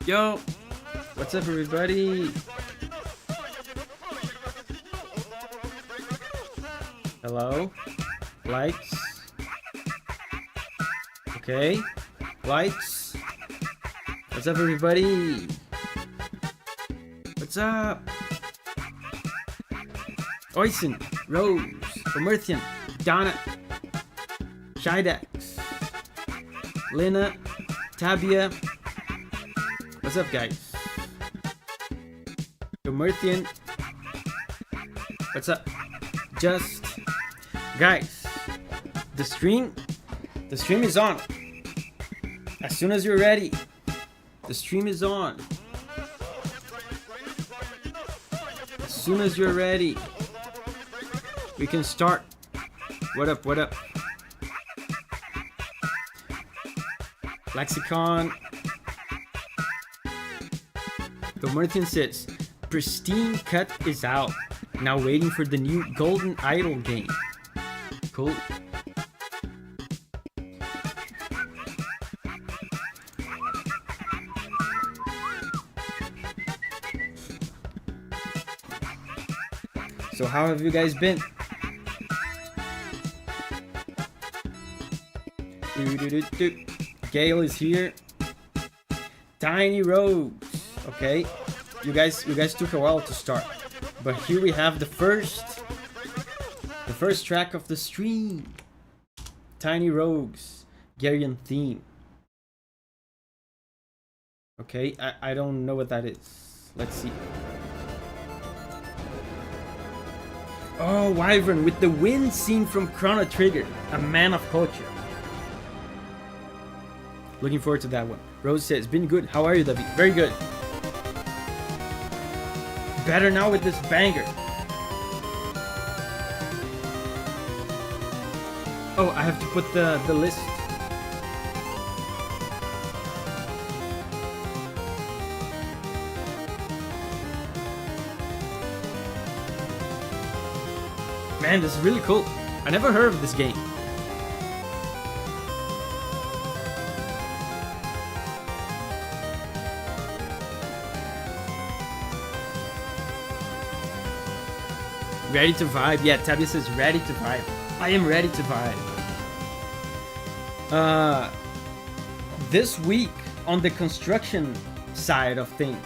Yo, what's up, everybody? Hello? Lights? Okay. Lights? What's up, everybody? What's up? Oisin, Rose, Omerthian, Donna, Shidex, Lena, Tabia. What's up, guys? Omerthian. What's up? Just guys, the stream is on. As soon as you're ready, the stream is on. As soon as you're ready, we can start. What up, what up? Lexicon. The Martin says, pristine cut is out. Now waiting for the new Golden Idol game. Cool. So how have you guys been? Gale is here. Tiny Rogues. Okay. You guys took a while to start. But here we have the first track of the stream. Tiny Rogues. Garian theme. Okay, I don't know what that is. Let's see. Oh, Wyvern with the wind scene from Chrono Trigger. A man of culture. Looking forward to that one. Rose says, been good. How are you, David? Very good. Better now with this banger. Oh, I have to put the list. Man, this is really cool. I never heard of this game. Ready to vibe? Yeah, Tabby says ready to vibe. I am ready to vibe. This week on the construction side of things,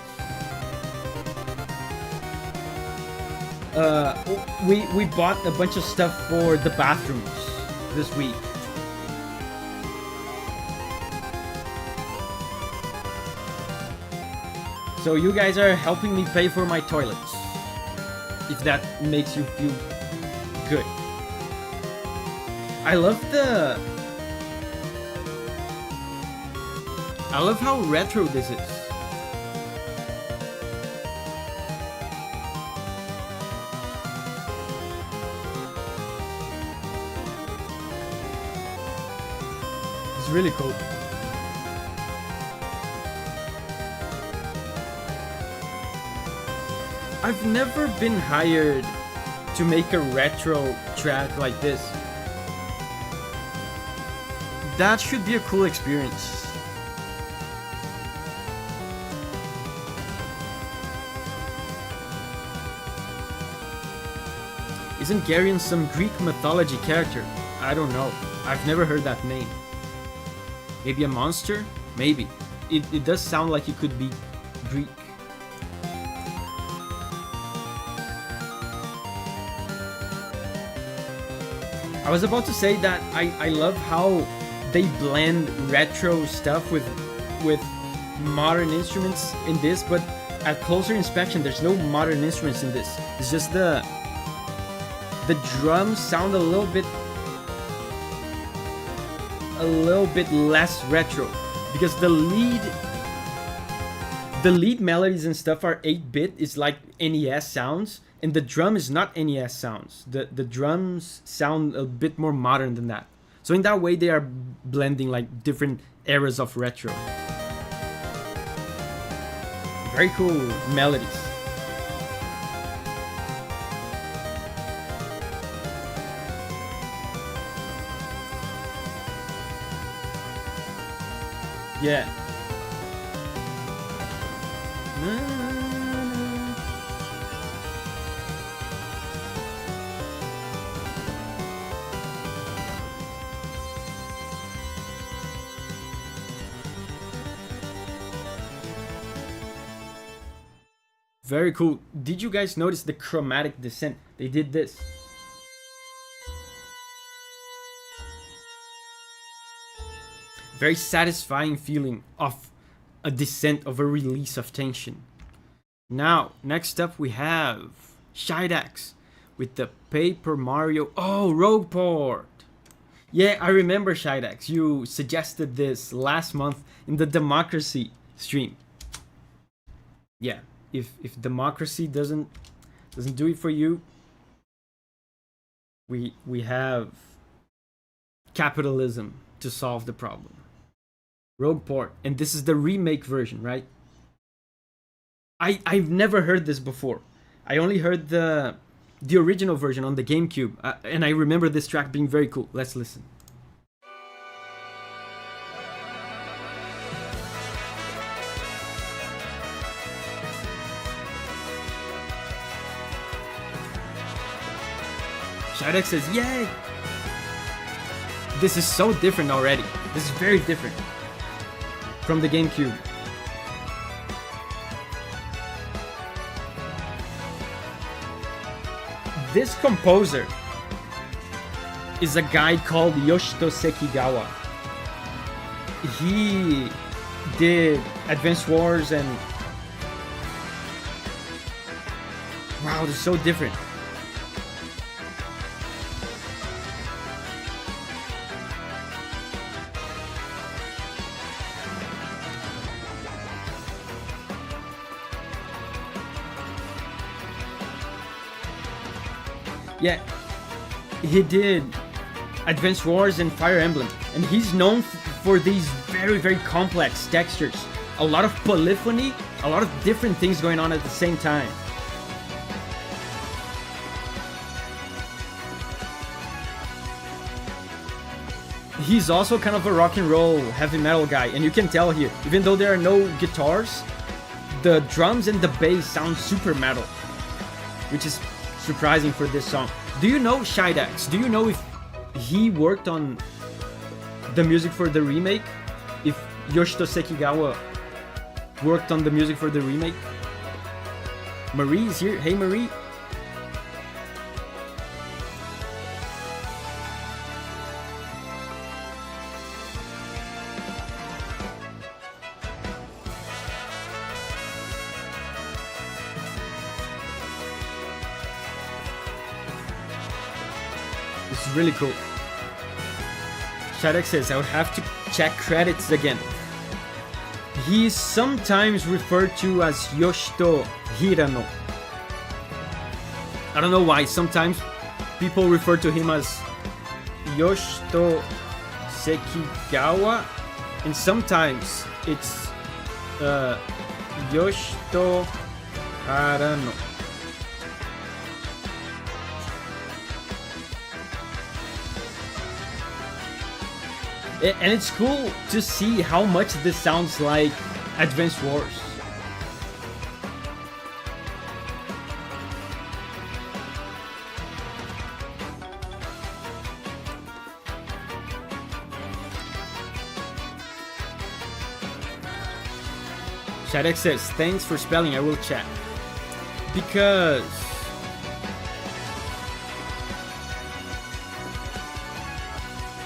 we bought a bunch of stuff for the bathrooms this week. So you guys are helping me pay for my toilets, if that makes you feel good. I love how retro this is. It's really cool. I've never been hired to make a retro track like this. That should be a cool experience. Isn't Garion some Greek mythology character? I don't know. I've never heard that name. Maybe a monster? Maybe. It does sound like it could be Greek. I was about to say that I love how they blend retro stuff with modern instruments in this, but at closer inspection there's no modern instruments in this. It's just the drums sound a little bit less retro, because the lead melodies and stuff are 8-bit, it's like NES sounds, and the drum is not NES sounds. The drums sound a bit more modern than that. So in that way they are blending like different eras of retro. Very cool melodies. Yeah. Very cool. Did you guys notice the chromatic descent? They did this. Very satisfying feeling of a descent, of a release of tension. Now, next up we have Shidax with the Paper Mario. Oh, Rogue Port! Yeah, I remember Shidax. You suggested this last month in the Democracy stream. Yeah, if Democracy doesn't do it for you, we have capitalism to solve the problem. Rogue Port, and this is the remake version, right? I've never heard this before. I only heard the original version on the GameCube, and I remember this track being very cool. Let's listen. Shidex says, yay! This is so different already. This is very different from the GameCube. This composer is a guy called Yoshito Sekigawa. He did Advance Wars and... Wow, this is so different. Yeah, he did Advance Wars and Fire Emblem, and he's known for these very, very complex textures. A lot of polyphony, a lot of different things going on at the same time. He's also kind of a rock and roll, heavy metal guy, and you can tell here, even though there are no guitars, the drums and the bass sound super metal, which is surprising for this song. Do you know Shidax? Do you know if he worked on the music for the remake? If Yoshito Sekigawa worked on the music for the remake? Marie is here. Hey Marie. Really cool. Shadek says, I would have to check credits again. He is sometimes referred to as Yoshito Hirano. I don't know why. Sometimes people refer to him as Yoshito Sekigawa, and sometimes it's Yoshito Harano. And it's cool to see how much this sounds like Advance Wars. Shadek says, thanks for spelling, I will check. Because...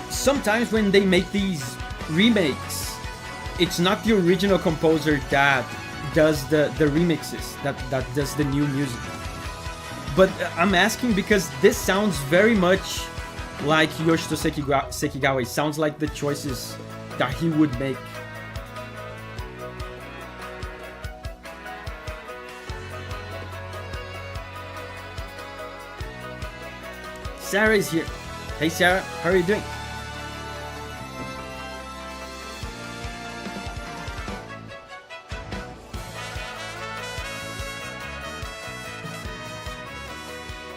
sometimes when they make these remakes, it's not the original composer that does the remixes, that does the new music. But I'm asking because this sounds very much like Yoshito Sekigawa. It sounds like the choices that he would make. Sarah is here. Hey Sarah, how are you doing?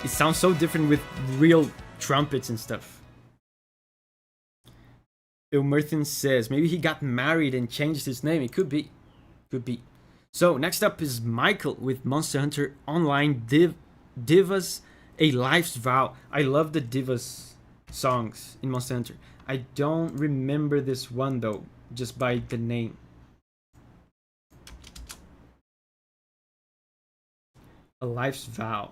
It sounds so different with real trumpets and stuff. Ilmerthin says maybe he got married and changed his name. It could be. Could be. So next up is Michael with Monster Hunter Online Divas, A Life's Vow. I love the Divas songs in Monster Hunter. I don't remember this one though, just by the name. A Life's Vow.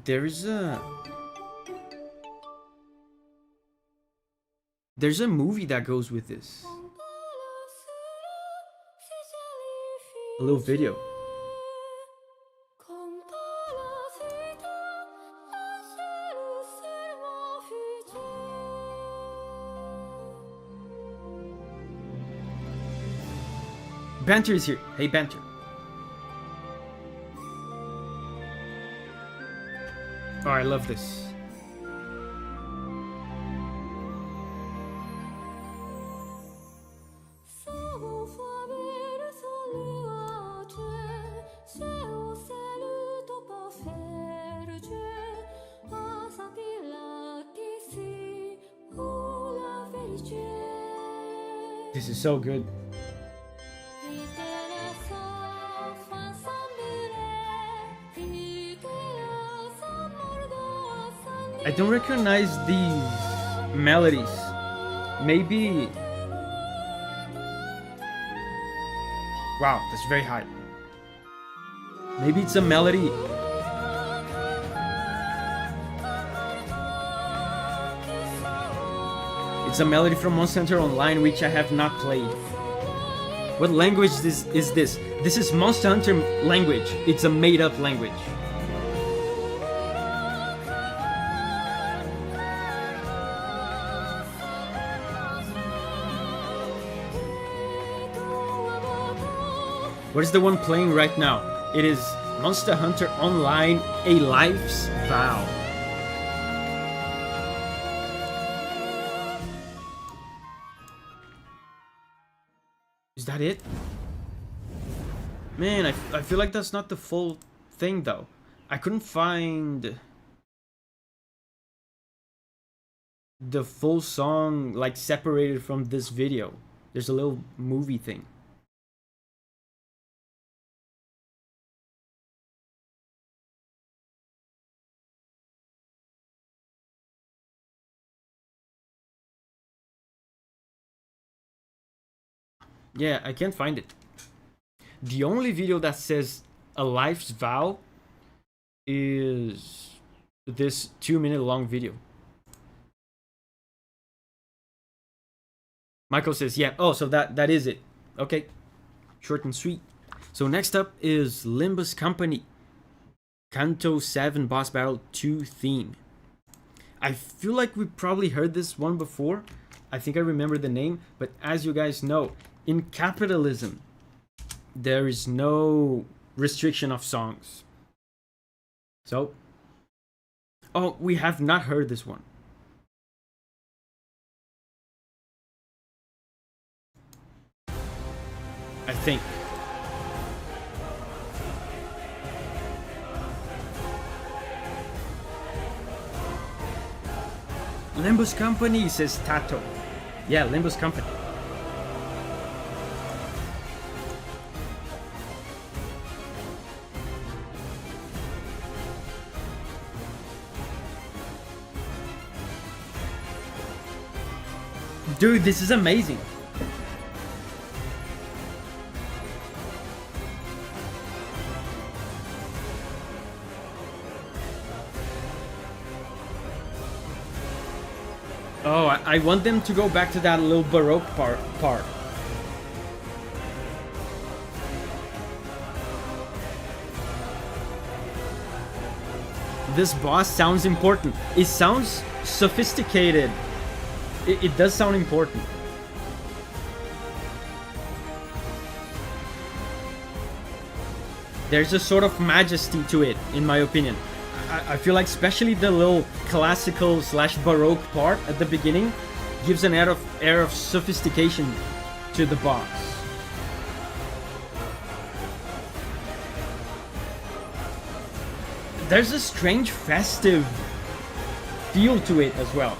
There's a movie that goes with this. A little video. Banter is here. Hey, Banter. Oh, I love this. This is so good. I don't recognize these melodies. Maybe... Wow, that's very high. Maybe it's a melody. It's a melody from Monster Hunter Online which I have not played. What language is this? This is Monster Hunter language. It's a made-up language. What is the one playing right now? It is Monster Hunter Online, A Life's Vow. Is that it? Man, I feel like that's not the full thing though. I couldn't find the full song like separated from this video. There's a little movie thing. Yeah, I can't find it. The only video that says A Life's Vow is this 2-minute long video. Michael says, yeah, oh, so that is it. Okay, short and sweet. So next up is Limbus Company, Canto 7 Boss Battle 2 theme. I feel like we probably heard this one before. I think I remember the name, but as you guys know, in capitalism, there is no restriction of songs. So, oh, we have not heard this one. I think. Limbus Company, says Tato. Yeah, Limbus Company. Dude, this is amazing. Oh, I want them to go back to that little Baroque part. This boss sounds important. It sounds sophisticated. It does sound important. There's a sort of majesty to it, in my opinion. I feel like especially the little classical / Baroque part at the beginning gives an air of sophistication to the boss. there's a strange festive feel to it as well.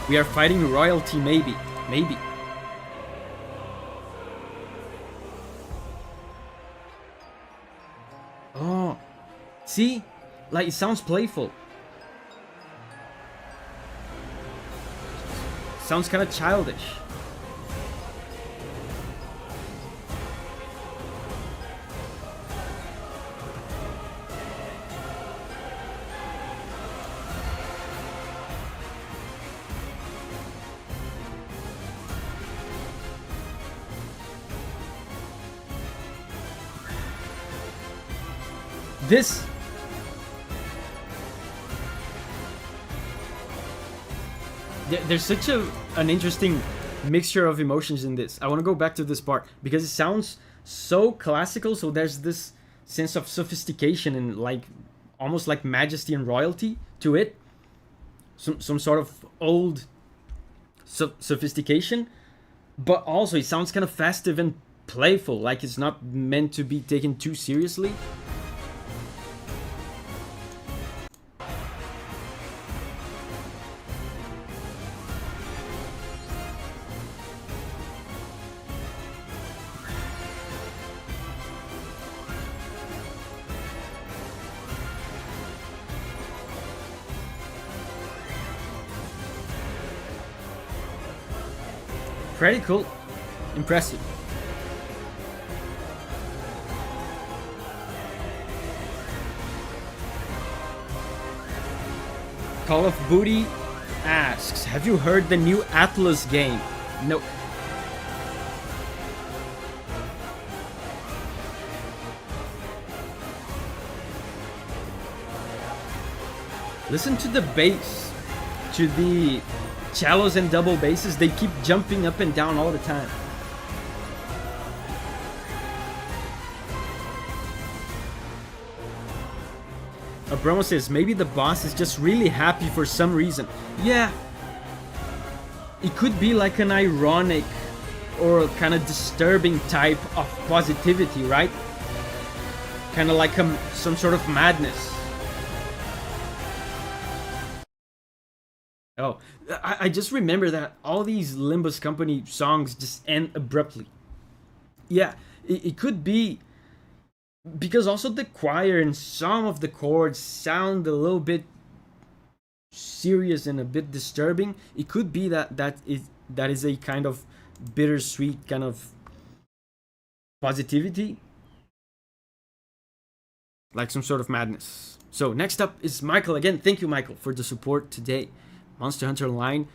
We are fighting royalty, maybe. Maybe. Oh, see? Like, it sounds playful. Sounds kind of childish. This there's such an interesting mixture of emotions in this. I want to go back to this part because it sounds so classical, so there's this sense of sophistication and like almost like majesty and royalty to it. Some sort of old sophistication, but also it sounds kind of festive and playful, like it's not meant to be taken too seriously. Pretty cool. Impressive. Call of Booty asks, have you heard the new Atlas game? No. Listen to the bass, to the cellos and double basses, they keep jumping up and down all the time. Abromo says, maybe the boss is just really happy for some reason. Yeah. It could be like an ironic or kind of disturbing type of positivity, right? Kind of like some sort of madness. Oh, I just remember that all these Limbus company songs just end abruptly. Yeah, it could be because also the choir and some of the chords sound a little bit serious and a bit disturbing. It could be that is a kind of bittersweet kind of positivity, like some sort of madness. So next up is Michael again. Thank you, Michael, for the support today. Monster Hunter Online,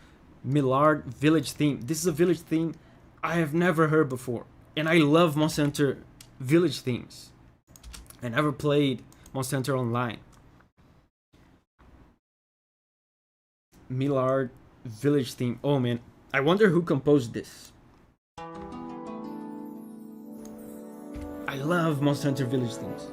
Millard Village theme. This is a village theme I have never heard before. And I love Monster Hunter Village themes. I never played Monster Hunter Online. Millard Village theme. Oh man, I wonder who composed this. I love Monster Hunter Village themes.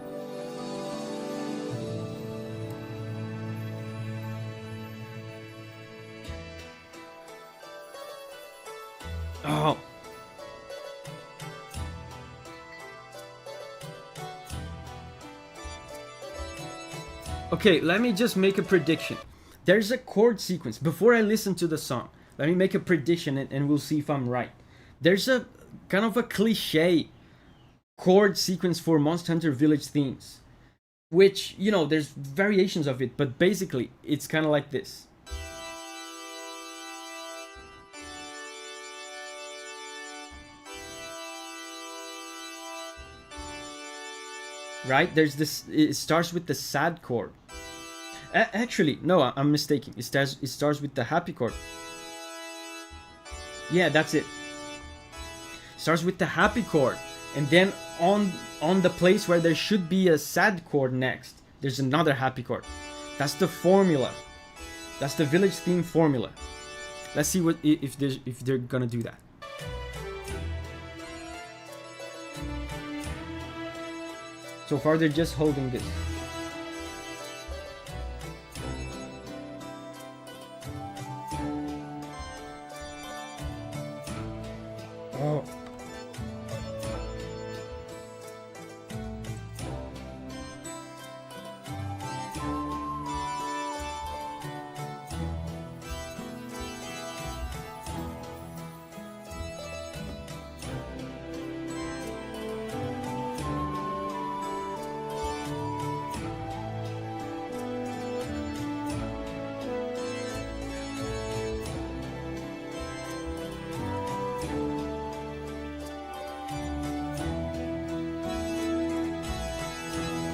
Oh. Okay, let me just make a prediction. There's a chord sequence. Before I listen to the song, let me make a prediction and we'll see if I'm right. There's a kind of a cliche chord sequence for Monster Hunter Village themes, which, you know, there's variations of it, but basically it's kind of like this. Right? There's this, it starts with the sad chord. Actually, no, I'm mistaken. It starts with the happy chord. Yeah, that's it. Starts with the happy chord, and then on the place where there should be a sad chord next, there's another happy chord. That's the formula. That's the Village theme formula. Let's see what if they're gonna do that. So far, they're just holding this.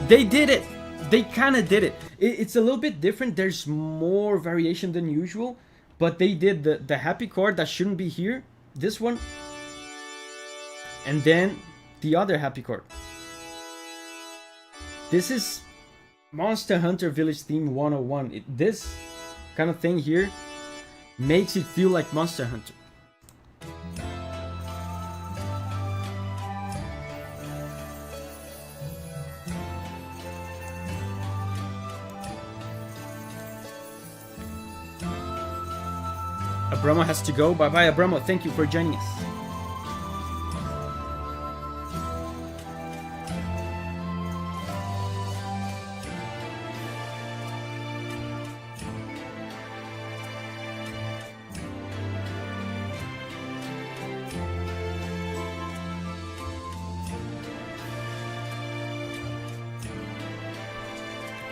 They did it! They kind of did it. It's a little bit different. There's more variation than usual. But they did the happy chord that shouldn't be here. This one. And then the other happy chord. This is Monster Hunter Village Theme 101. This kind of thing here makes it feel like Monster Hunter. Abramo has to go. Bye-bye, Abramo. Thank you for joining us.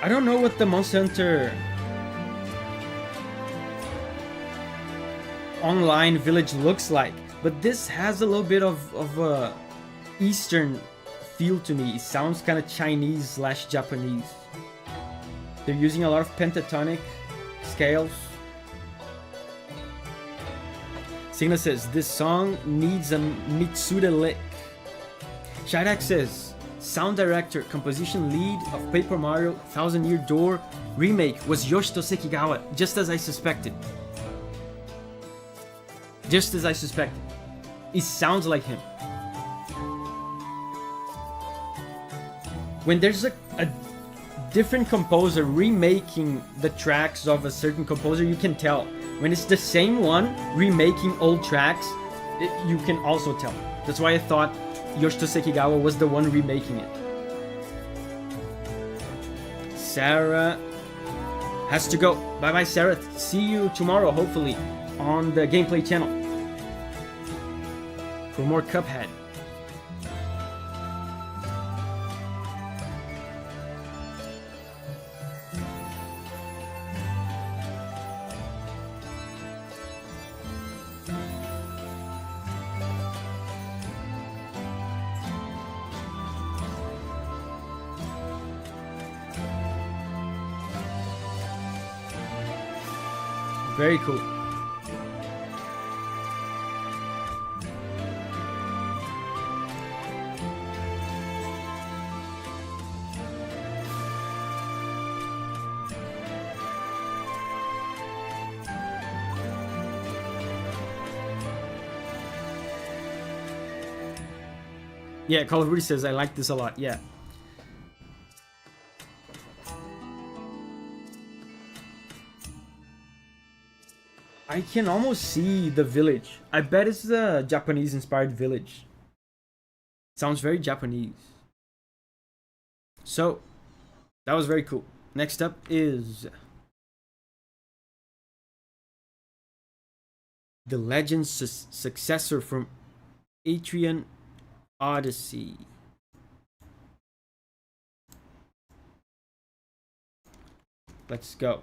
I don't know what the Monster Hunter online village looks like, but this has a little bit of a Eastern feel to me. It sounds kind of Chinese / Japanese. They're using a lot of pentatonic scales. Signa says, this song needs a Mitsuda lick. Shirak says, sound director, composition lead of Paper Mario 1000 Year Door remake was Yoshito Sekigawa, just as I suspected. Just as I suspected. It sounds like him. When there's a different composer remaking the tracks of a certain composer, you can tell. When it's the same one remaking old tracks, you can also tell. That's why I thought Yoshito Sekigawa was the one remaking it. Sarah has to go. Bye bye, Sarah. See you tomorrow, hopefully, on the gameplay channel for more Cuphead. Very cool. Yeah, Call of Duty says, I like this a lot. Yeah. I can almost see the village. I bet it's the Japanese-inspired village. Sounds very Japanese. So, that was very cool. Next up is the Legend's successor from Atrian Odyssey. Let's go.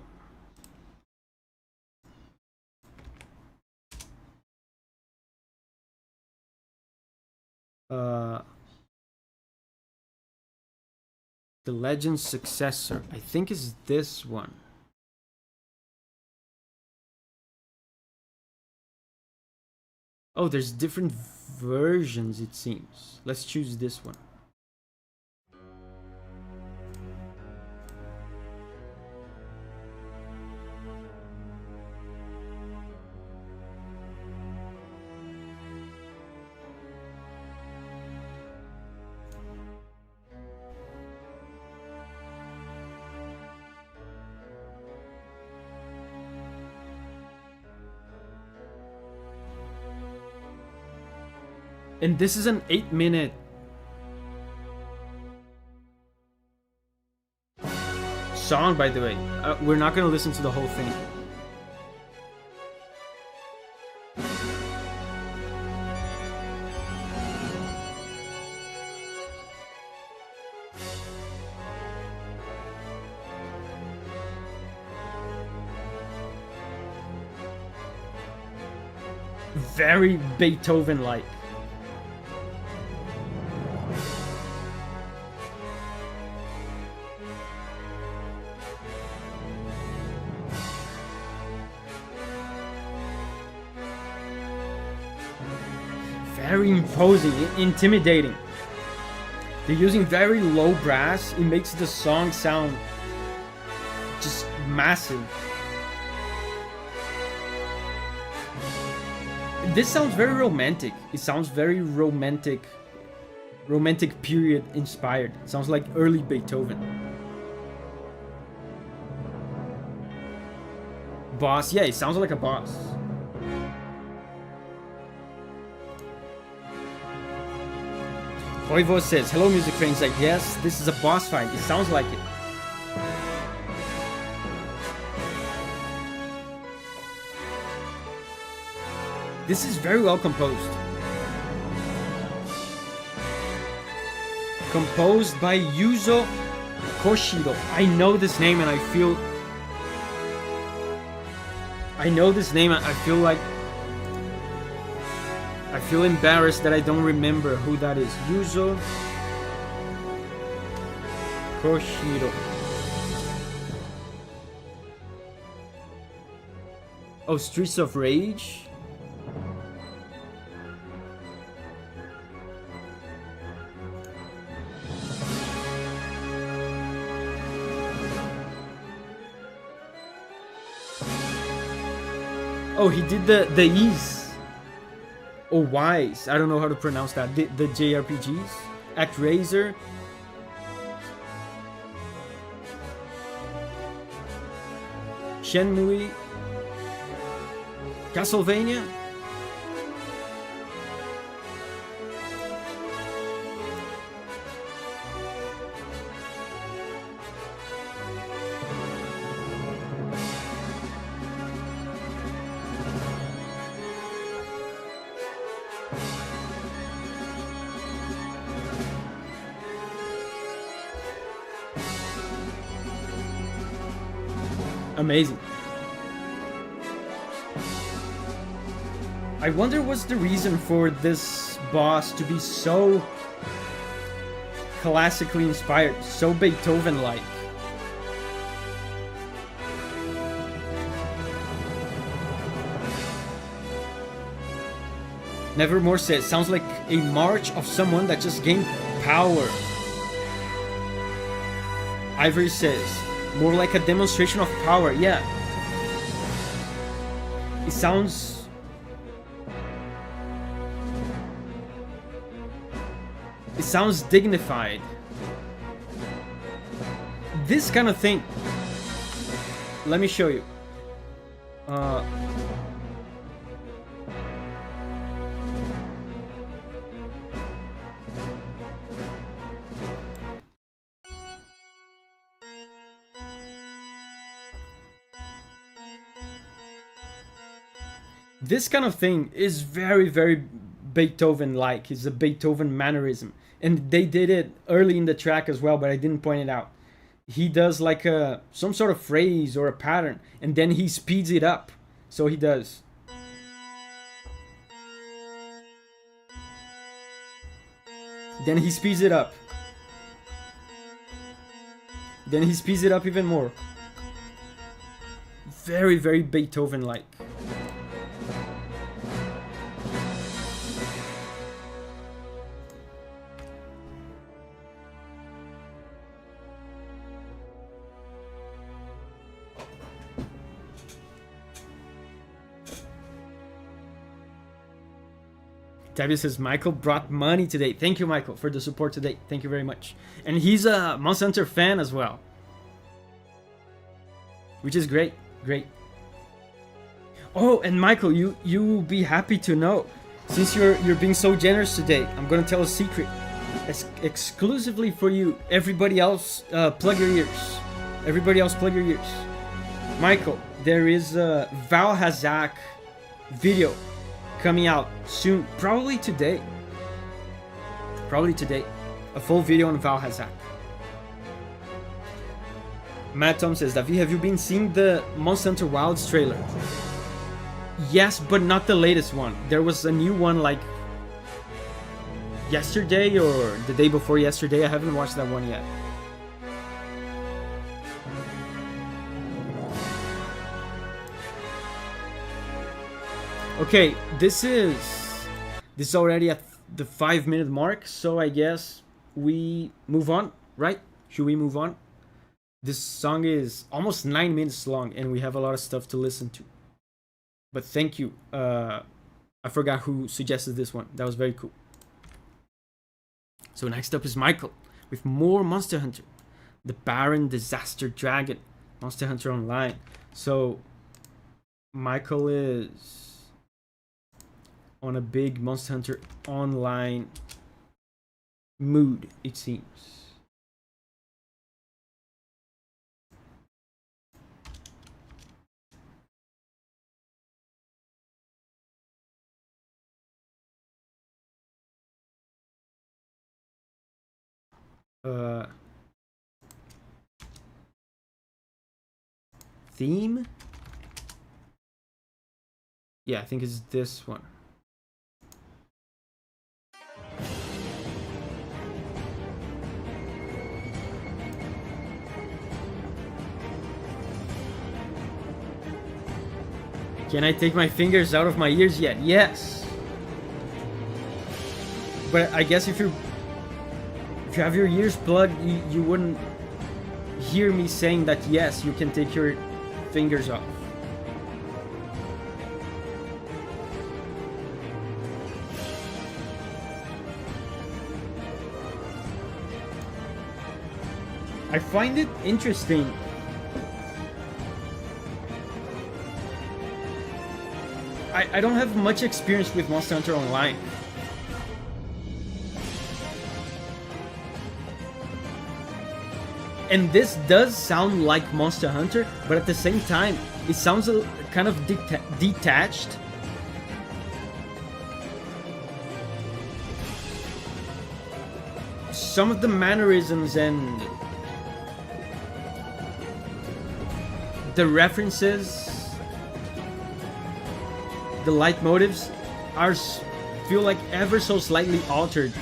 The Legend's successor, I think, is this one. Oh, there's different versions, it seems. Let's choose this one. And this is an 8-minute song, by the way. We're not going to listen to the whole thing. Very Beethoven-like. very imposing, intimidating. They're using very low brass. It makes the song sound just massive. This sounds very romantic. It sounds very romantic period inspired. It sounds like early Beethoven. Boss, yeah, it sounds like a boss. Koivo says, hello music friends, like yes, this is a boss fight. It sounds like it. This is very well composed. Composed by Yuzo Koshiro. I know this name and I feel... I know this name and I feel like... I feel embarrassed that I don't remember who that is. Yuzo Koshiro. Oh, Streets of Rage? Oh, he did the E's. Or Y's. I don't know how to pronounce that. The JRPGs. ActRaiser. Shenmue. Castlevania. Amazing. I wonder what's the reason for this boss to be so classically inspired, so Beethoven-like. Nevermore says, sounds like a march of someone that just gained power. Ivory says, more like a demonstration of power. Yeah. It sounds... It sounds dignified. This kind of thing. Let me show you. This kind of thing is very, very Beethoven-like. It's a Beethoven mannerism. And they did it early in the track as well, but I didn't point it out. He does like some sort of phrase or a pattern, and then he speeds it up. So he does. Then he speeds it up. Then he speeds it up even more. Very, very Beethoven-like. Tabby says, Michael brought money today. Thank you, Michael, for the support today. Thank you very much. And he's a Monster Hunter fan as well. Which is great. Great. Oh, and Michael, you will be happy to know, since you're being so generous today, I'm going to tell a secret. Exclusively for you. Everybody else, plug your ears. Everybody else, plug your ears. Michael, there is a Valhazak video coming out soon, probably today. A full video on Valhazak. Matt Tom says, Davi, have you been seeing the Monster Hunter Wilds trailer? Yes, but not the latest one. There was a new one like yesterday or the day before yesterday. I haven't watched that one yet. Okay, this is This is already at the 5-minute mark, so I guess we move on, right? Should we move on? This song is almost 9 minutes long, and we have a lot of stuff to listen to. But thank you. I forgot who suggested this one. That was very cool. So next up is Michael with more Monster Hunter. The Baron Disaster Dragon. Monster Hunter Online. So Michael is on a big Monster Hunter Online mood, it seems. Theme? Yeah, I think it's this one. Can I take my fingers out of my ears yet? Yes. But I guess if you have your ears plugged, you wouldn't hear me saying that yes, you can take your fingers off. I find it interesting. I don't have much experience with Monster Hunter Online. And this does sound like Monster Hunter, but at the same time, it sounds kind of detached. Some of the mannerisms and the references, the leitmotifs feel like ever so slightly altered.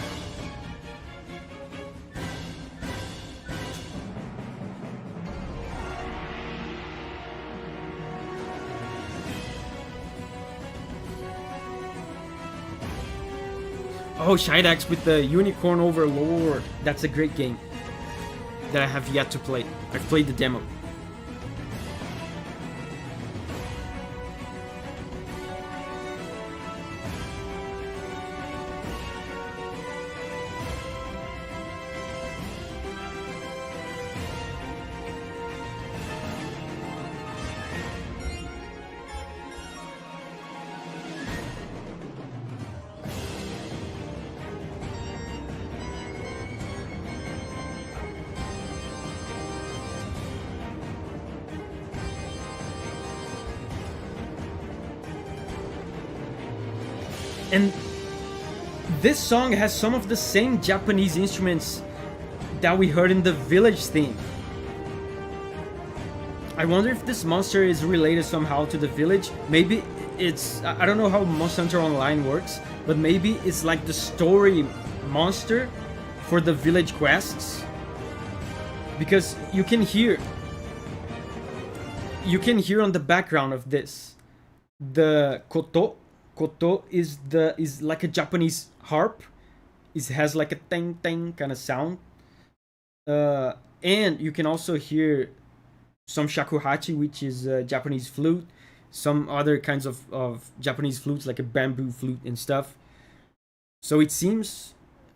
Oh, Shidax with the Unicorn Overlord. That's a great game that I have yet to play. I've played the demo. And this song has some of the same Japanese instruments that we heard in the Village theme. I wonder if this monster is related somehow to the Village. Maybe it's... I don't know how Monster Hunter Online works, but maybe it's like the story monster for the Village quests. Because you can hear on the background of this the koto. Koto is like a Japanese harp. It has like a tang tang kind of sound. And you can also hear some shakuhachi, which is a Japanese flute. Some other kinds of Japanese flutes, like a bamboo flute and stuff. So it seems,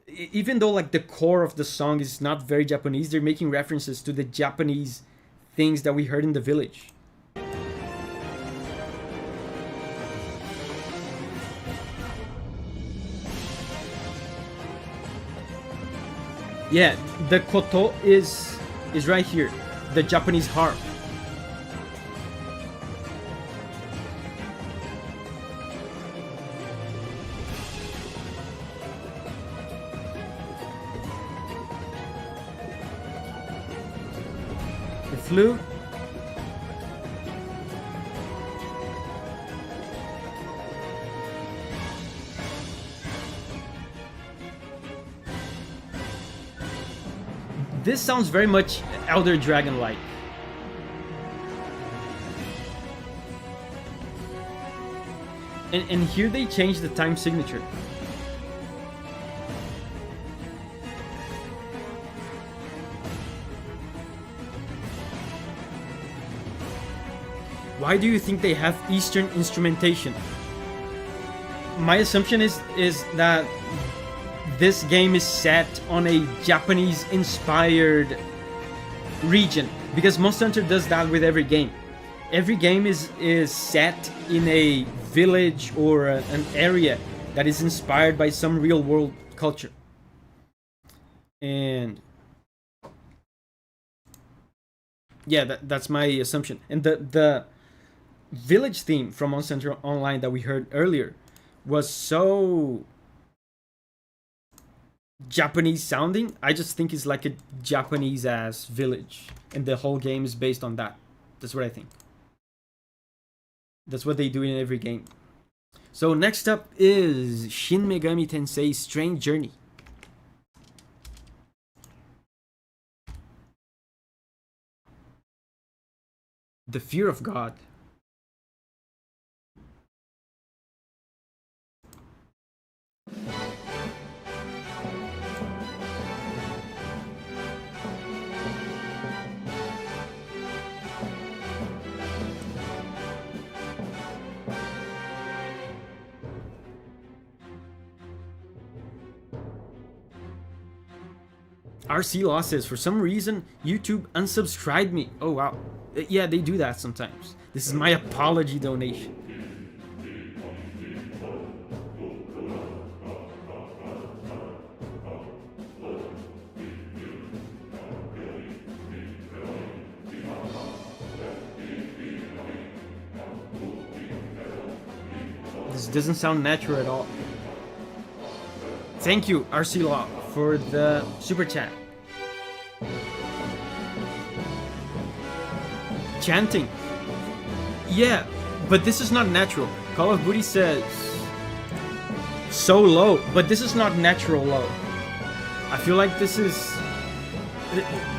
even though like the core of the song is not very Japanese, they're making references to the Japanese things that we heard in the Village. Yeah, the koto is right here, the Japanese harp. The flute. This sounds very much Elder Dragon-like. And here they changed the time signature. Why do you think they have Eastern instrumentation? My assumption is that this game is set on a Japanese-inspired region, because Monster Hunter does that with every game. Every game is set in a village or an area that is inspired by some real-world culture. And yeah, that's my assumption. And the village theme from Monster Hunter Online that we heard earlier was so Japanese sounding. I just think it's like a Japanese ass village, and the whole game is based on that. That's what I think. That's what they do in every game. So next up is Shin Megami Tensei Strange Journey. The Fear of God. RC Law says, for some reason, YouTube unsubscribed me. Oh, wow. Yeah, they do that sometimes. This is my apology donation. This doesn't sound natural at all. Thank you, RC Law, for the super chat. Chanting. Yeah, but this is not natural. Call of Duty says so low, but this is not natural low. I feel like this is...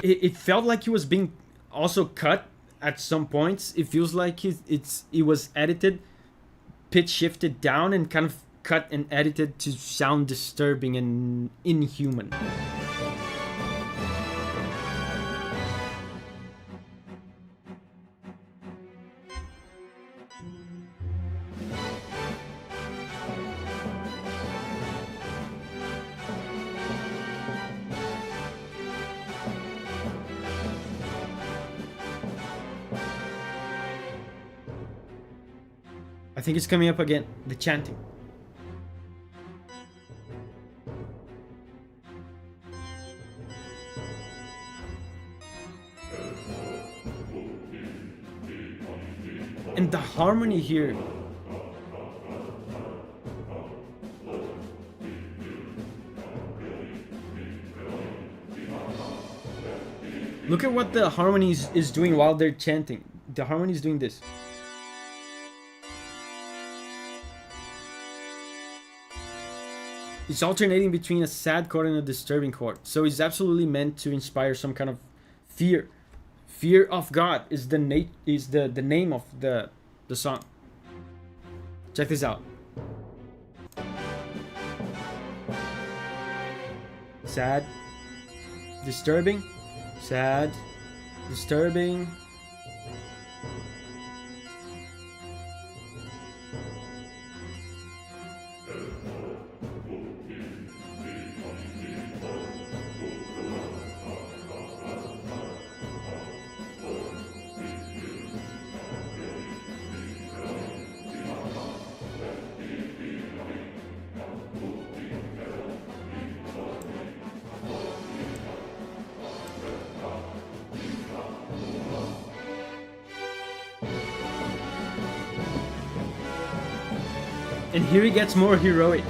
It felt like he was being also cut at some points. It feels like it was edited, pitch shifted down, and kind of cut and edited to sound disturbing and inhuman. I think it's coming up again, the chanting. And the harmony here. Look at what the harmony is doing while they're chanting. The harmony is doing this. It's alternating between a sad chord and a disturbing chord. So it's absolutely meant to inspire some kind of fear. Fear of God is the name of the song. Check this out. Sad, disturbing, sad, disturbing. And here he gets more heroic.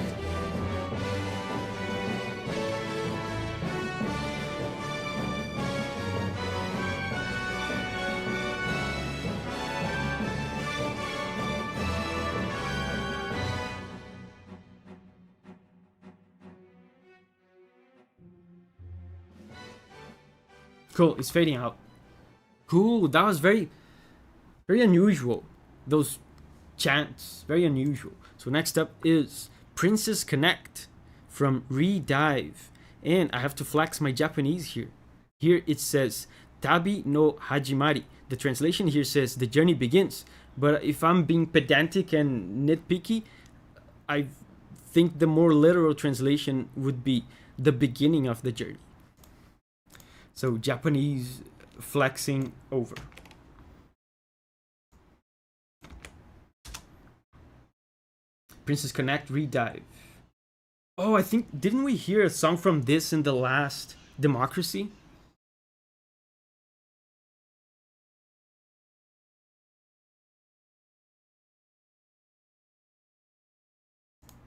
Cool, it's fading out. Cool, that was very unusual. Those chants, very unusual. So next up is Princess Connect from Redive. And I have to flex my Japanese here. Here it says Tabi no Hajimari. The translation here says the journey begins. But if I'm being pedantic and nitpicky, I think the more literal translation would be the beginning of the journey. So Japanese flexing over. Princess Connect Redive. Oh, I think, didn't we hear a song from this in the last Democracy?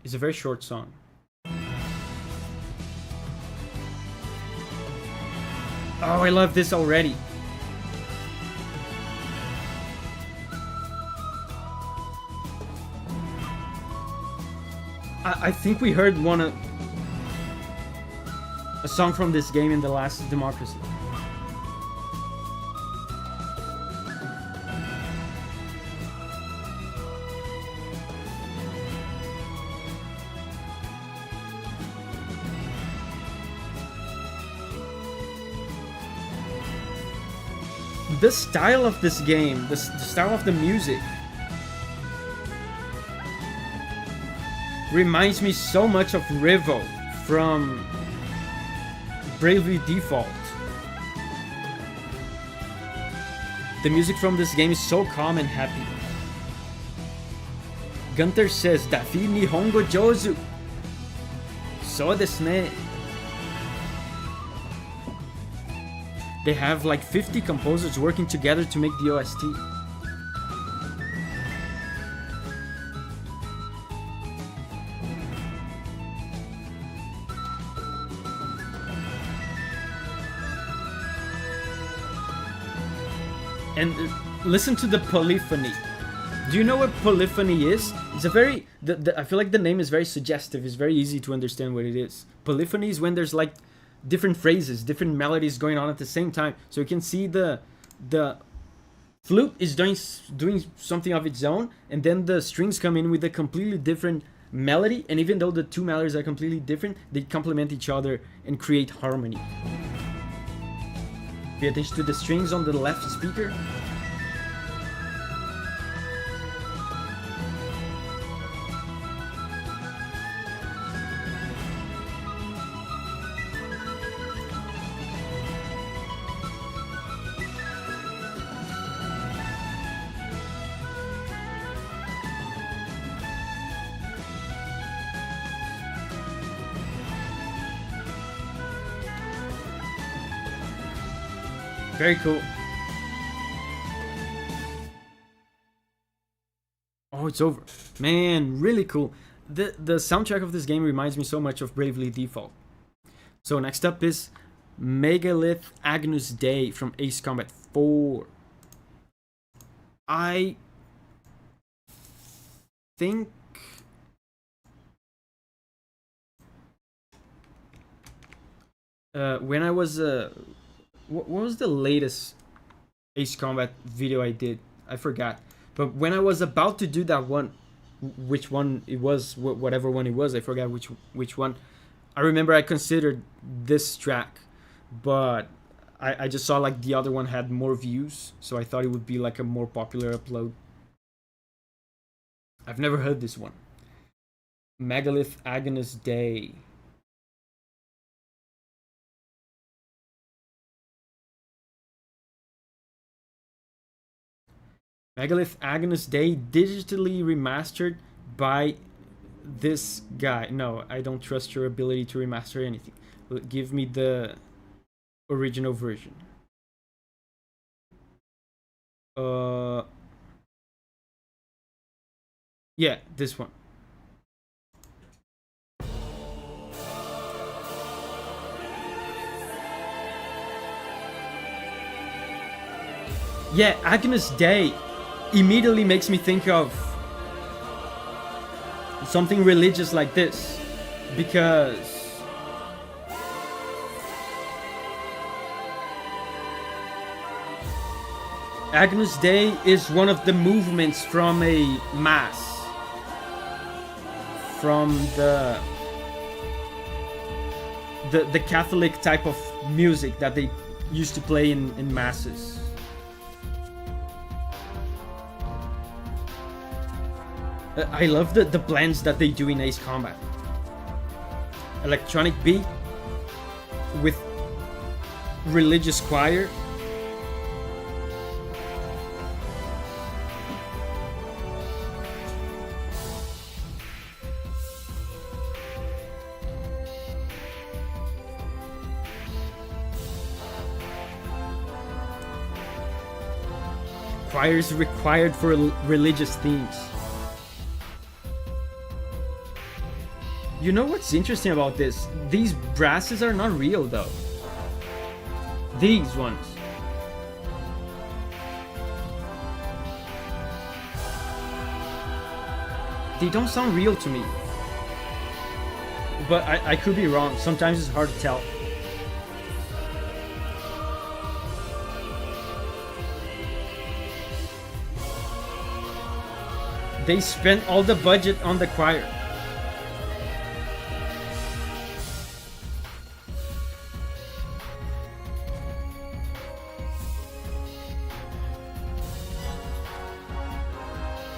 It's a very short song. Oh, I love this already. I think we heard a song from this game in the last Democracy. The style of this game, the style of the music, reminds me so much of Rivo from Bravely Default. The music from this game is so calm and happy. Gunter says, Dafi Nihongo Jozu. So desu ne. They have like 50 composers working together to make the OST. And listen to the polyphony. Do you know what polyphony is? It's a very... I feel like the name is very suggestive. It's very easy to understand what it is. Polyphony is when there's like different phrases, different melodies going on at the same time. So you can see the flute is doing something of its own, and then the strings come in with a completely different melody, and even though the two melodies are completely different, they complement each other and create harmony. Pay attention to the strings on the left speaker. Very cool. Oh, it's over. Man, really cool. The soundtrack of this game reminds me so much of Bravely Default. So next up is Megalith Agnus Dei from Ace Combat 4. I think... when I was... what was the latest Ace Combat video I did? I forgot. But when I was about to do that one, which one it was, whatever one it was, I forgot which one. I remember I considered this track, but I just saw like the other one had more views, so I thought it would be like a more popular upload. I've never heard this one. Megalith Agonist Day. Megalith Agonist Day, digitally remastered by this guy. No, I don't trust your ability to remaster anything. Give me the original version. Yeah, this one. Yeah, Agonist Day immediately makes me think of something religious like this, because Agnus Dei is one of the movements from a mass, from the Catholic type of music that they used to play in masses. I love the blends that they do in Ace Combat. Electronic beat with religious choir. Choirs required for religious themes. You know what's interesting about this? These brasses are not real though. These ones. They don't sound real to me. But I could be wrong. Sometimes it's hard to tell. They spent all the budget on the choir.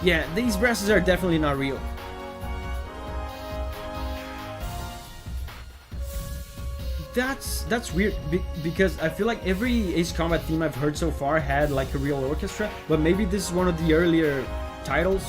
Yeah, these brasses are definitely not real. That's weird because I feel like every Ace Combat theme I've heard so far had like a real orchestra, but maybe this is one of the earlier titles.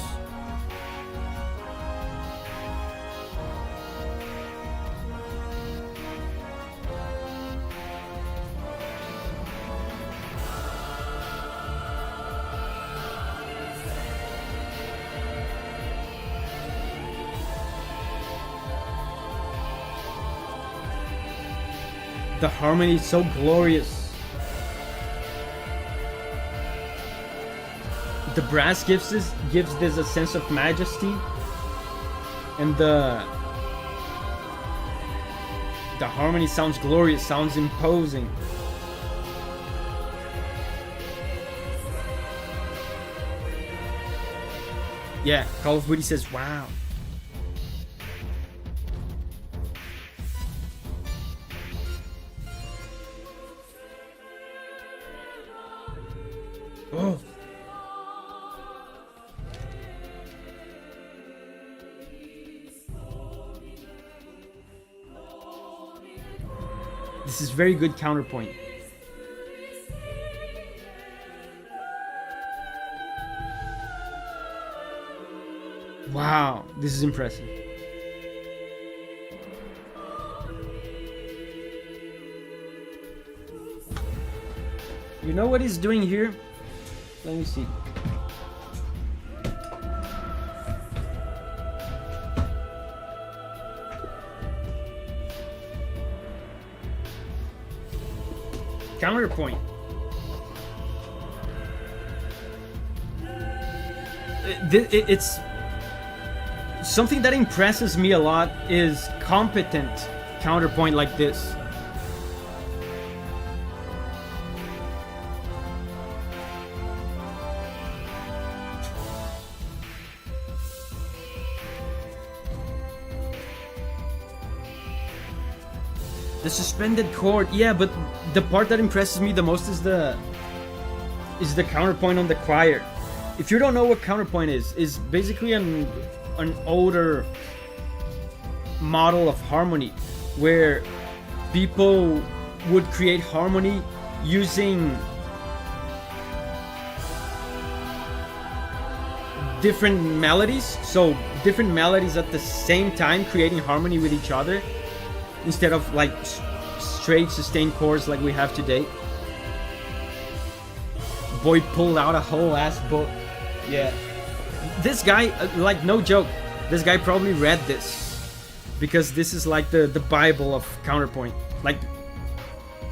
The harmony is so glorious. The brass gives this a sense of majesty, and the harmony sounds glorious, sounds imposing. Yeah, Call of Duty says wow. Oh. This is very good counterpoint. Wow, this is impressive. You know what he's doing here? Let me see. Counterpoint. It's something that impresses me a lot is competent counterpoint like this. The suspended chord, yeah, but the part that impresses me the most is the counterpoint on the choir. If you don't know what counterpoint is basically an older model of harmony where people would create harmony using different melodies, so different melodies at the same time creating harmony with each other, instead of like straight sustained chords like we have today. Boy pulled out a whole ass book. Yeah. This guy, like no joke, this guy probably read this. Because this is like the Bible of counterpoint. Like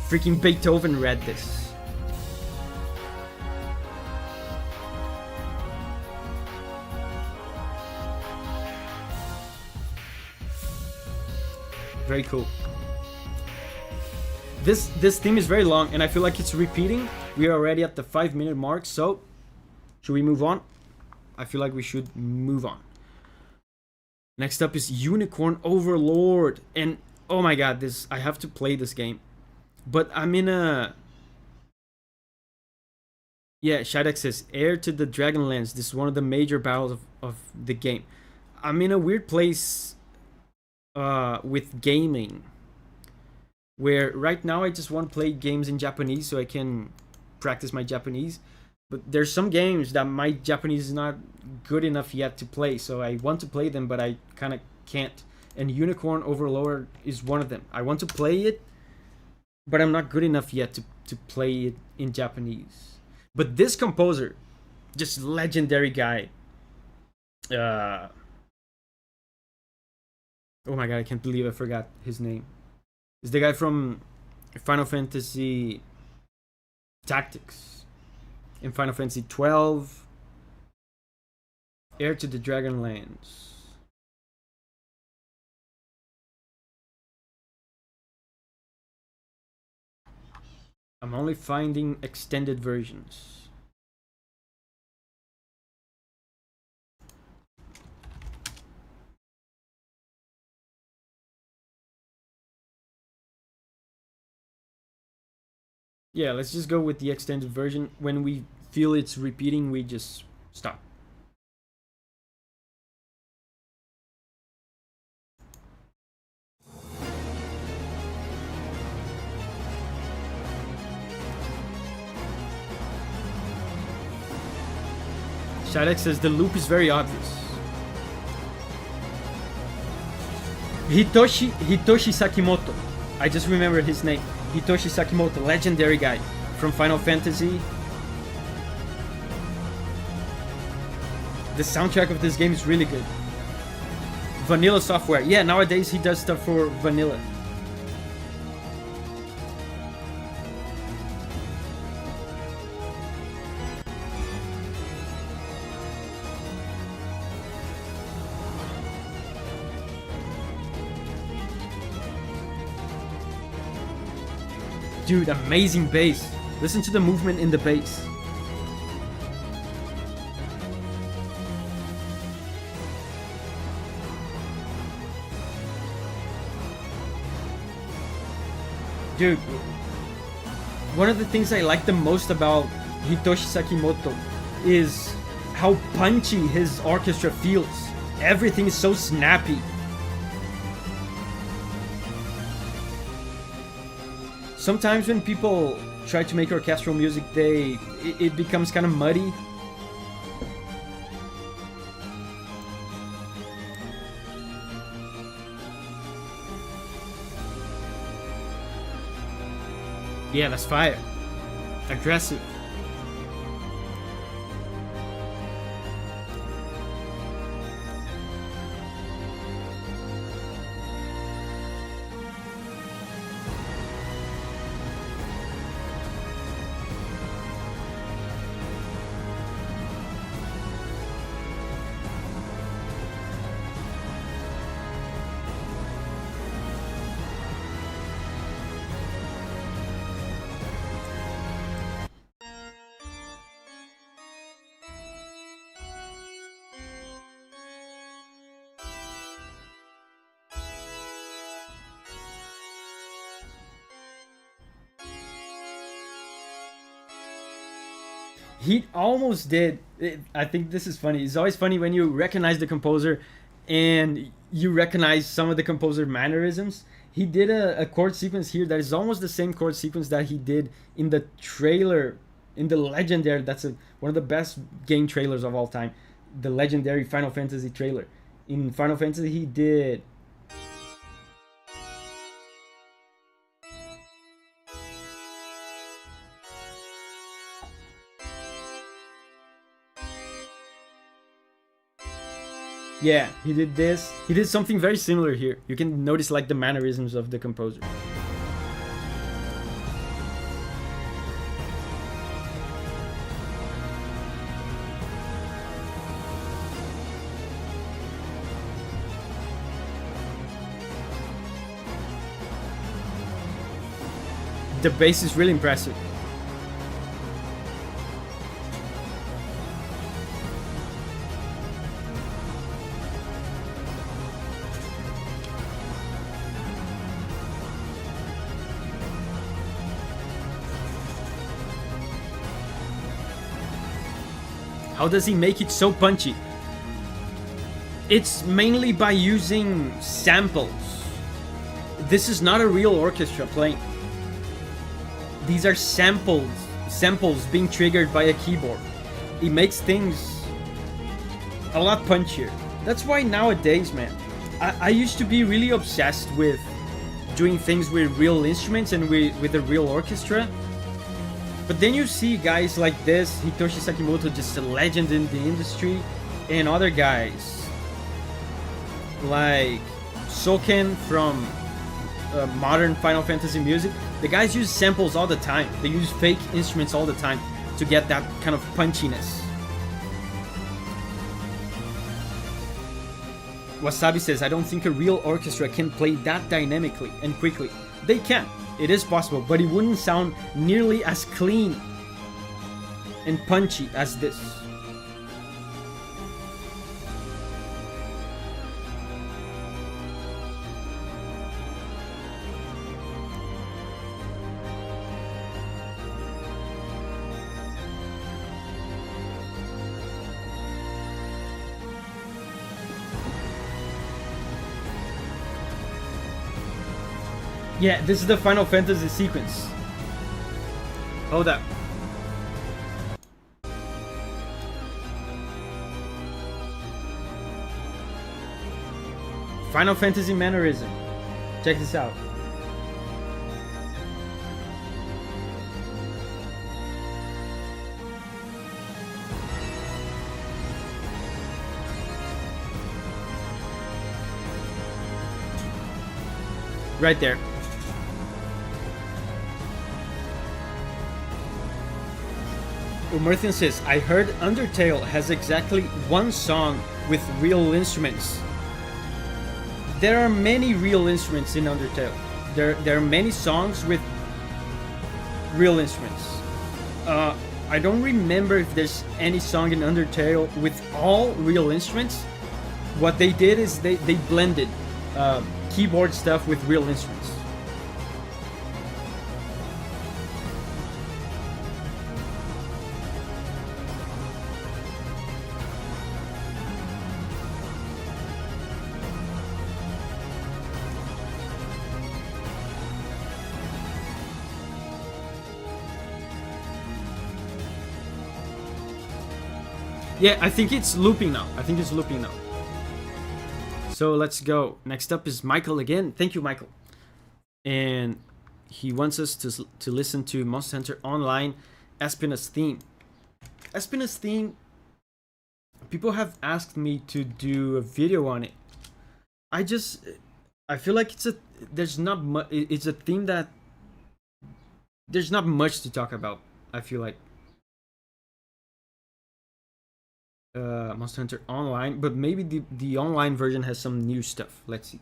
freaking Beethoven read this. Very cool. This theme is very long and I feel like it's repeating. We are already at the 5-minute mark, so should we move on? I feel like we should move on. Next up is Unicorn Overlord, and oh my god, I have to play this game. But I'm in a Yeah, Shadex says, heir to the Dragonlance. This is one of the major battles of the game. I'm in a weird place with gaming, where right now I just want to play games in Japanese so I can practice my Japanese. But there's some games that my Japanese is not good enough yet to play, so I want to play them, but I kind of can't. And Unicorn Overlord is one of them. I want to play it, but I'm not good enough yet to play it in Japanese. But this composer, just legendary guy. Oh my god, I can't believe I forgot his name. It's the guy from Final Fantasy Tactics. In Final Fantasy 12. Heir to the Dragonlance. I'm only finding extended versions. Yeah, let's just go with the extended version. When we feel it's repeating, we just stop. Shadex says the loop is very obvious. Hitoshi Sakimoto. I just remembered his name. Hitoshi Sakimoto, legendary guy from Final Fantasy. The soundtrack of this game is really good. Vanilla Software. Yeah, nowadays he does stuff for Vanilla. Dude, amazing bass. Listen to the movement in the bass. Dude, one of the things I like the most about Hitoshi Sakimoto is how punchy his orchestra feels. Everything is so snappy. Sometimes when people try to make orchestral music, it becomes kind of muddy. Yeah, that's fire. Aggressive. He almost did. I think this is funny. It's always funny when you recognize the composer and you recognize some of the composer mannerisms. He did a chord sequence here that is almost the same chord sequence that he did in the trailer, in the legendary, one of the best game trailers of all time, the legendary Final Fantasy trailer. In Final Fantasy, he did... Yeah, he did this. He did something very similar here. You can notice like the mannerisms of the composer. The bass is really impressive. How does he make it so punchy? It's mainly by using samples. This is not a real orchestra playing. These are samples being triggered by a keyboard. It makes things a lot punchier. That's why nowadays, man, I used to be really obsessed with doing things with real instruments and with a real orchestra. But then you see guys like this, Hitoshi Sakimoto, just a legend in the industry, and other guys like Soken from modern Final Fantasy music. The guys use samples all the time. They use fake instruments all the time to get that kind of punchiness. Wasabi says, I don't think a real orchestra can play that dynamically and quickly. They can. It is possible, but it wouldn't sound nearly as clean and punchy as this. Yeah, this is the Final Fantasy sequence. Hold up. Final Fantasy mannerism. Check this out. Right there. Umerthian says, I heard Undertale has exactly one song with real instruments. There are many real instruments in Undertale. There are many songs with real instruments. I don't remember if there's any song in Undertale with all real instruments. What they did is they blended keyboard stuff with real instruments. Yeah, I think it's looping now. So let's go. Next up is Michael again. Thank you, Michael. And he wants us to listen to Monster Hunter Online Espina's theme. Espina's theme, people have asked me to do a video on it. I feel like it's a theme that there's not much to talk about, I feel like. Monster Hunter Online, but maybe the online version has some new stuff. Let's see.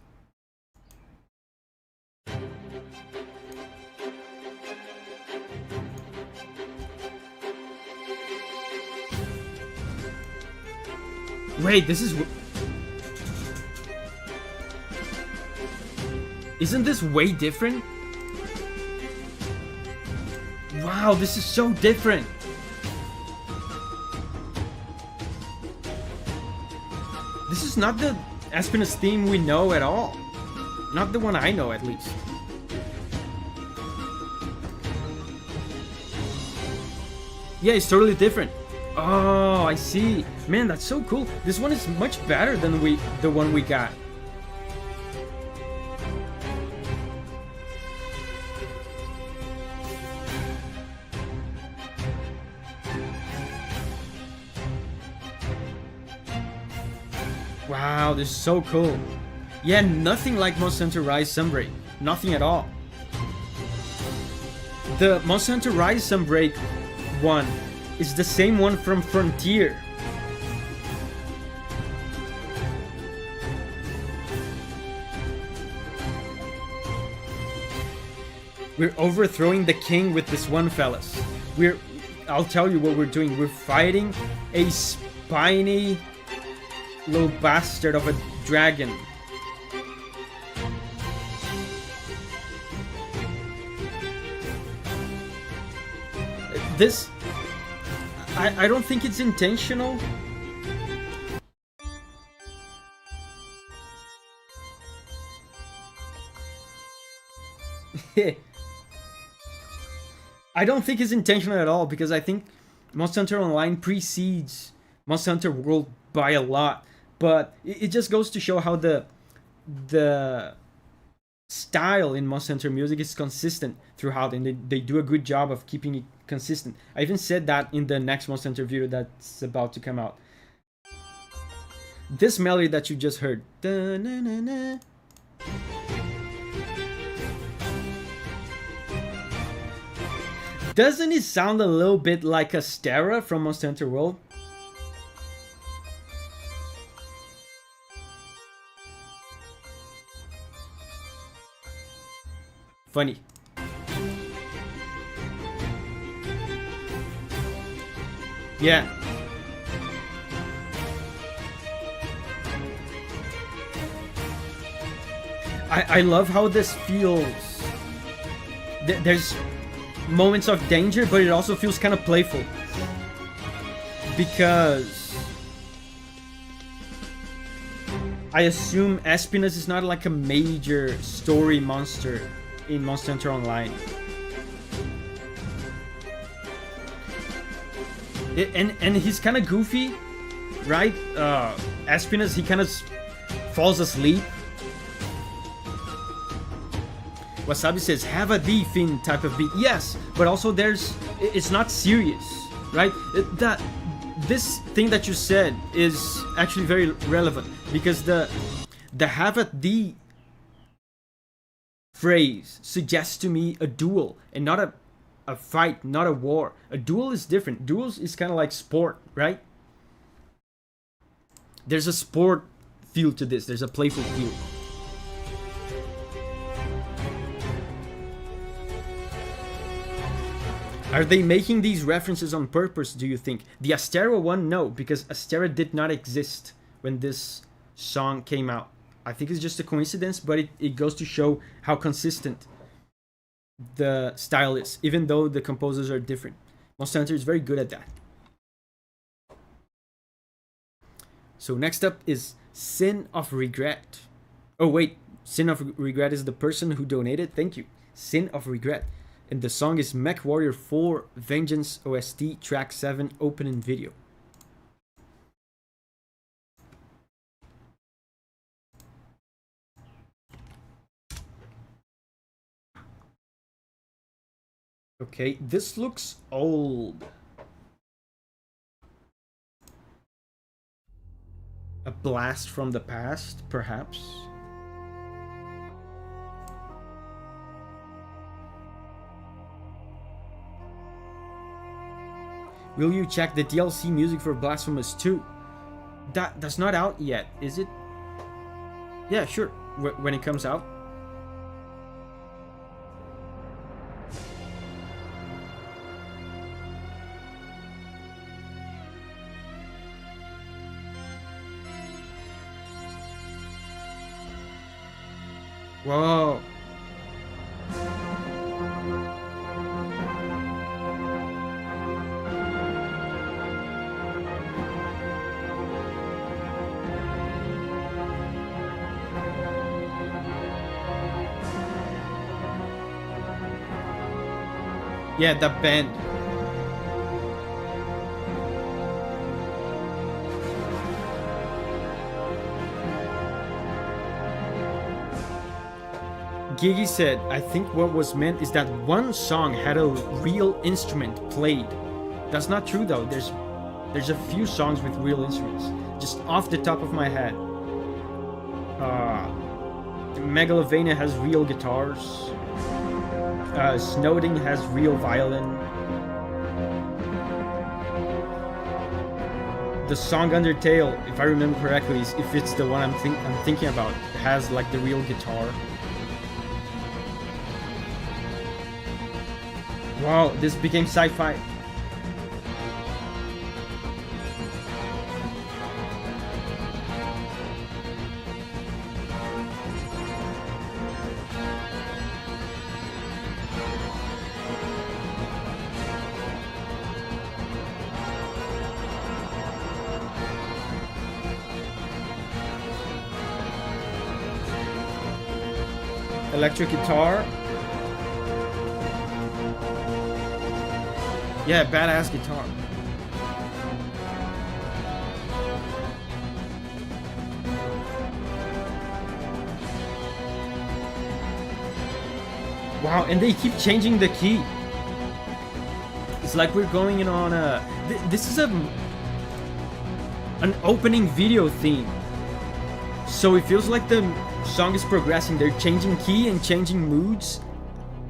Wait, this is... Isn't this way different? Wow, this is so different. This is not the Espina's theme we know at all. Not the one I know, at least. Yeah, it's totally different. Oh, I see. Man, that's so cool. This one is much better than the one we got. Wow, this is so cool. Yeah, nothing like Monster Hunter Rise Sunbreak. Nothing at all. The Monster Hunter Rise Sunbreak one is the same one from Frontier. We're overthrowing the king with this one, fellas. I'll tell you what we're doing. We're fighting a spiny little bastard of a dragon. I don't think it's intentional. I don't think it's intentional at all, because I think Monster Hunter Online precedes Monster Hunter World by a lot. But it just goes to show how the style in Monster Hunter music is consistent throughout, and they do a good job of keeping it consistent. I even said that in the next Monster Hunter video that's about to come out. This melody that you just heard. Da-na-na-na. Doesn't it sound a little bit like Astera from Monster Hunter World? Funny. Yeah. I love how this feels. There's moments of danger, but it also feels kind of playful. Because I assume Espinas is not like a major story monster in Monster Hunter Online. And he's kind of goofy, right? Espinas, he kind of falls asleep. Wasabi says, have a D-fin type of beat. Yes, but also it's not serious, right? This thing that you said is actually very relevant, because the have a D phrase suggests to me a duel and not a fight, not a war. A duel is different. Duels is kind of like sport, right? There's a sport feel to this. There's a playful feel. Are they making these references on purpose, do you think? The Astera one, no, because Astera did not exist when this song came out. I think it's just a coincidence, but it goes to show how consistent the style is, even though the composers are different. Monster Hunter is very good at that. So next up is Sin of Regret. Oh wait, Sin of Regret is the person who donated. Thank you. Sin of Regret. And the song is MechWarrior 4 Vengeance OST track 7 opening video. Okay, this looks old. A blast from the past, perhaps. Will you check the DLC music for Blasphemous 2? That's not out yet, is it? Yeah, sure. When it comes out. Whoa. Yeah, the band. Gigi said, I think what was meant is that one song had a real instrument played. That's not true though. There's a few songs with real instruments. Just off the top of my head. Megalovania has real guitars. Snowding has real violin. The song Undertale, if I remember correctly, if it's the one I'm thinking about, has like the real guitar. Wow, this became sci-fi. Electric guitar. Yeah, badass guitar. Wow, and they keep changing the key. It's like we're going in on a... This is an opening video theme. So it feels like the song is progressing. They're changing key and changing moods.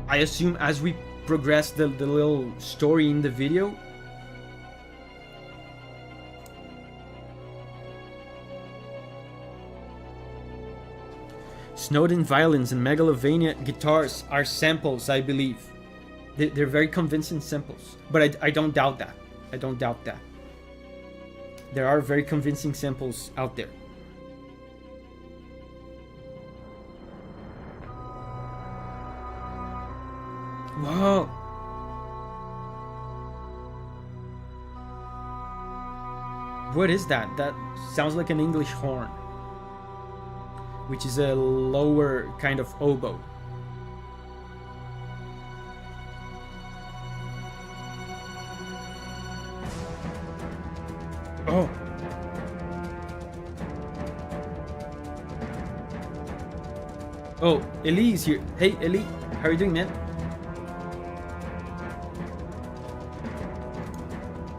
I assume as we progress the little story in the video. Snowden violins and Megalovania guitars are samples, I believe. They're very convincing samples. But I don't doubt that. I don't doubt that. There are very convincing samples out there. Wow. What is that? That sounds like an English horn, which is a lower kind of oboe. Oh. Oh, Ellie is here. Hey, Ellie, how are you doing, man?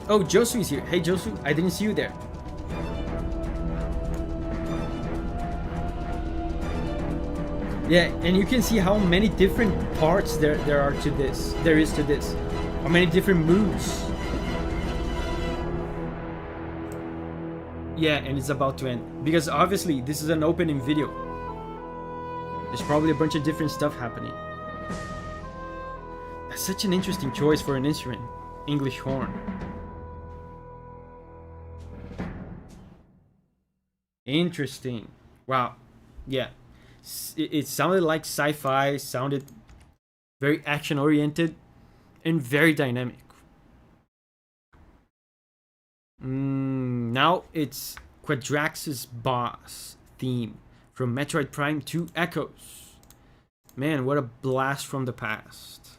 Oh, Josu is here. Hey, Josu, I didn't see you there. Yeah, and you can see how many different parts there is to this. How many different moods. Yeah, and it's about to end. Because obviously, this is an opening video. There's probably a bunch of different stuff happening. That's such an interesting choice for an instrument. English horn. Interesting. Wow. Yeah. It sounded like sci-fi, sounded very action-oriented, and very dynamic. Now it's Quadrax's boss theme from Metroid Prime 2 Echoes. Man, what a blast from the past.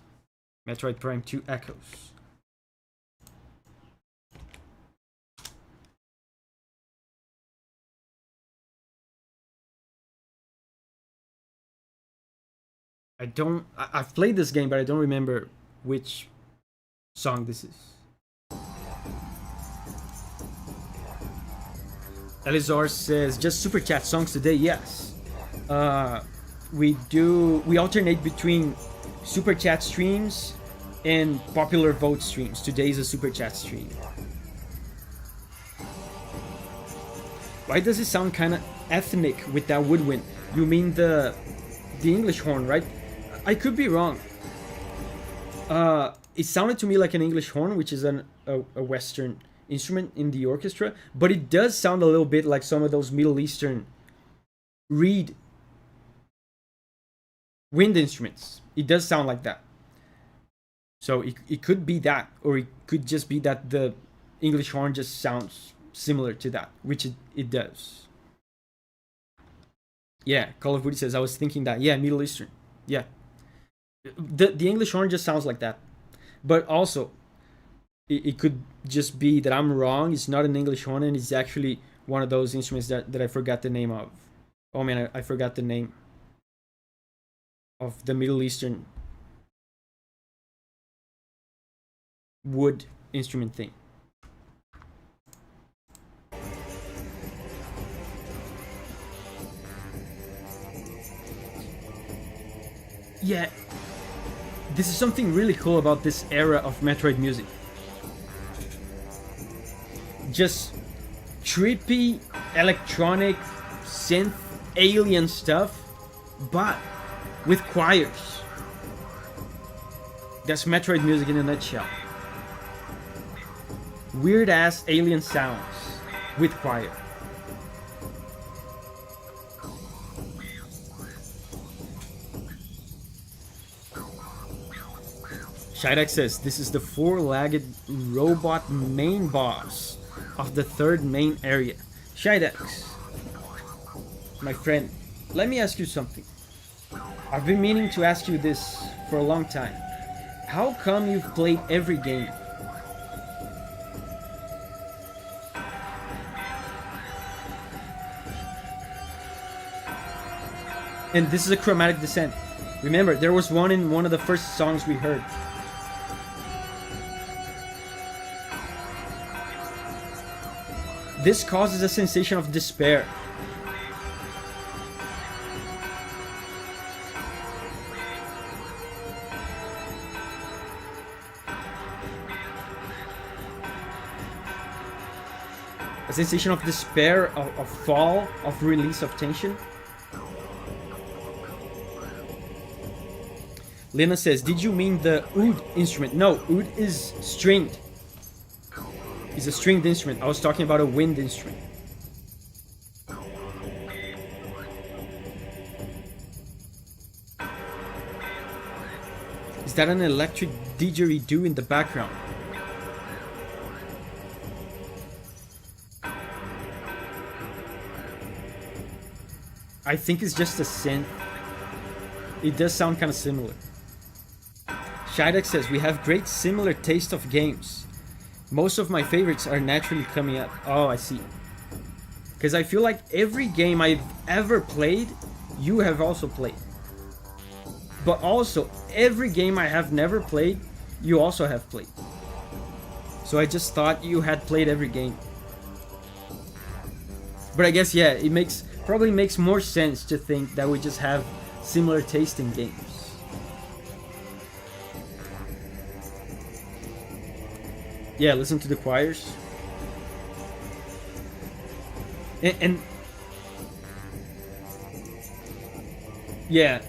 Metroid Prime 2 Echoes. I've played this game, but I don't remember which song this is. Elizar says, just super chat songs today. Yes. We alternate between super chat streams and popular vote streams. Today is a super chat stream. Why does it sound kind of ethnic with that woodwind? You mean the English horn, right? I could be wrong. It sounded to me like an English horn, which is a Western instrument in the orchestra, but it does sound a little bit like some of those Middle Eastern reed wind instruments. It does sound like that. So it could be that, or it could just be that the English horn just sounds similar to that, which it does. Yeah, Call of Duty says, I was thinking that. Yeah, Middle Eastern. Yeah. The English horn just sounds like that. But also, it could just be that I'm wrong. It's not an English horn, and it's actually one of those instruments that I forgot the name of. Oh man, I forgot the name of the Middle Eastern wood instrument thing. Yeah, this is something really cool about this era of Metroid music. Just trippy, electronic, synth, alien stuff, but with choirs. That's Metroid music in a nutshell. Weird ass alien sounds with choir. Shidek says, this is the four-legged robot main boss of the third main area. Shidek, my friend, let me ask you something. I've been meaning to ask you this for a long time. How come you've played every game? And this is a chromatic descent. Remember, there was one in one of the first songs we heard. This causes a sensation of despair. A sensation of despair, of fall, of release of tension. Lena says, did you mean the oud instrument? No, oud is stringed. It's a stringed instrument. I was talking about a wind instrument. Is that an electric didgeridoo in the background? I think it's just a synth. It does sound kind of similar. Shidek says, we have great similar taste of games. Most of my favorites are naturally coming up. Oh, I see. Because I feel like every game I've ever played, you have also played. But also, every game I have never played, you also have played. So I just thought you had played every game. But I guess, yeah, it probably makes more sense to think that we just have similar taste in games. Yeah, listen to the choirs. And yeah,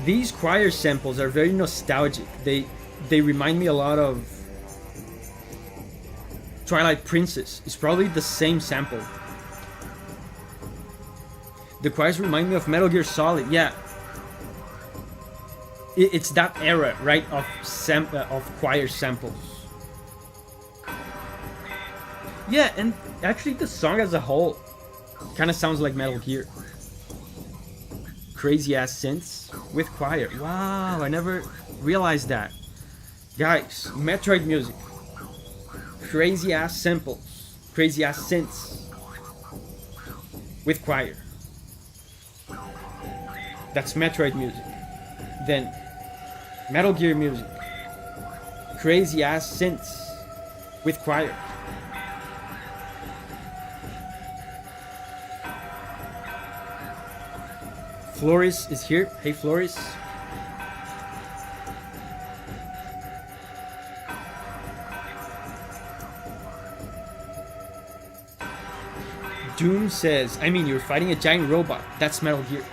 these choir samples are very nostalgic. They remind me a lot of Twilight Princess. It's probably the same sample. The choirs remind me of Metal Gear Solid. Yeah, it's that era, right, of choir samples. Yeah, and actually the song as a whole kind of sounds like Metal Gear. Crazy ass synths with choir. Wow, I never realized that. Guys, Metroid music. Crazy ass samples. Crazy ass synths with choir. That's Metroid music. Then Metal Gear music. Crazy ass synths with choir. Floris is here. Hey, Floris. Doom says, I mean, you're fighting a giant robot. That's Metal Gear.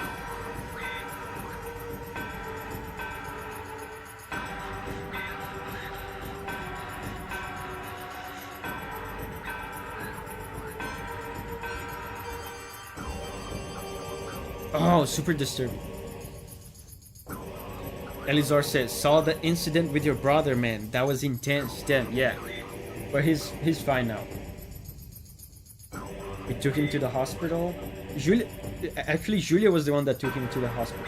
Oh, super disturbing. Elizar says, saw the incident with your brother, man. That was intense. Damn, yeah. But he's fine now. We took him to the hospital. Julia was the one that took him to the hospital.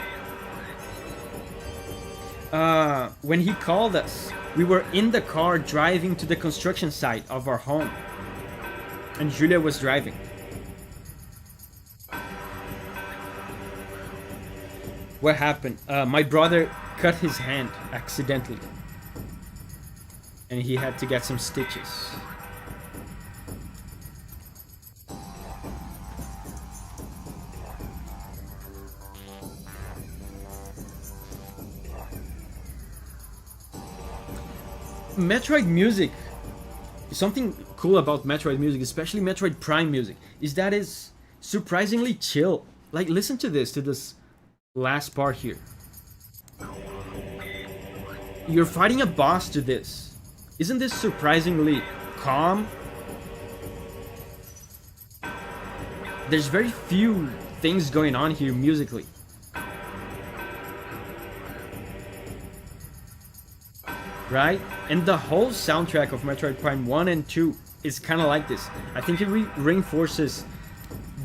When he called us, we were in the car driving to the construction site of our home. And Julia was driving. What happened? My brother cut his hand accidentally. And he had to get some stitches. Metroid music, something cool about Metroid music, especially Metroid Prime music, is that it's surprisingly chill. Like, listen to this last part here. You're fighting a boss to this. Isn't this surprisingly calm? There's very few things going on here musically. Right? And the whole soundtrack of Metroid Prime 1 and 2 is kind of like this. I think it reinforces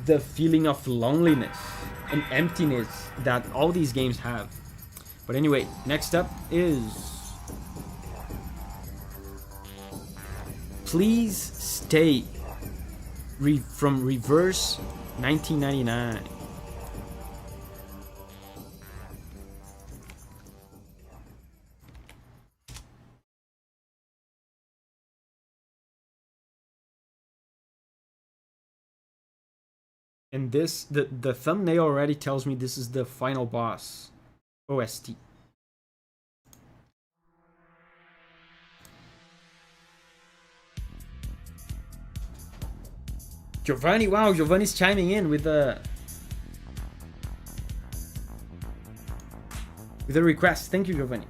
the feeling of loneliness an emptiness that all these games have. But anyway, next up is Please Stay from Reverse 1999. And this, the thumbnail already tells me this is the final boss OST. Giovanni, wow, Giovanni's chiming in with a request. Thank you, Giovanni.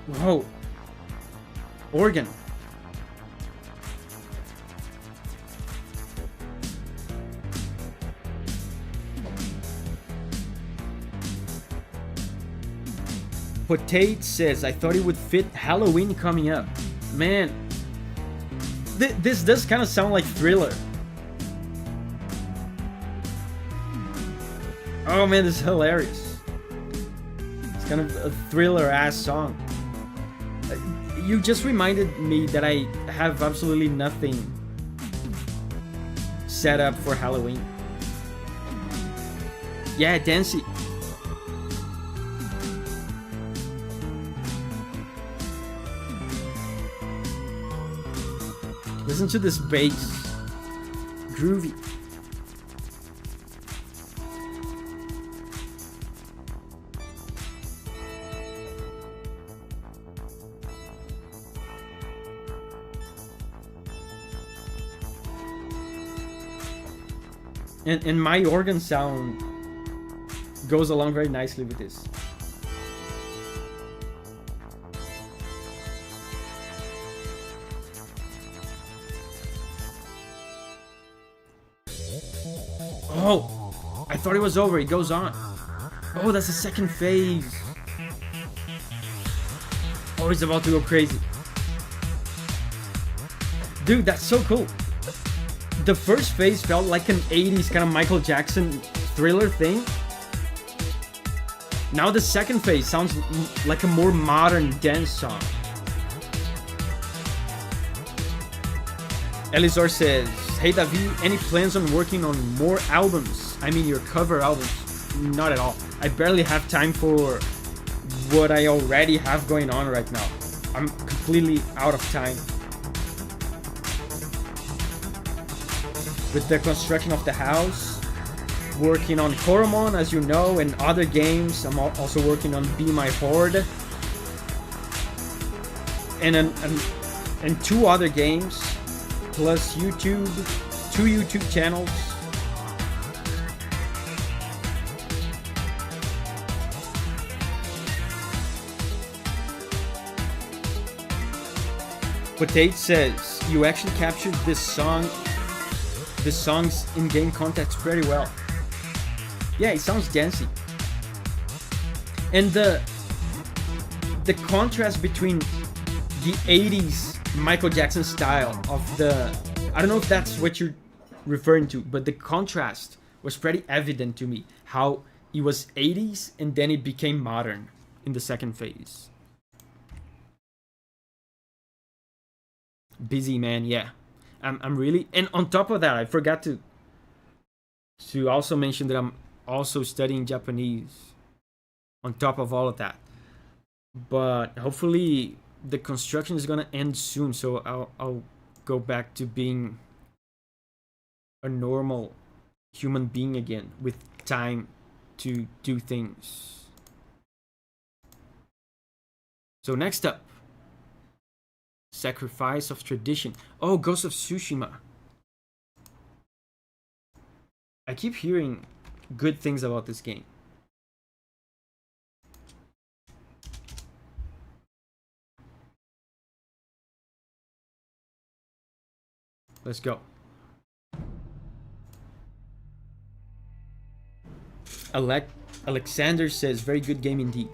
Whoa. Organ. Potate says, I thought it would fit Halloween coming up. Man, this does kind of sound like Thriller. Oh man, this is hilarious. It's kind of a Thriller-ass song. You just reminded me that I have absolutely nothing set up for Halloween. Yeah, Dancy. Listen to this bass. Groovy. And my organ sound goes along very nicely with this. Oh, I thought it was over. It goes on. Oh, that's the second phase. Oh, it's about to go crazy. Dude, that's so cool. The first phase felt like an 80s kind of Michael Jackson Thriller thing. Now the second phase sounds like a more modern dance song. Elizor says, hey David, any plans on working on more albums? I mean your cover albums. Not at all. I barely have time for what I already have going on right now. I'm completely out of time. With the construction of the house, working on Koromon, as you know, and other games. I'm also working on Be My Horde, and 2 other games, plus YouTube, 2 YouTube channels. Potate says, you actually captured this song's in-game context pretty well. Yeah, it sounds dancey. And the contrast between the 80s Michael Jackson style of the... I don't know if that's what you're referring to, but the contrast was pretty evident to me. How it was 80s and then it became modern in the second phase. Busy, man, yeah. I'm really... And on top of that, I forgot to also mention that I'm also studying Japanese on top of all of that. But hopefully the construction is gonna end soon, so I'll go back to being a normal human being again with time to do things. So next up, Sacrifice of Tradition. Oh, Ghost of Tsushima. I keep hearing good things about this game. Let's go. Alexander says, very good game indeed.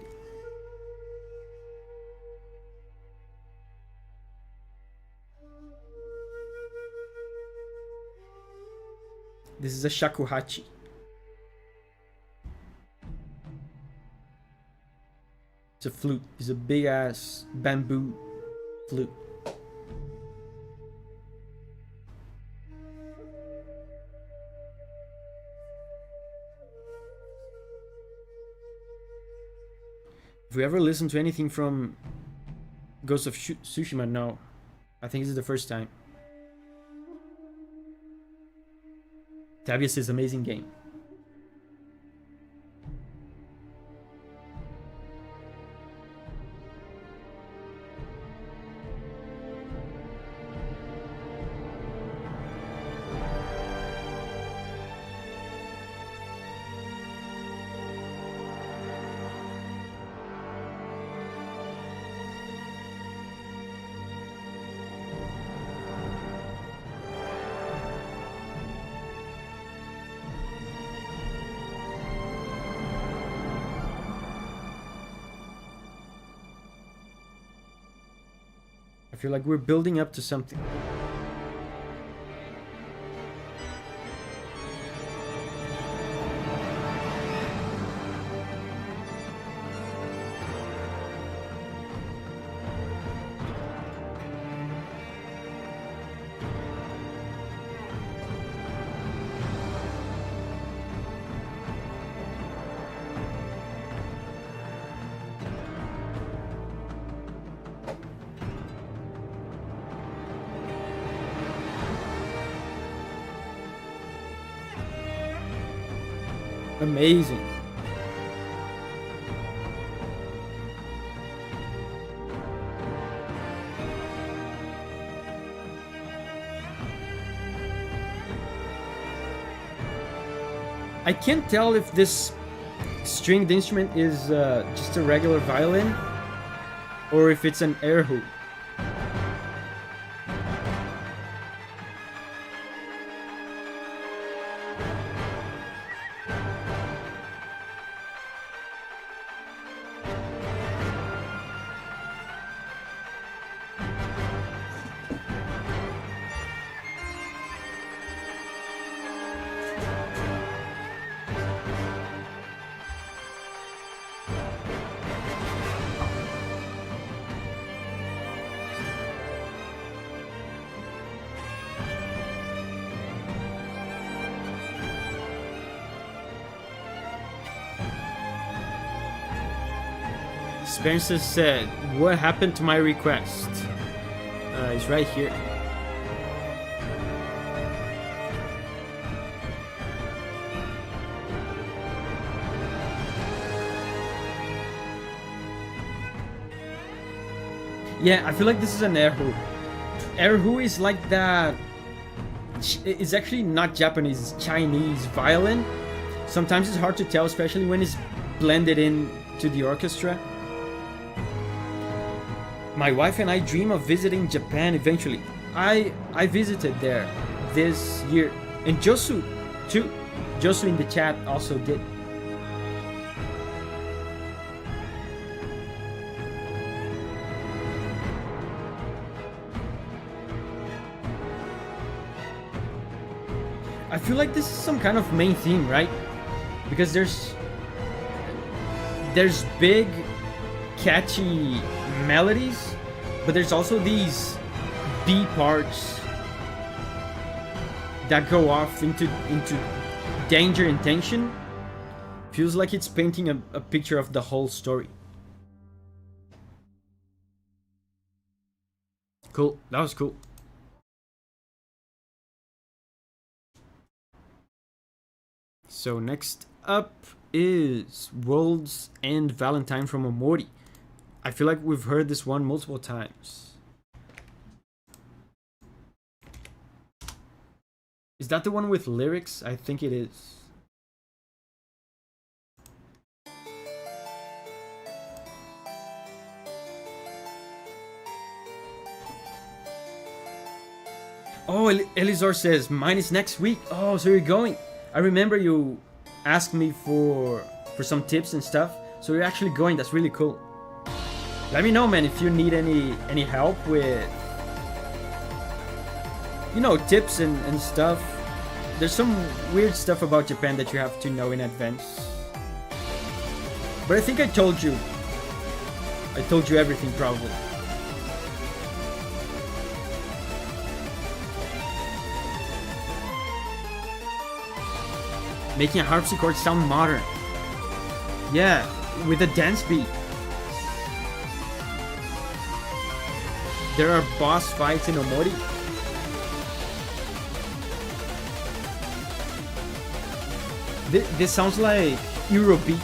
This is a shakuhachi. It's a flute. It's a big ass bamboo flute. If we ever listen to anything from Ghost of Tsushima, no. I think this is the first time. Tabias is an amazing game. I feel like we're building up to something. Amazing. I can't tell if this stringed instrument is just a regular violin or if it's an air hoop. Spencer said, "What happened to my request?" It's right here. Yeah, I feel like this is an erhu. Erhu is like that. It's actually not Japanese, it's Chinese violin. Sometimes it's hard to tell, especially when it's blended in to the orchestra. My wife and I dream of visiting Japan eventually. I visited there this year. And Josu too. Josu in the chat also did. I feel like this is some kind of main theme, right? Because there's big, catchy melodies, but there's also these B parts that go off into danger and tension. Feels like it's painting a picture of the whole story. Cool, that was cool. So next up is World's End Valentine from Omori. I feel like we've heard this one multiple times. Is that the one with lyrics? I think it is. Oh, Elizor says, mine is next week. Oh, so you're going. I remember you asked me for some tips and stuff. So you're actually going. That's really cool. Let me know, man, if you need any help with, you know, tips and stuff There's some weird stuff about Japan that you have to know in advance. But I think I told you. I told you everything, probably. Making a harpsichord sound modern. Yeah, with a dance beat. There are boss fights in Omori. This sounds like Eurobeat.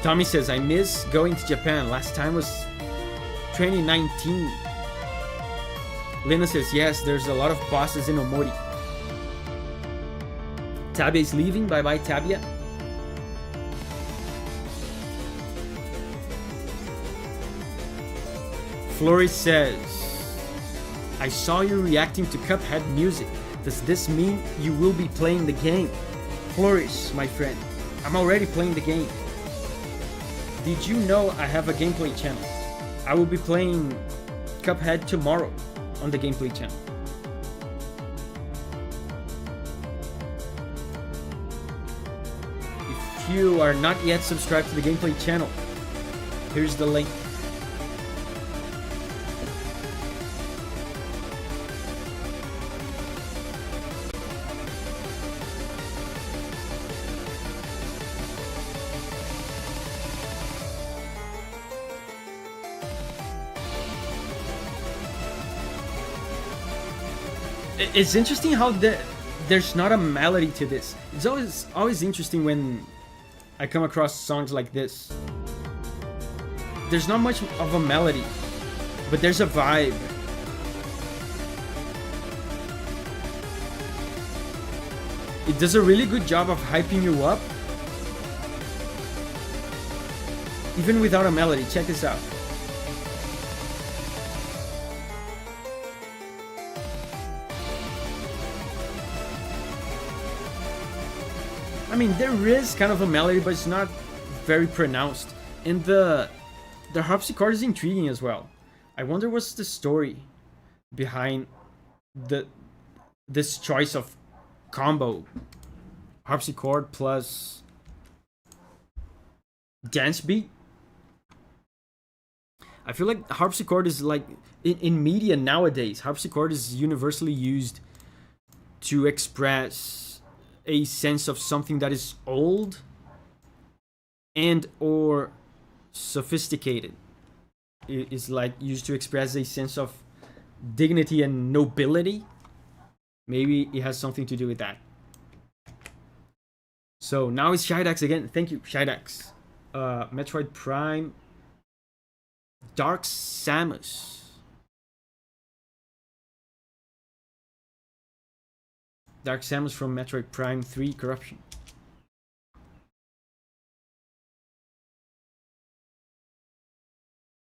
Tommy says, I miss going to Japan. Last time was 2019. Lena says, yes, there's a lot of bosses in Omori. Tabia is leaving. Bye bye, Tabia. Floris says, I saw you reacting to Cuphead music. Does this mean you will be playing the game? Floris, my friend, I'm already playing the game. Did you know I have a gameplay channel? I will be playing Cuphead tomorrow on the gameplay channel. If you are not yet subscribed to the gameplay channel, here's the link. It's interesting how there's not a melody to this. It's always interesting when I come across songs like this. There's not much of a melody, but there's a vibe. It does a really good job of hyping you up, even without a melody. Check this out. I mean, there is kind of a melody, but it's not very pronounced. And the harpsichord is intriguing as well. I wonder what's the story behind this choice of combo. Harpsichord plus dance beat. I feel like harpsichord is like, in media nowadays, harpsichord is universally used to express a sense of something that is old and or sophisticated. It is like used to express a sense of dignity and nobility. Maybe it has something to do with that. So now it's Shidax again. Thank you, Shidax. Metroid Prime. Dark Samus. Dark Samus from Metroid Prime 3 Corruption.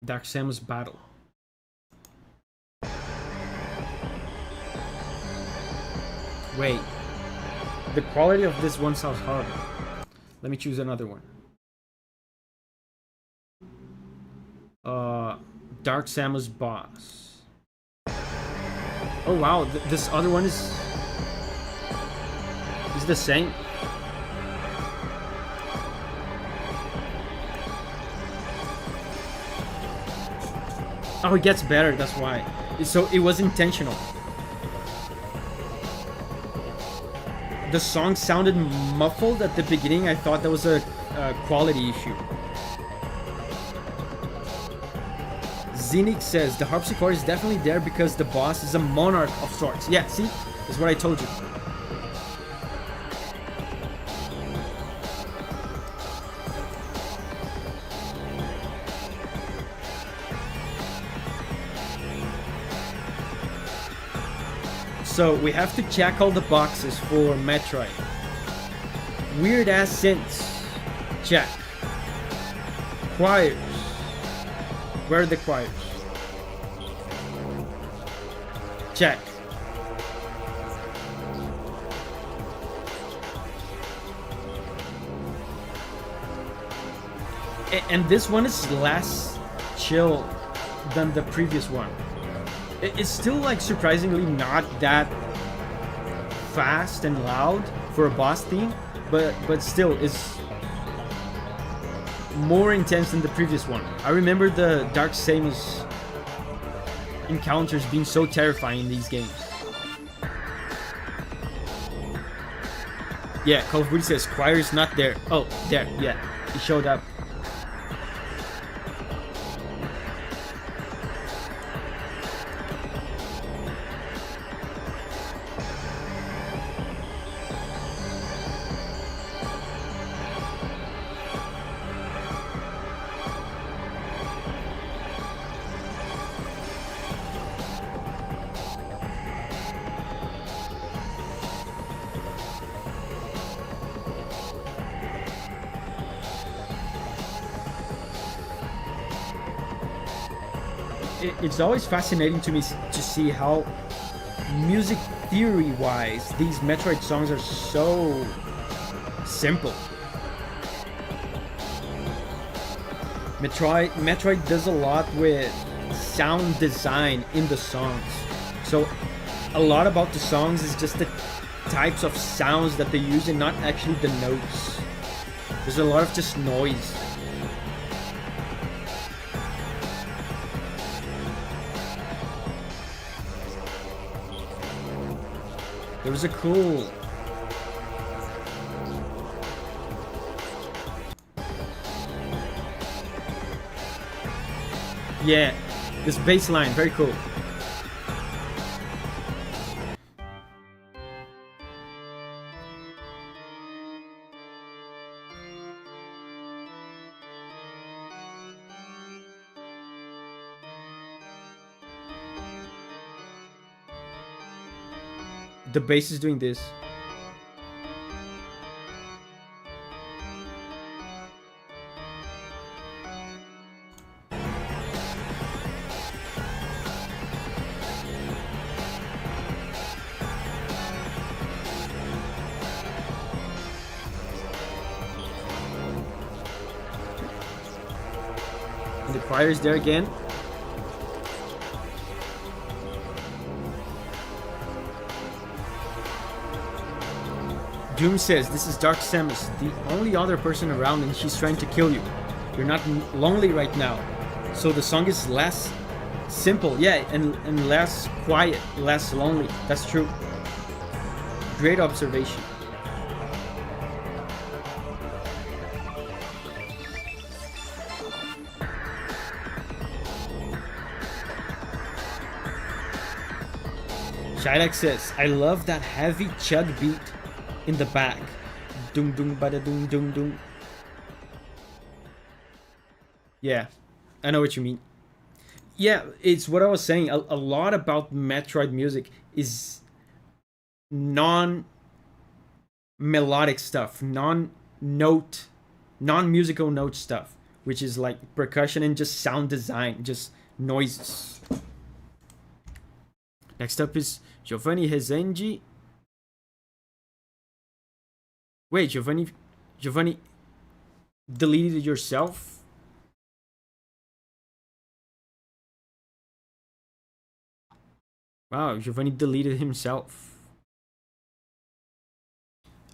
Dark Samus Battle. Wait. The quality of this one sounds horrible. Let me choose another one. Dark Samus Boss. Oh wow, this other one is the same. Oh, it gets better, that's why. So it was intentional. The song sounded muffled at the beginning. I thought that was a quality issue. Zenix says the harpsichord is definitely there because the boss is a monarch of sorts. Yeah, see? That's what I told you. So we have to check all the boxes for Metroid. Weird ass synths. Check. Choirs. Where are the choirs? Check. And this one is less chill than the previous one. It's still like surprisingly not that fast and loud for a boss theme, but still is more intense than the previous one. I remember the Dark Samus encounters being so terrifying in these games. Yeah, Call of Duty says choir's not there. Oh, there, yeah, he showed up. It's always fascinating to me to see how music theory-wise these Metroid songs are so simple. Metroid does a lot with sound design in the songs. So a lot about the songs is just the types of sounds that they use and not actually the notes. There's a lot of just noise. There was a cool... Yeah, this bass line, very cool. The bass is doing this. And the choir is there again. Doom says, this is Dark Samus, the only other person around and she's trying to kill you. You're not lonely right now. So the song is less simple, yeah, and less quiet, less lonely. That's true. Great observation. Shylak says, I love that heavy chug beat in the back. Doom doom bada doom doom doom. Yeah, I know what you mean. Yeah, it's what I was saying. A lot about Metroid music is non-melodic stuff, non-note, non-musical note stuff, which is like percussion and just sound design, just noises. Next up is Giovanni Rezengi. Wait, Giovanni deleted yourself? Wow, Giovanni deleted himself.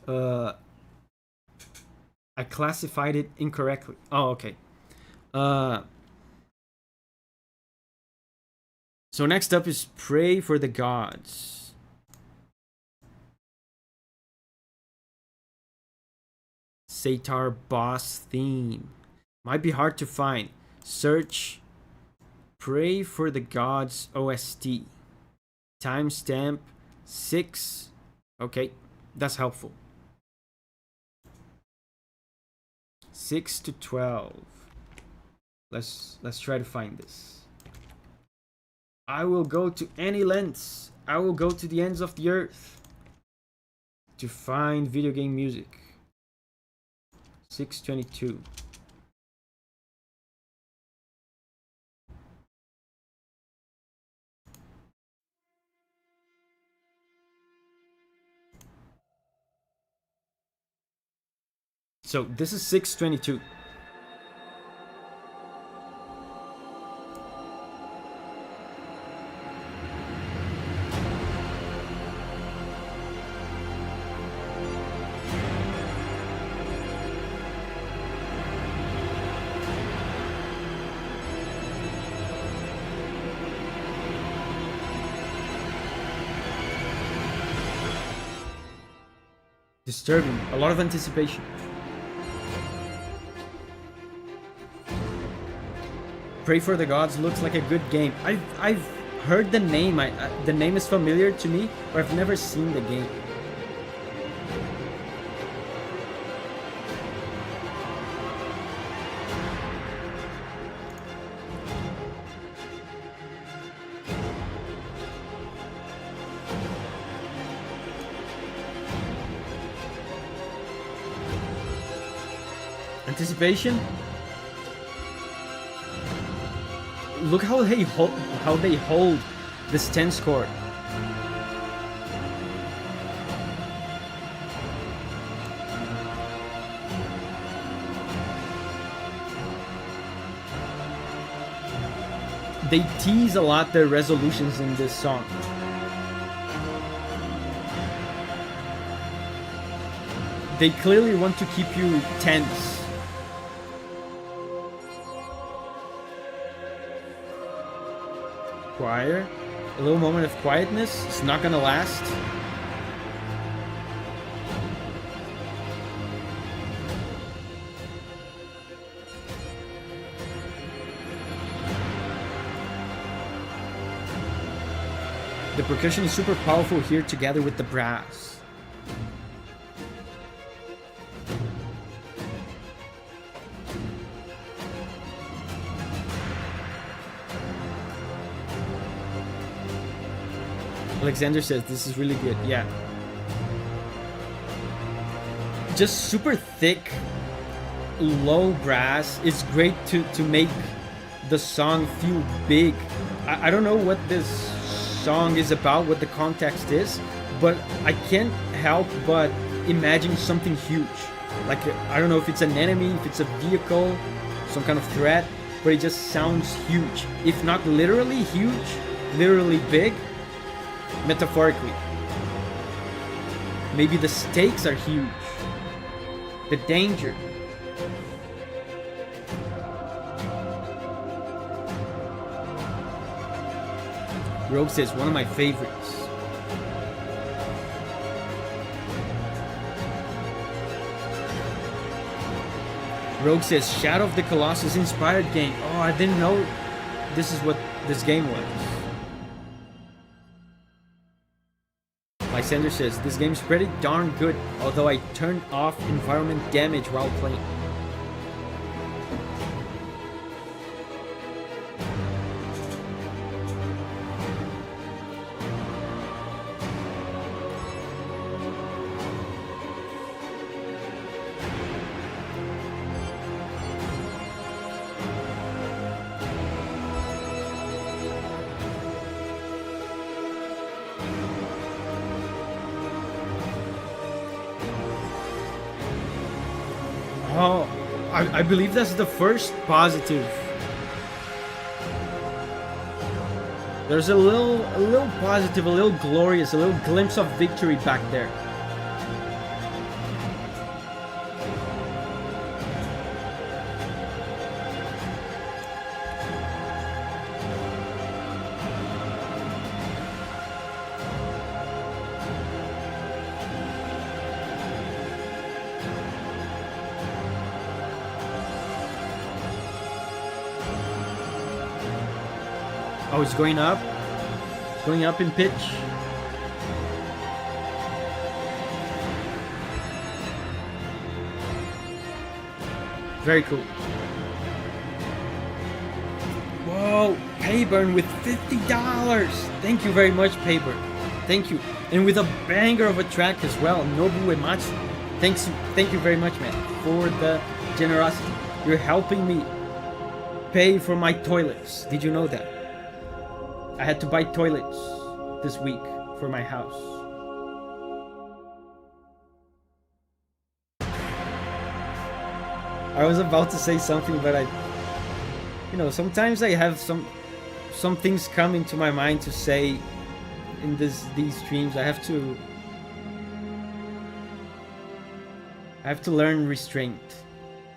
I classified it incorrectly. Oh, okay. So next up is Pray for the Gods. Satar boss theme. Might be hard to find. Search Pray for the Gods OST. Timestamp 6. Okay, that's helpful. 6 to 12. Let's try to find this. I will go to any lengths. I will go to the ends of the earth to find video game music. 622. So this is 622. Disturbing. A lot of anticipation. Pray for the Gods looks like a good game. I've heard the name. The name is familiar to me, but I've never seen the game. Anticipation. Look how they hold this tense chord. They tease a lot their resolutions in this song. They clearly want to keep you tense. Choir, a little moment of quietness. It's not gonna last. The percussion is super powerful here together with the brass. Alexander says this is really good. Yeah. Just super thick, low brass is great to make the song feel big. I don't know what this song is about, what the context is, but I can't help but imagine something huge. Like, I don't know if it's an enemy, if it's a vehicle, some kind of threat, but it just sounds huge. If not literally huge, literally big, metaphorically. Maybe the stakes are huge. The danger. Rogue says, one of my favorites. Rogue says, Shadow of the Colossus inspired game. Oh, I didn't know this is what this game was. Lysander says, this game's pretty darn good, although I turned off environment damage while playing. Oh, I believe that's the first positive. There's a little positive, a little glorious, a little glimpse of victory back there. Oh, it's going up. It's going up in pitch. Very cool. Whoa, Payburn with $50. Thank you very much, Payburn. Thank you. And with a banger of a track as well, Nobu Uematsu. Thank you very much, man, for the generosity. You're helping me pay for my toilets. Did you know that? I had to buy toilets this week for my house. I was about to say something, but sometimes I have some things come into my mind to say in these streams. I have to learn restraint.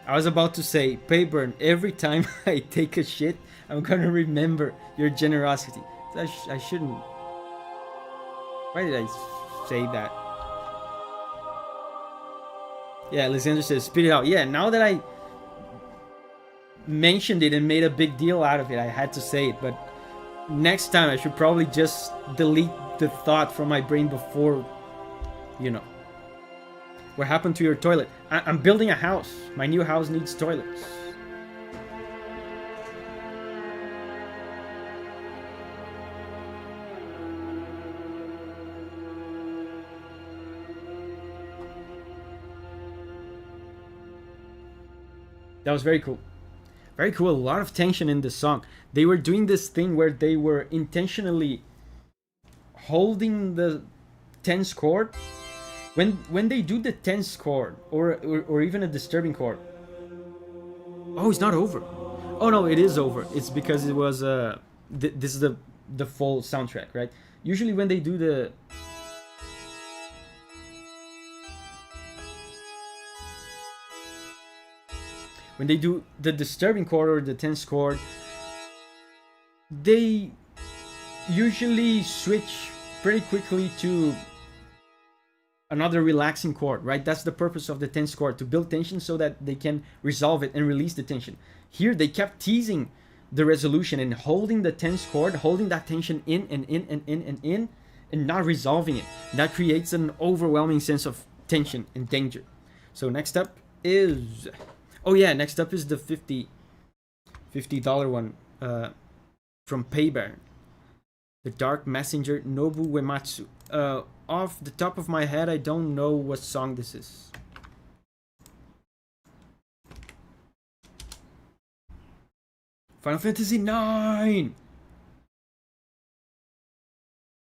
I was about to say, Payburn, every time I take a shit, I'm gonna remember your generosity. I shouldn't. Why did I say that? Yeah, Alexander says, spit it out. Yeah, now that I mentioned it and made a big deal out of it, I had to say it. But next time I should probably just delete the thought from my brain before, you know. What happened to your toilet? I'm building a house. My new house needs toilets. That was very cool. Very cool. A lot of tension in the song. They were doing this thing where they were intentionally holding the tense chord. When they do the tense chord or even a disturbing chord. Oh, it's not over. Oh no, it is over. It's because it was this is the full soundtrack, right? Usually when they do the disturbing chord or the tense chord, they usually switch pretty quickly to another relaxing chord, right? That's the purpose of the tense chord, to build tension so that they can resolve it and release the tension. Here they kept teasing the resolution and holding the tense chord, holding that tension in and in and in and in, and not resolving it. That creates an overwhelming sense of tension and danger. So next up is, oh yeah, next up is the $50 one from Payback. The Dark Messenger, Nobu Uematsu. Off the top of my head, I don't know what song this is. Final Fantasy IX!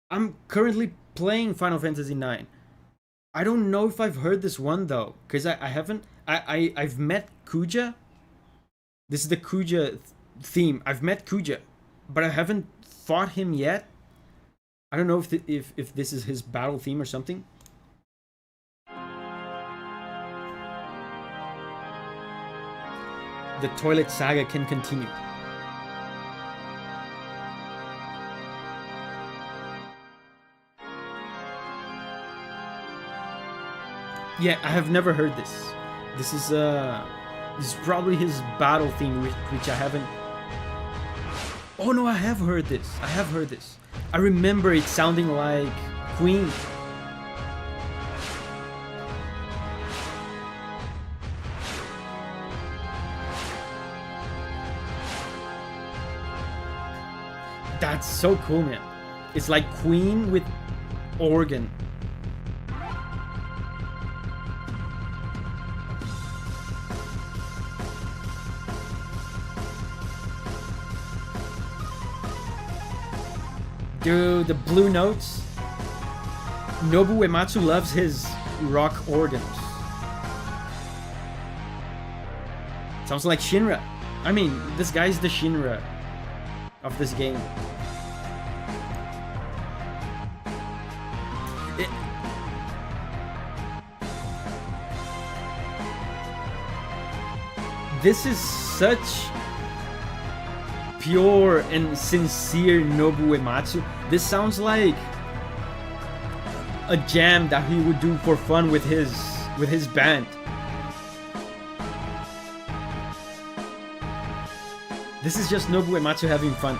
I'm currently playing Final Fantasy IX. I don't know if I've heard this one though, because I haven't. I've met Kuja. This is the Kuja theme. I've met Kuja, but I haven't fought him yet. I don't know if this is his battle theme or something. The toilet saga can continue. Yeah, I have never heard this. This is probably his battle theme, which I haven't. Oh no, I have heard this. I have heard this. I remember it sounding like Queen. That's so cool, man. It's like Queen with organ. Dude, the blue notes. Nobu Uematsu loves his rock organs. Sounds like Shinra. I mean, this guy's the Shinra of this game. This is such pure and sincere Nobu Uematsu. This sounds like a jam that he would do for fun with his band. This is just Nobu Uematsu having fun.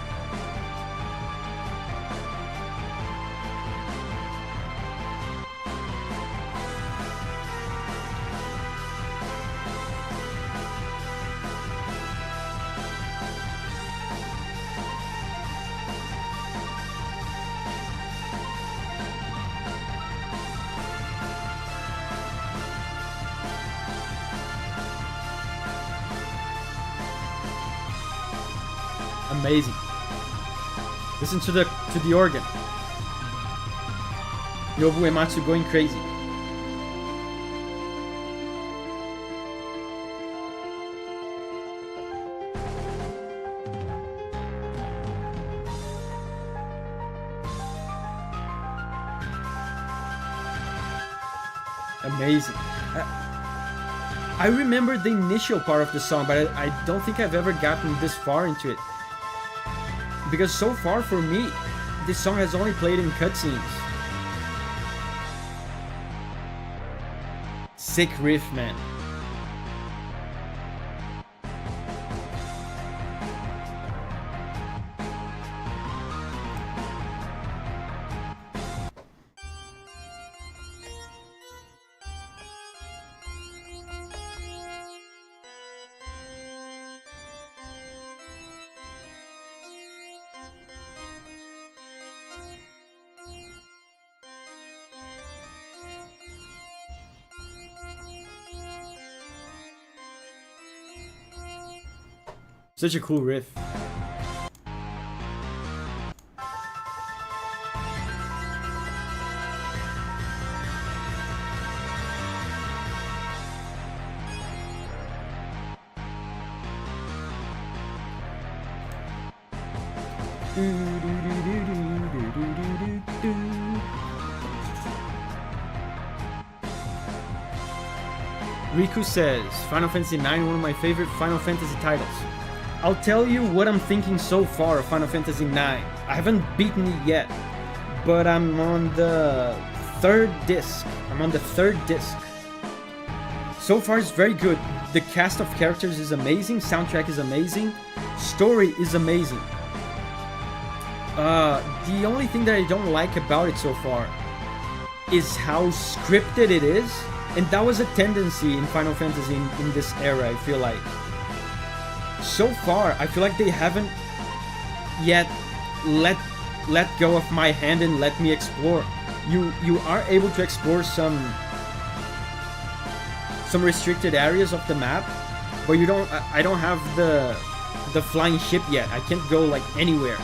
Amazing. Listen to the organ. Nobu Uematsu going crazy. Amazing. I remember the initial part of the song, but I don't think I've ever gotten this far into it. Because so far for me, this song has only played in cutscenes. sick riff, man. Such a cool riff. Riku says, Final Fantasy IX, one of my favorite Final Fantasy titles. I'll tell you what I'm thinking so far of Final Fantasy IX. I haven't beaten it yet, but I'm on the third disc. So far it's very good. The cast of characters is amazing, soundtrack is amazing, story is amazing. The only thing that I don't like about it so far is how scripted it is, and that was a tendency in Final Fantasy in this era, I feel like. So far, I feel like they haven't yet let go of my hand and let me explore. You are able to explore some restricted areas of the map, but you don't. I don't have the flying ship yet. I can't go like anywhere.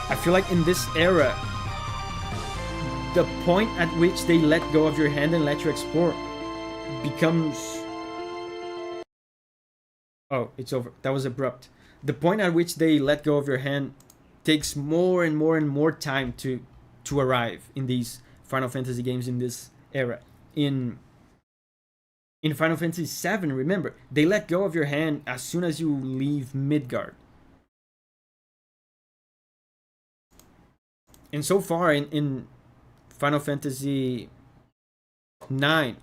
I feel like in this era, the point at which they let go of your hand and let you explore becomes... Oh, it's over. That was abrupt. The point at which they let go of your hand takes more and more and more time to arrive in these Final Fantasy games in this era. In Final Fantasy VII, remember, they let go of your hand as soon as you leave Midgard. And so far in Final Fantasy IX,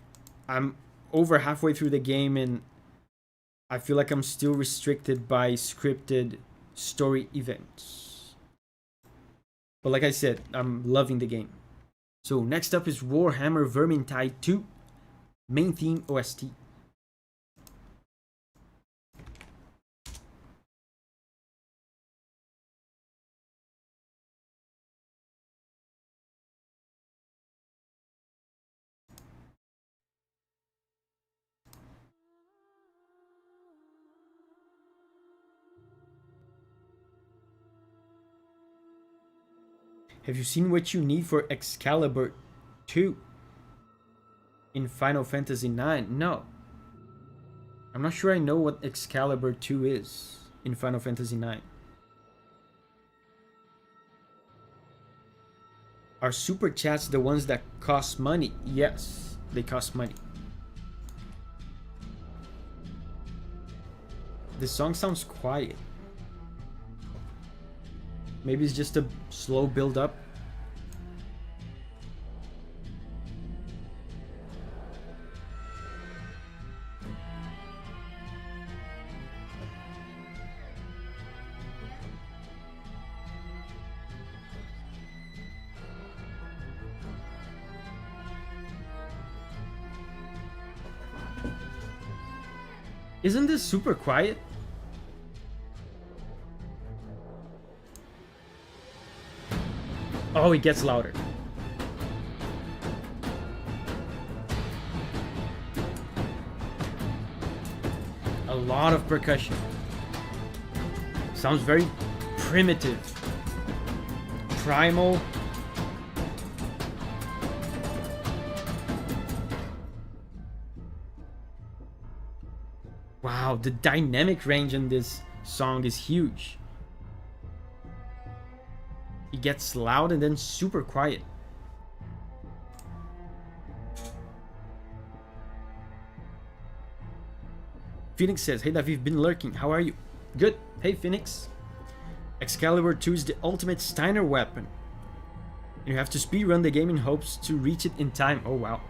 I'm over halfway through the game and I feel like I'm still restricted by scripted story events. But like I said, I'm loving the game. So next up is Warhammer Vermintide 2, main theme OST. Have you seen what you need for Excalibur 2 in Final Fantasy IX? No. I'm not sure I know what Excalibur 2 is in Final Fantasy IX. Are super chats the ones that cost money? Yes, they cost money. The song sounds quiet. Maybe it's just a slow build up. Isn't this super quiet? Oh, it gets louder. A lot of percussion. Sounds very primitive. Primal. Wow, the dynamic range in this song is huge. It gets loud and then super quiet. Phoenix says, hey David, been lurking. How are you? Good. Hey Phoenix. Excalibur 2 is the ultimate Steiner weapon. You have to speedrun the game in hopes to reach it in time. Oh wow.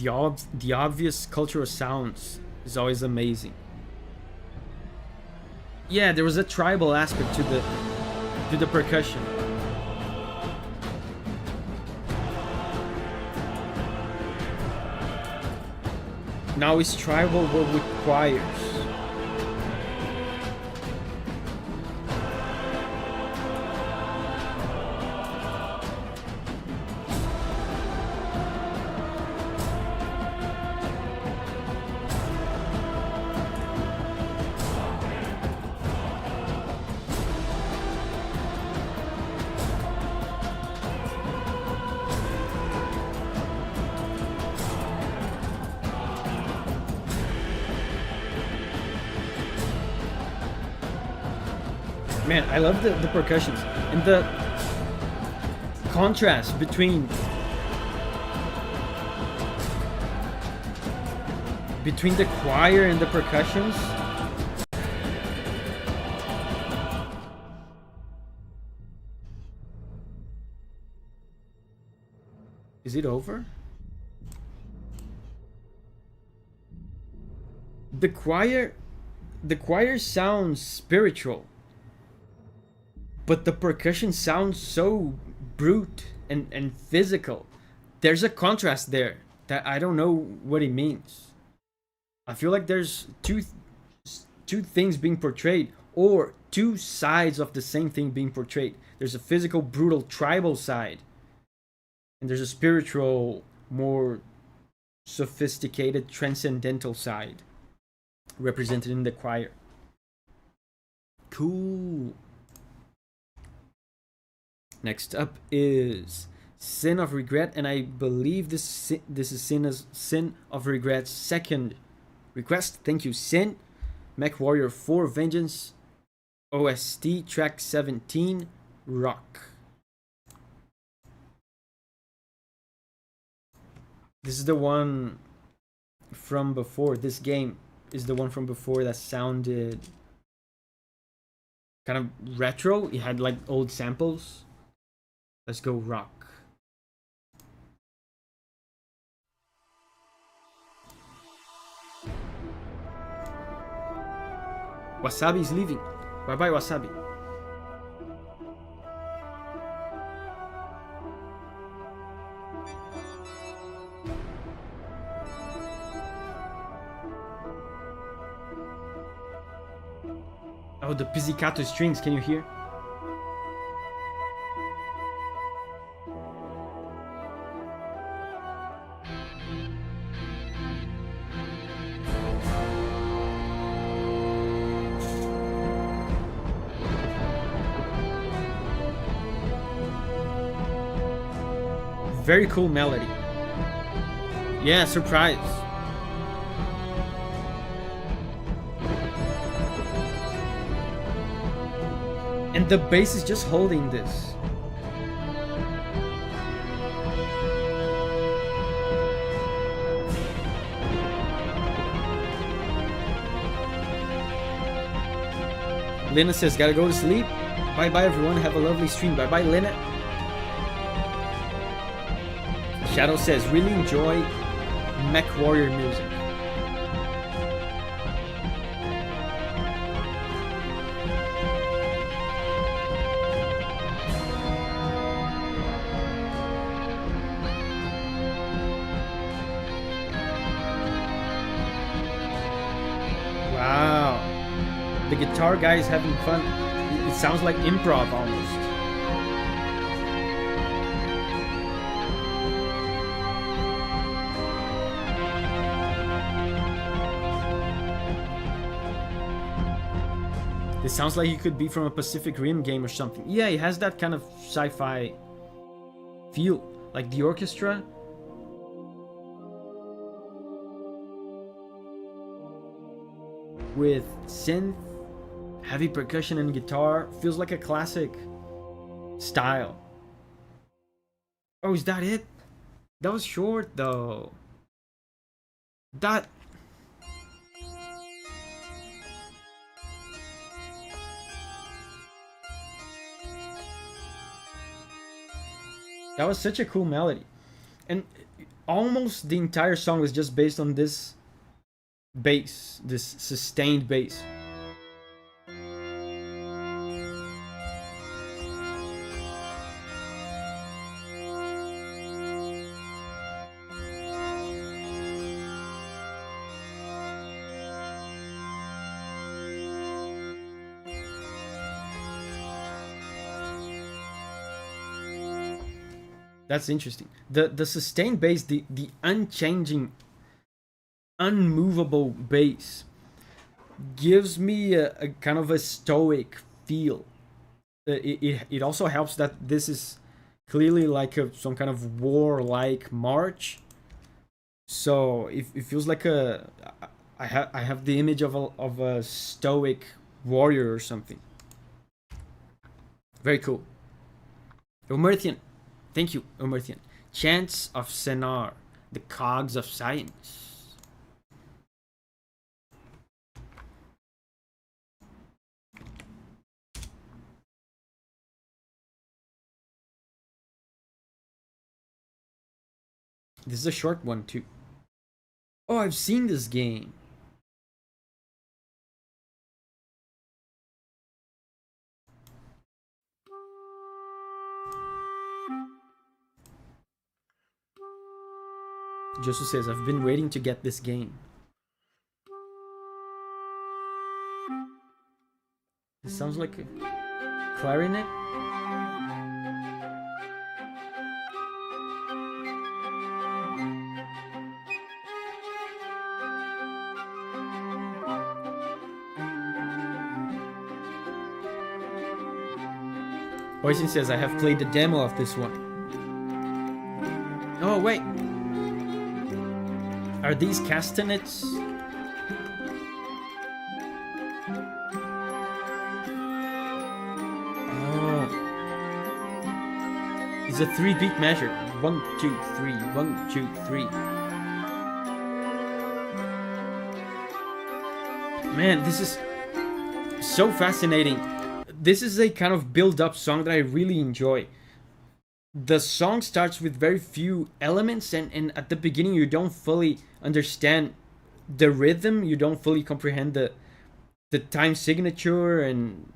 the obvious cultural sounds is always amazing. Yeah, there was a tribal aspect to the percussion. Now it's tribal but with choirs. Man, I love the percussions and the contrast between the choir and the percussions. Is it over? The choir sounds spiritual. But the percussion sounds so brute and physical. There's a contrast there that I don't know what it means. I feel like there's two things being portrayed, or two sides of the same thing being portrayed. There's a physical, brutal, tribal side, and there's a spiritual, more sophisticated, transcendental side represented in the choir. Cool. Next up is Sin of Regret, and I believe this is Sin of Regret's second request. Thank you, Sin. MechWarrior 4 Vengeance, OST, track 17, Rock. This is the one from before. This game is the one from before that sounded kind of retro. It had like old samples. Let's go rock. Wasabi is leaving. Bye bye, Wasabi. Oh, the pizzicato strings, can you hear? Very cool melody. Yeah, surprise. And the bass is just holding this. Lena says, gotta go to sleep. Bye bye everyone, have a lovely stream. Bye bye Lena. Shadow says, really enjoy MechWarrior music. Wow. The guitar guy is having fun. It sounds like improv almost. It sounds like he could be from a Pacific Rim game or something. Yeah, it has that kind of sci-fi feel, like the orchestra. With synth, heavy percussion and guitar, feels like a classic style. Oh, is that it? That was short though. That was such a cool melody. And almost the entire song was just based on this bass, this sustained bass. That's interesting. The sustained bass, the unchanging, unmovable bass, gives me a kind of a stoic feel. It also helps that this is clearly like some kind of war-like march. So it feels like I have the image of a stoic warrior or something. Very cool. Omerthian. Thank you, Omerthian. Chants of Senar, the cogs of science. This is a short one too. Oh, I've seen this game. Josu says, I've been waiting to get this game. It sounds like a clarinet. Oisin says, I have played the demo of this one. Oh, wait. Are these castanets? Oh. It's a 3-beat measure. 1, 2, 3, 1, 2, 3. Man, this is so fascinating. This is a kind of build-up song that I really enjoy. The song starts with very few elements, and at the beginning you don't fully understand the rhythm, you don't fully comprehend the time signature and,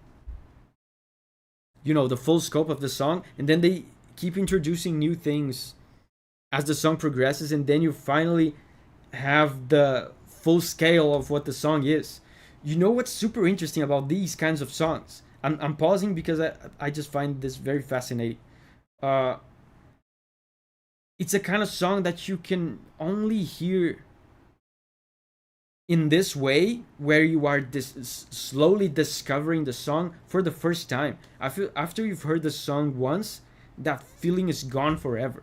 you know, the full scope of the song, and then they keep introducing new things as the song progresses, and then you finally have the full scale of what the song is. You know what's super interesting about these kinds of songs? I'm pausing because I just find this very fascinating. It's a kind of song that you can only hear in this way, where you are slowly discovering the song for the first time. I feel after you've heard the song once, that feeling is gone forever.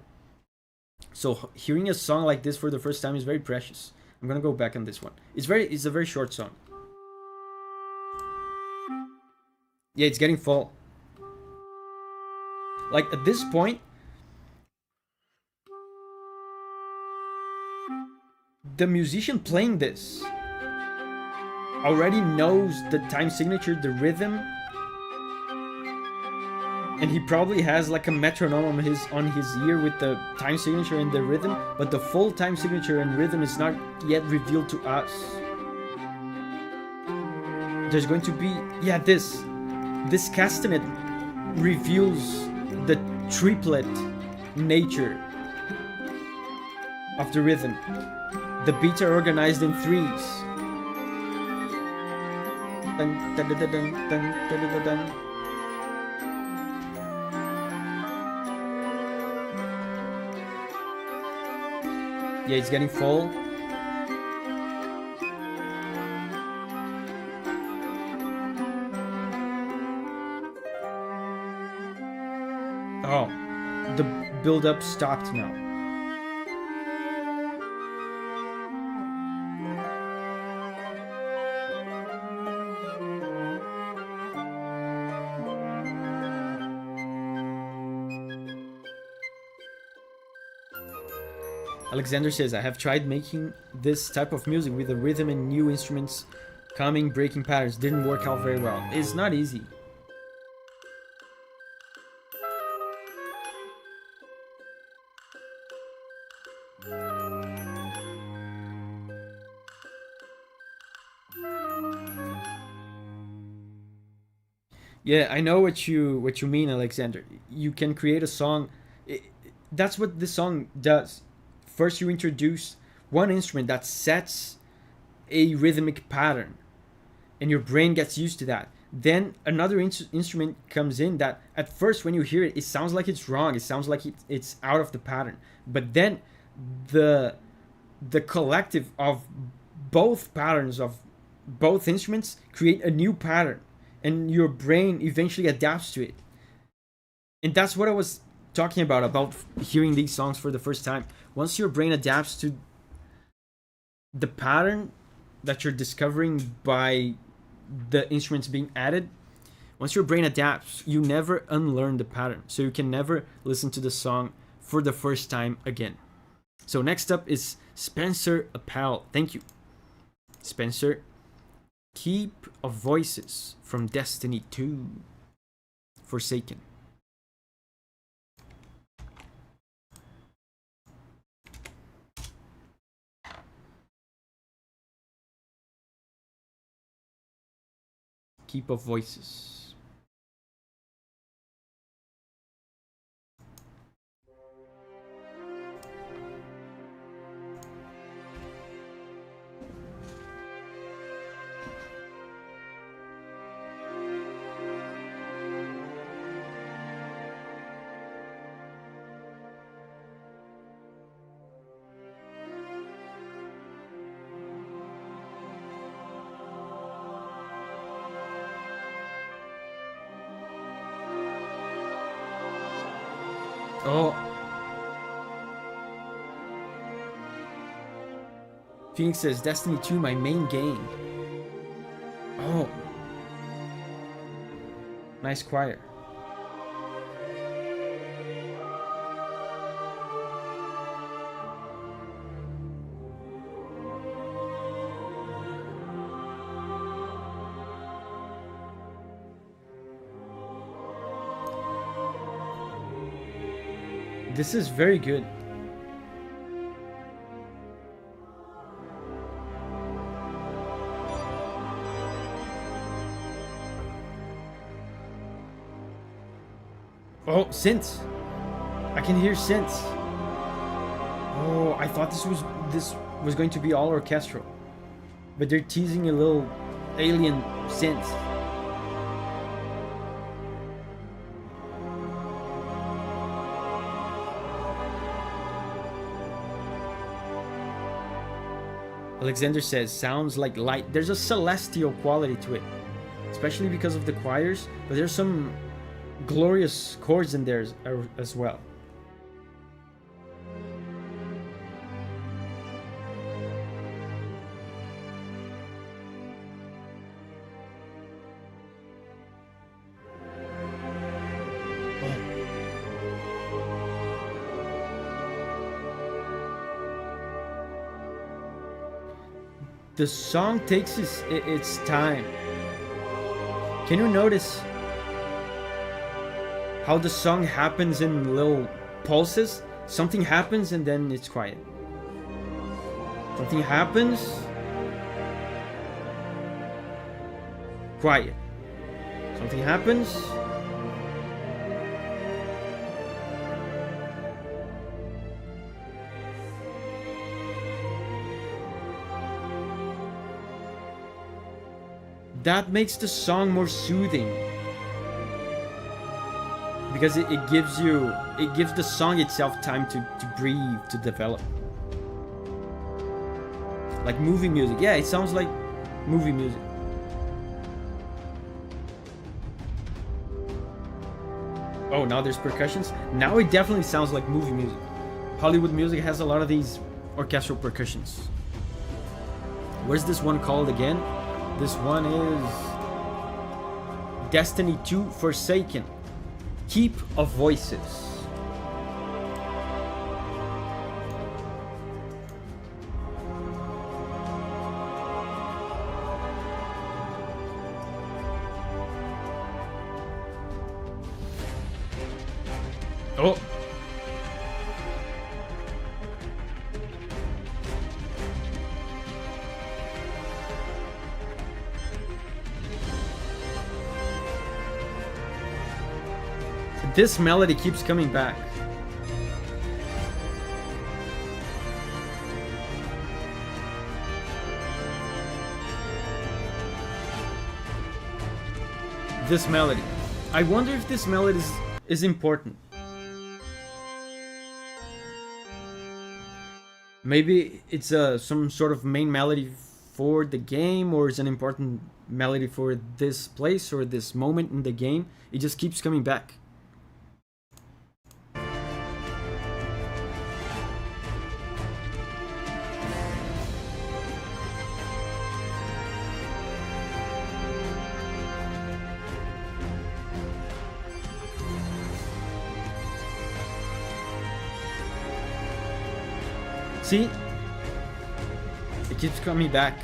So hearing a song like this for the first time is very precious. I'm gonna go back on this one. It's a very short song. Yeah, it's getting full. Like at this point, the musician playing this already knows the time signature, the rhythm, and he probably has like a metronome on his ear with the time signature and the rhythm, but the full time signature and rhythm is not yet revealed to us. There's going to be, yeah, this castanet reveals the triplet nature of the rhythm. The beats are organized in threes. Dun, dun, dun, dun, dun, dun, dun, dun, dun. Yeah, it's getting full. Oh, the build-up stopped now. Alexander says, I have tried making this type of music with the rhythm and new instruments coming, breaking patterns. Didn't work out very well. It's not easy. Yeah, I know what you mean, Alexander. You can create a song. That's what this song does. First, you introduce one instrument that sets a rhythmic pattern, and your brain gets used to that. Then another instrument comes in that at first, when you hear it, it sounds like it's wrong. It sounds like it's out of the pattern. But then the collective of both patterns of both instruments create a new pattern, and your brain eventually adapts to it. And that's what I was talking about hearing these songs for the first time. Once your brain adapts to the pattern that you're discovering by the instruments being added, once your brain adapts, you never unlearn the pattern, so you can never listen to the song for the first time again. So next up is Spencer Appel. Thank you, Spencer. Keep of Voices from Destiny 2, Forsaken. Keep of Voices. Oh. Phoenix says, Destiny 2, my main game. Oh. Nice choir. This is very good. Oh, synths. I can hear synths. Oh, I thought this was going to be all orchestral, but they're teasing a little alien synth. Alexander says, sounds like light. There's a celestial quality to it, especially because of the choirs, but there's some glorious chords in there as well. The song takes its time. Can you notice how the song happens in little pulses? Something happens and then it's quiet. Something happens, quiet. Something happens, that makes the song more soothing, because it gives the song itself time to breathe, to develop. Like movie music. Yeah, it sounds like movie music. Oh, now there's percussions. Now it definitely sounds like movie music. Hollywood music has a lot of these orchestral percussions. Where's this one called again? This one is Destiny 2 Forsaken. Keep of Voices. Oh. This melody keeps coming back. This melody. I wonder if this melody is important. Maybe it's some sort of main melody for the game, or it's an important melody for this place or this moment in the game. It just keeps coming back. See? It keeps coming back.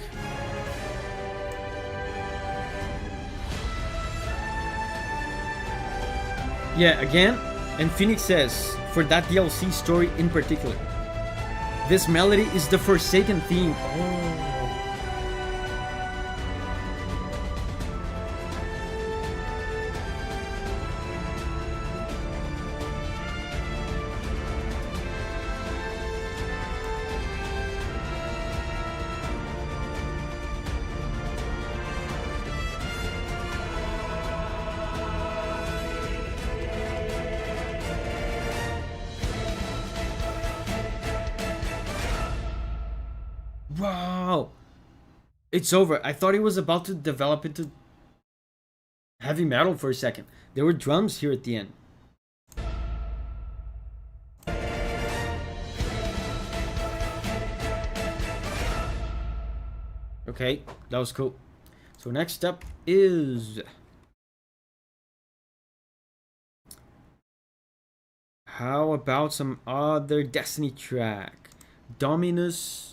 Yeah, again, and Phoenix says, for that DLC story in particular, this melody is the Forsaken theme. Oh. Wow! It's over. I thought it was about to develop into heavy metal for a second. There were drums here at the end. Okay, that was cool. So next up is... how about some other Destiny track? Dominus...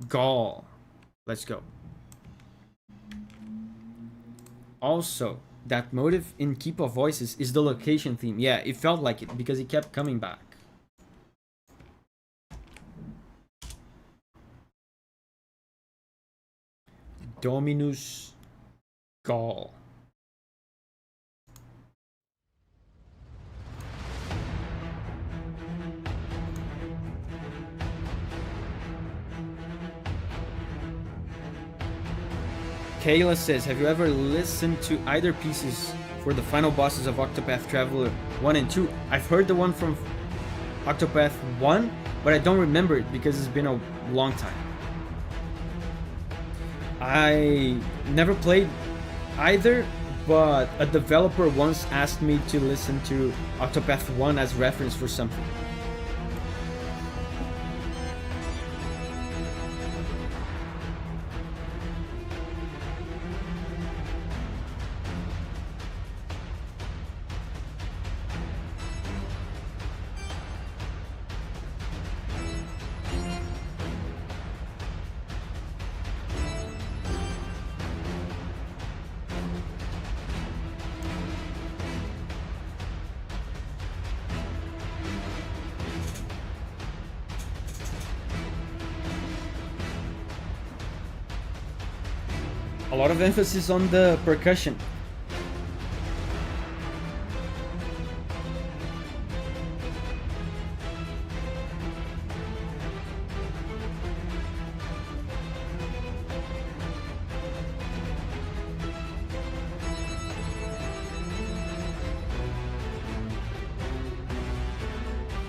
Gaul. Let's go. Also, that motive in Keep of Voices is the location theme. Yeah, it felt like it because it kept coming back. Dominus Gaul. Kayla says, have you ever listened to either pieces for the final bosses of Octopath Traveler 1 and 2? I've heard the one from Octopath 1, but I don't remember it because it's been a long time. I never played either, but a developer once asked me to listen to Octopath 1 as reference for something. A lot of emphasis on the percussion.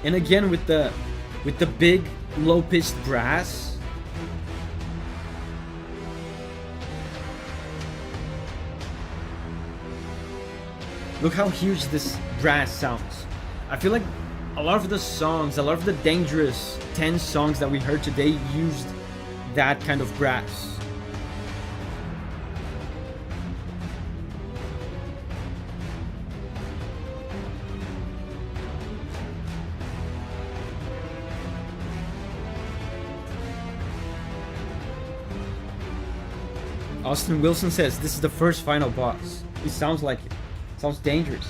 And again with the big low-pitched brass. Look how huge this brass sounds. I feel like a lot of the songs, a lot of the dangerous, tense songs that we heard today used that kind of brass. Austin Wilson says this is the first final boss. It sounds like it. Sounds dangerous.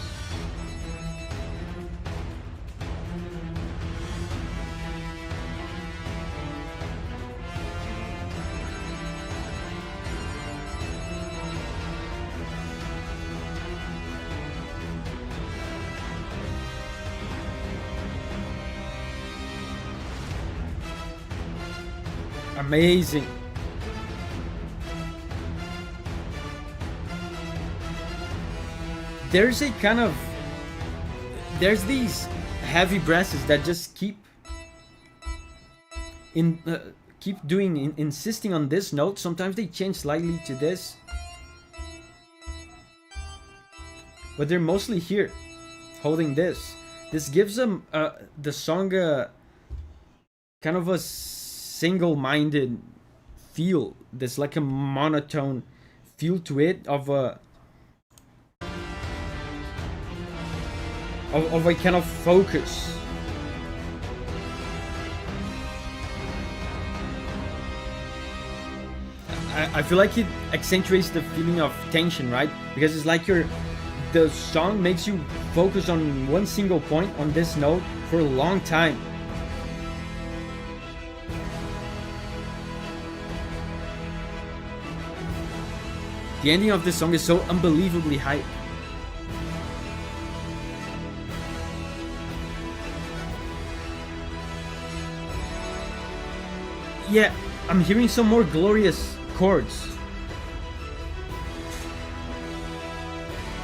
Amazing. There's a kind of... There's these heavy brasses that just keep insisting on this note. Sometimes they change slightly to this, but they're mostly here, holding this. This gives them the song kind of a single-minded feel. There's like a monotone feel to it of a kind of focus. I feel like it accentuates the feeling of tension, right? Because it's like the song makes you focus on one single point on this note for a long time. The ending of this song is so unbelievably hype. Yeah, I'm hearing some more glorious chords.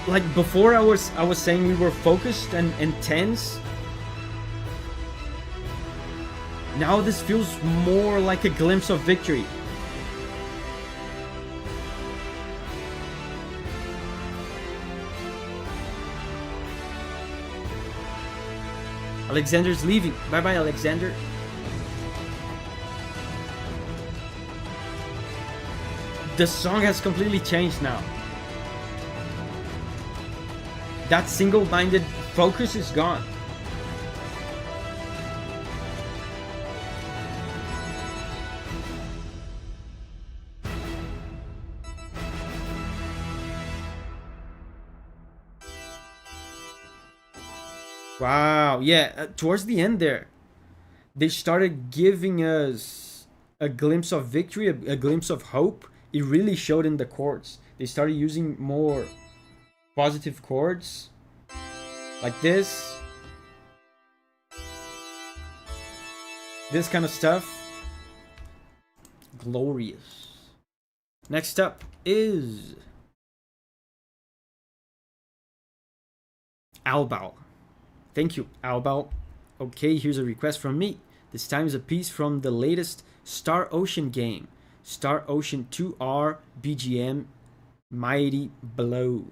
Like before I was saying we were focused and tense. Now this feels more like a glimpse of victory. Alexander's leaving. Bye bye, Alexander. The song has completely changed now. That single-minded focus is gone. Wow, yeah, towards the end there, they started giving us a glimpse of victory, a glimpse of hope. It really showed in the chords. They started using more positive chords, like this kind of stuff. Glorious. Next up is Albal. Thank you, Albal. Okay, here's a request from me. This time is a piece from the latest Star Ocean game, Star Ocean 2R BGM Mighty Blow.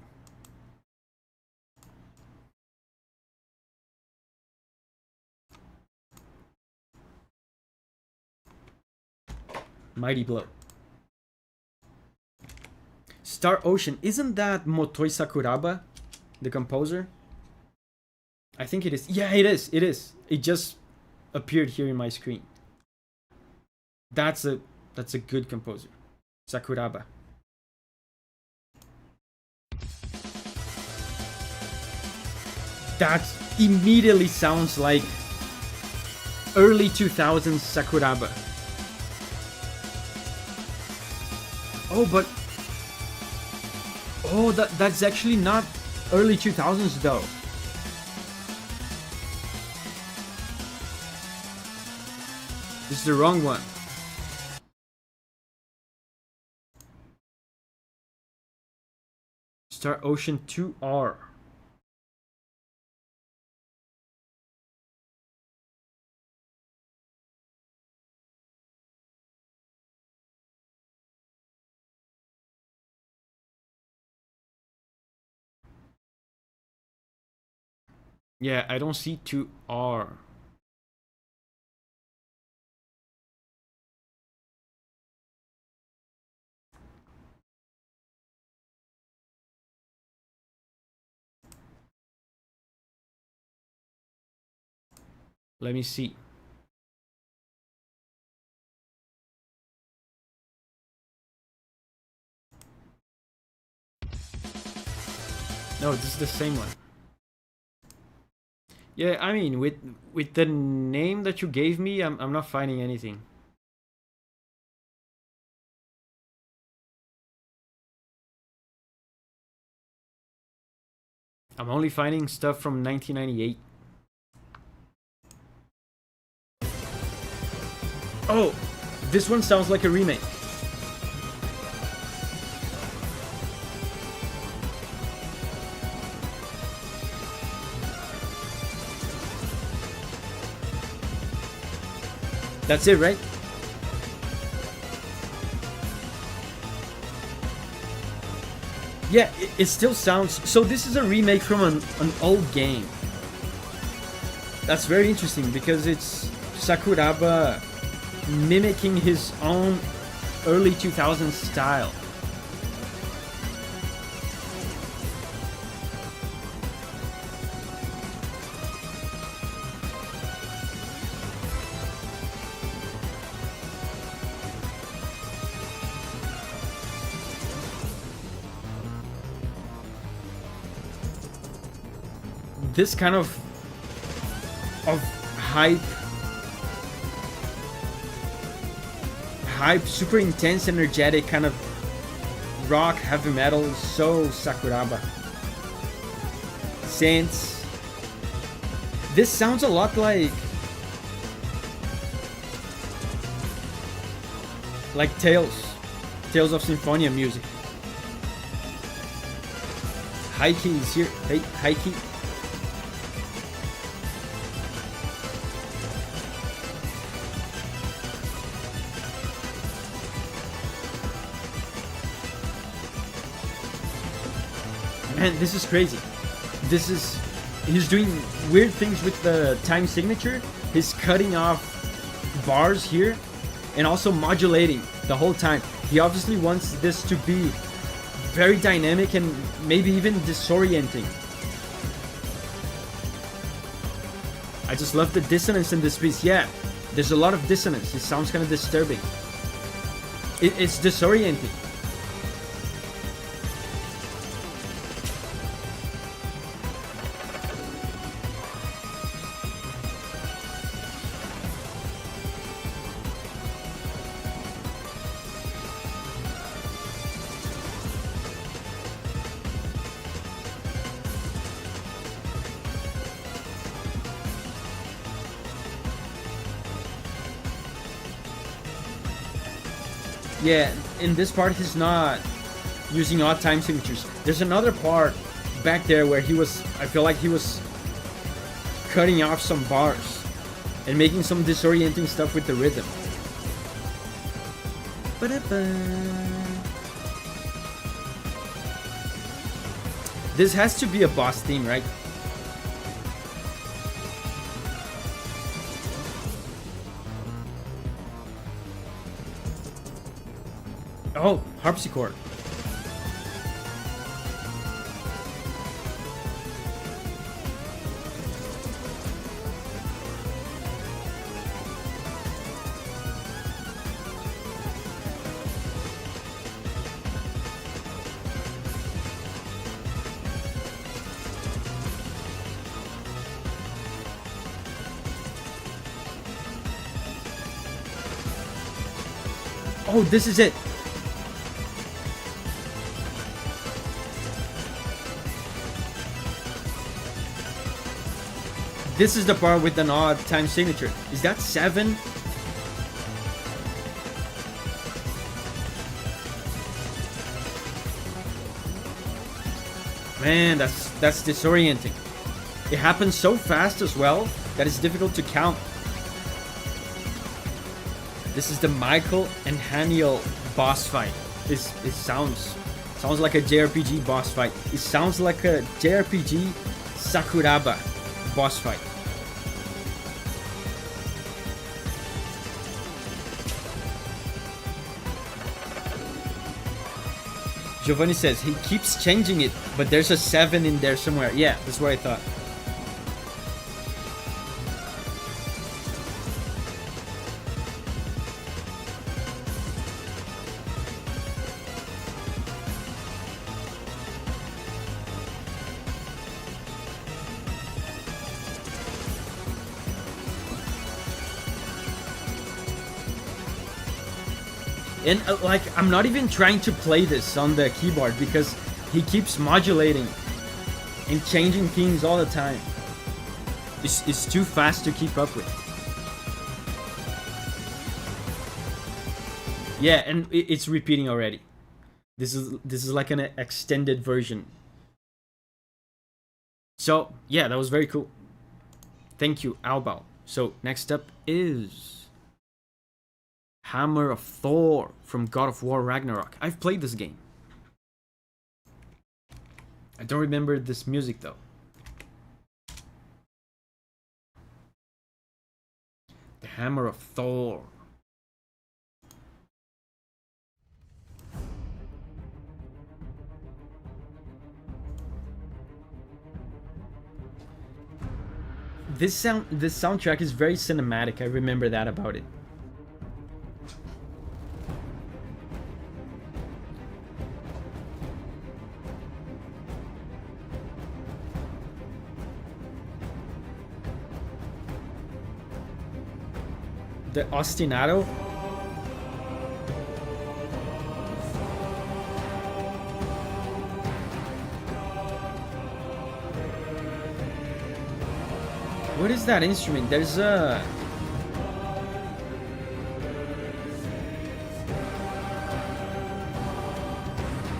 Mighty Blow. Star Ocean, isn't that Motoi Sakuraba, the composer? I think it is. Yeah, it is. It is. It just appeared here in my screen. That's a good composer. Sakuraba. That immediately sounds like early 2000s Sakuraba. Oh, but that's actually not early 2000s though. This is the wrong one. Star Ocean 2R. Yeah, I don't see 2R. Let me see. No, this is the same one. Yeah, I mean, with the name that you gave me, I'm not finding anything. I'm only finding stuff from 1998. Oh, This one sounds like a remake. That's it, right? Yeah, it still sounds... So this is a remake from an old game. That's very interesting because it's Sakuraba mimicking his own early 2000s style. This kind of hype, super intense, energetic kind of rock, heavy metal is so Sakuraba. Synths. This sounds a lot like Tales of Symphonia music. Heike is here. Hey, Heike. Man, this is crazy. He's doing weird things with the time signature. He's cutting off bars here and also modulating the whole time. He obviously wants this to be very dynamic and maybe even disorienting. I just love the dissonance in this piece. Yeah, there's a lot of dissonance. It sounds kind of disturbing. It's disorienting. Yeah, in this part he's not using odd time signatures. There's another part back there where I feel like he was cutting off some bars and making some disorienting stuff with the rhythm. This has to be a boss theme, right? Oh, harpsichord. Oh, this is it. This is the part with an odd time signature. Is that 7? Man, that's disorienting. It happens so fast as well that it's difficult to count. This is the Michael and Haniel boss fight. It sounds like a JRPG boss fight. It sounds like a JRPG Sakuraba boss fight. Giovanni says he keeps changing it, but there's a 7 in there somewhere. Yeah, that's what I thought. And like, I'm not even trying to play this on the keyboard because he keeps modulating and changing keys all the time. It's too fast to keep up with. Yeah, and it's repeating already. This is like an extended version. So yeah, that was very cool. Thank you, Albao. So next up is Hammer of Thor from God of War Ragnarok. I've played this game. I don't remember this music though. The Hammer of Thor. This soundtrack is very cinematic. I remember that about it. The ostinato. What is that instrument? There's a...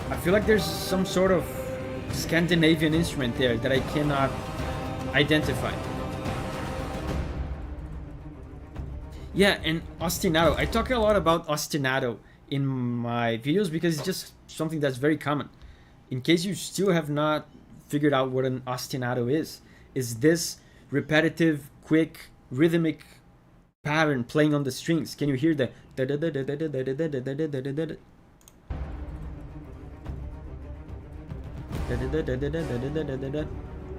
I feel like there's some sort of Scandinavian instrument there that I cannot identify. Yeah, and ostinato. I talk a lot about ostinato in my videos because it's just something that's very common. In case you still have not figured out what an ostinato is this repetitive, quick, rhythmic pattern playing on the strings. Can you hear the...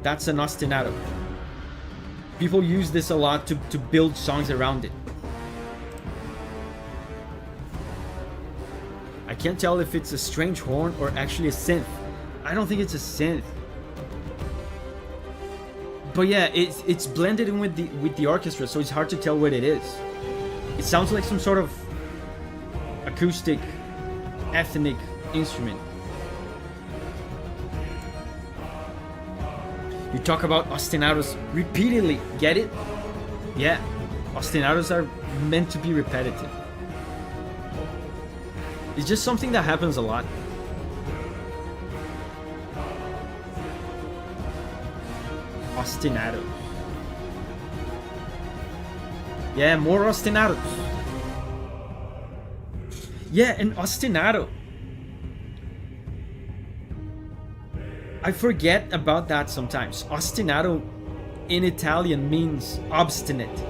That's an ostinato. People use this a lot to build songs around it. I can't tell if it's a strange horn or actually a synth. I don't think it's a synth. But yeah, it's blended in with the orchestra, so it's hard to tell what it is. It sounds like some sort of acoustic, ethnic instrument. You talk about ostinatos repeatedly, get it? Yeah, ostinatos are meant to be repetitive. It's just something that happens a lot. Ostinatos. Yeah, more ostinatos. Yeah, an ostinato. I forget about that sometimes. Ostinato in Italian means obstinate.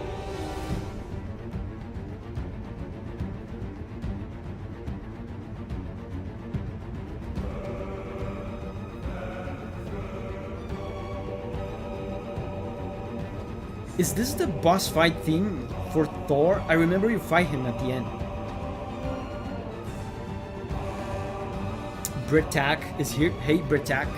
Is this the boss fight theme for Thor? I remember you fight him at the end. Britak is here. Hey, Britak.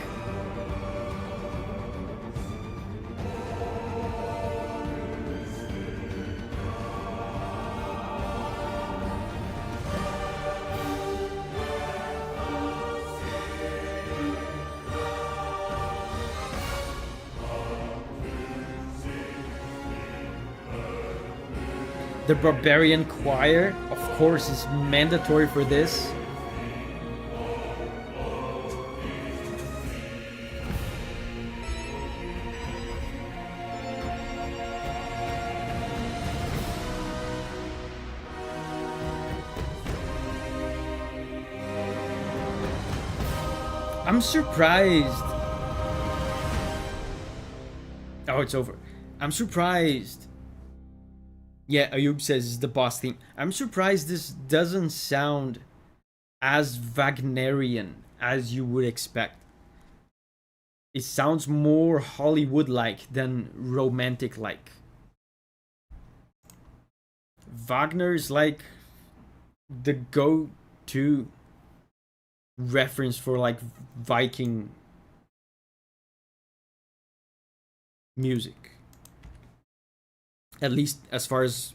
The Barbarian Choir, of course, is mandatory for this. I'm surprised. Oh, it's over. I'm surprised. Yeah, Ayub says it's the boss theme. I'm surprised this doesn't sound as Wagnerian as you would expect. It sounds more Hollywood-like than romantic-like. Wagner is like the go-to reference for like Viking music. At least as far as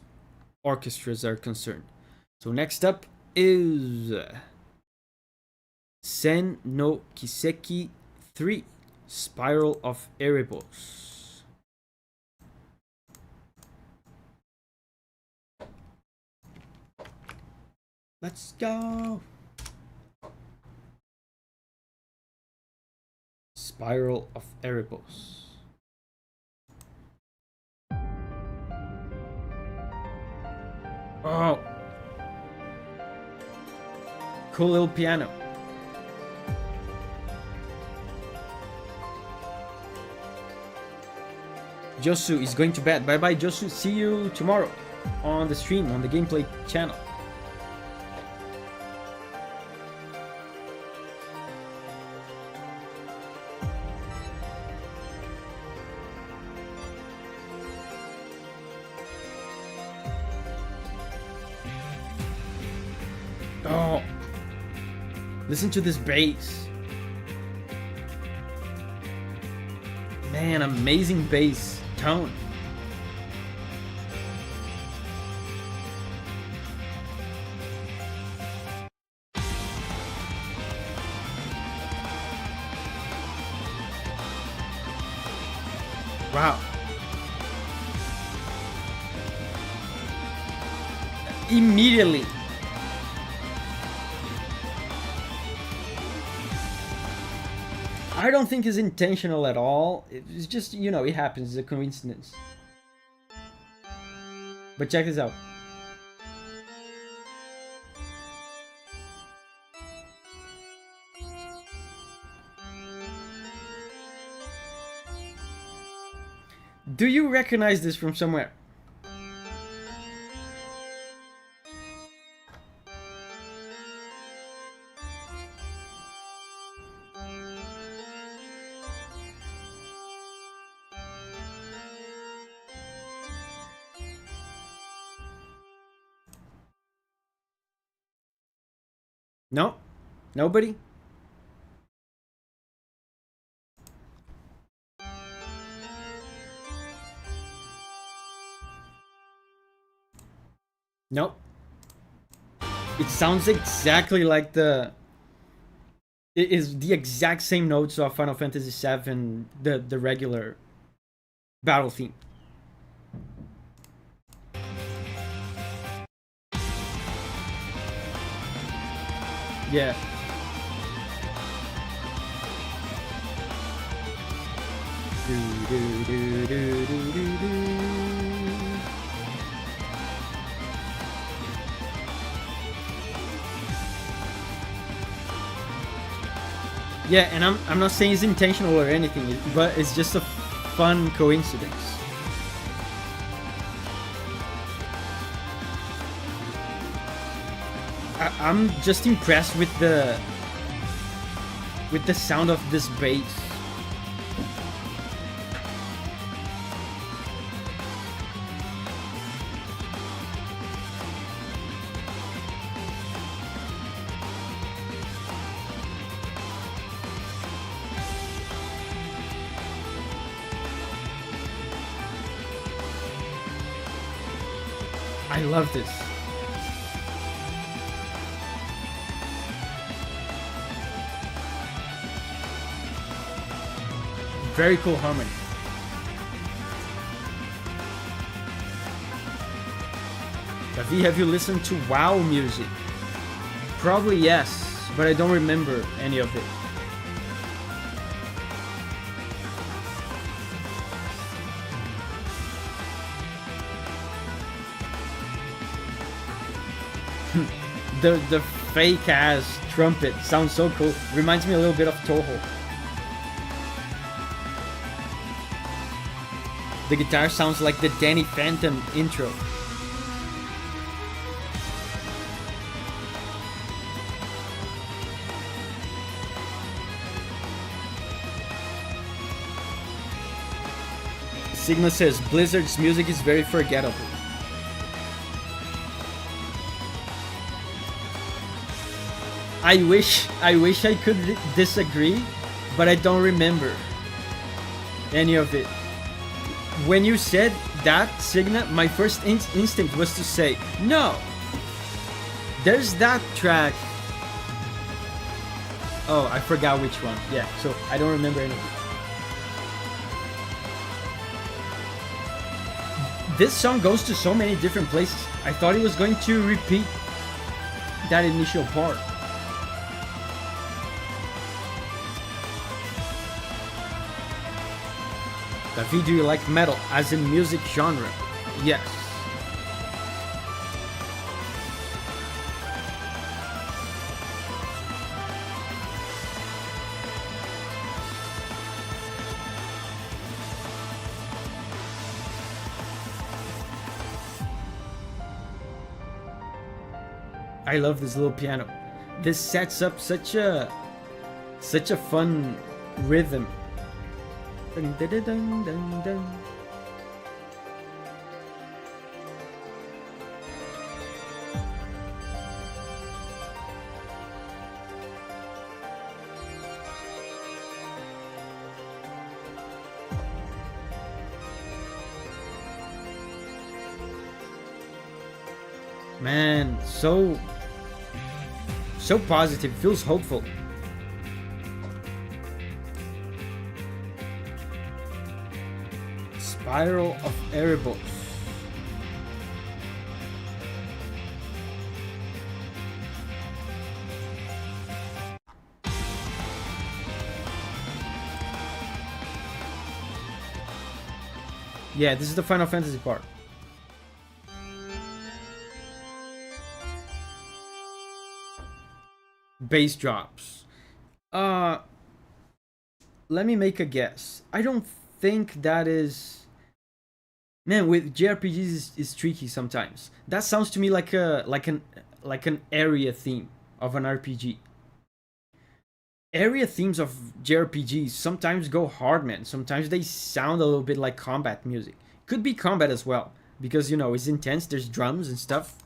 orchestras are concerned. So next up is Sen no Kiseki 3, Spiral of Erebos. Let's go. Spiral of Erebos. Oh. Cool little piano. Josu is going to bed. Bye bye, Josu. See you tomorrow on the stream, on the gameplay channel. Oh, listen to this bass. Man, amazing bass tone. Wow. Immediately. I don't think it's intentional at all. It's just, you know, it happens. It's a coincidence. But check this out. Do you recognize this from somewhere? No? Nobody? Nope. It sounds exactly like the... It is the exact same notes of Final Fantasy VII, the regular battle theme. Yeah. Yeah, and I'm not saying it's intentional or anything, but it's just a fun coincidence. I'm just impressed with the sound of this bass. I love this. Very cool harmony. Davi, have you listened to WoW music? Probably yes, but I don't remember any of it. The fake ass trumpet sounds so cool. Reminds me a little bit of Toho. The guitar sounds like the Danny Phantom intro. Sigma says Blizzard's music is very forgettable. I wish I could disagree, but I don't remember any of it. When you said that, Signa, my first instinct was to say, no, there's that track. Oh, I forgot which one. Yeah, so I don't remember anything. This song goes to so many different places. I thought it was going to repeat that initial part. David, do you like metal as in music genre? Yes. I love this little piano. This sets up such a fun rhythm. Dun, dun, dun, dun, dun, dun. Man, so positive, feels hopeful. Spiral of Erebos. Yeah, this is the Final Fantasy part. Bass drops. Let me make a guess. I don't think that is... Man, with JRPGs is tricky sometimes. That sounds to me like an area theme of an RPG. Area themes of JRPGs sometimes go hard, man. Sometimes they sound a little bit like combat music. Could be combat as well, because, you know, it's intense, there's drums and stuff.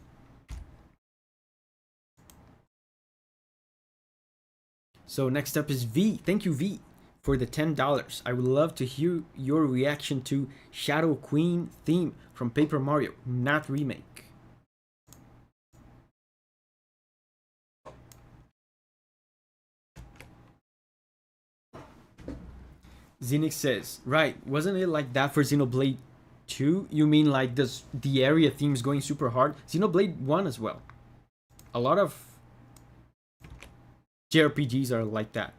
So next up is V. Thank you, V, for the $10. I would love to hear your reaction to Shadow Queen theme from Paper Mario, not remake. Zenix says, right, wasn't it like that for Xenoblade 2? You mean like the area themes going super hard? Xenoblade 1 as well. A lot of JRPGs are like that.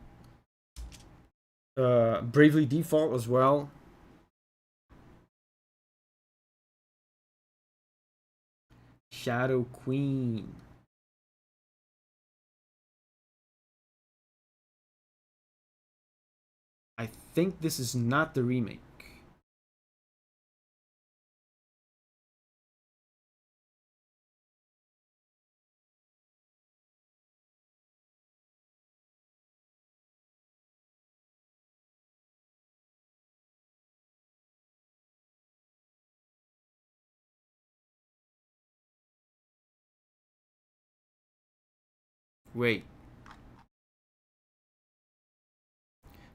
Bravely Default as well. Shadow Queen. I think this is not the remake. Wait.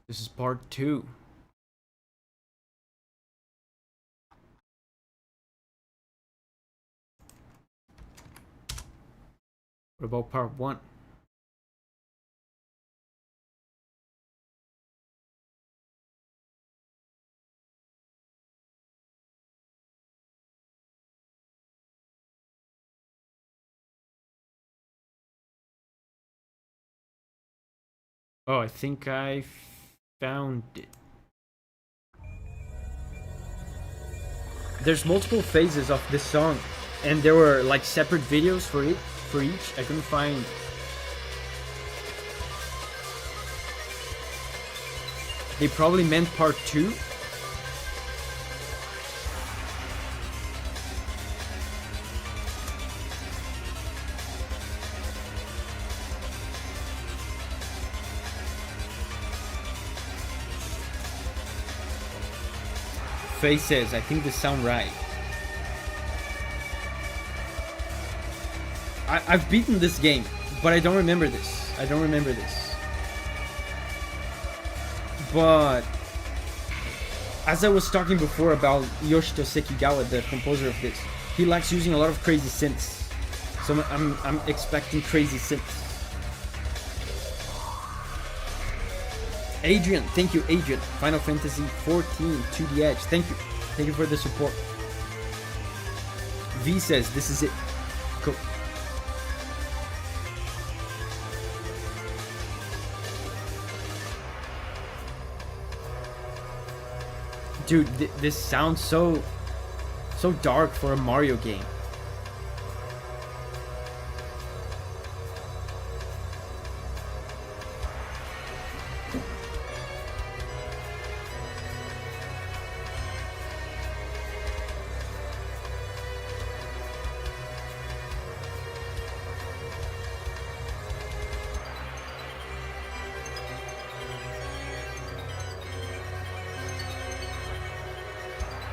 This is part 2. What about part 1? Oh, I think I found it. There's multiple phases of this song, and there were like separate videos for each. I couldn't find. They probably meant part 2. Face says, I think this sound right. I've beaten this game, but I don't remember this. But as I was talking before about Yoshito Sekigawa, the composer of this, he likes using a lot of crazy synths. So I'm expecting crazy synths. Adrian, thank you, Adrian. Final Fantasy 14 to the edge. Thank you for the support. V says this is it. Cool. Dude, this sounds so dark for a Mario game.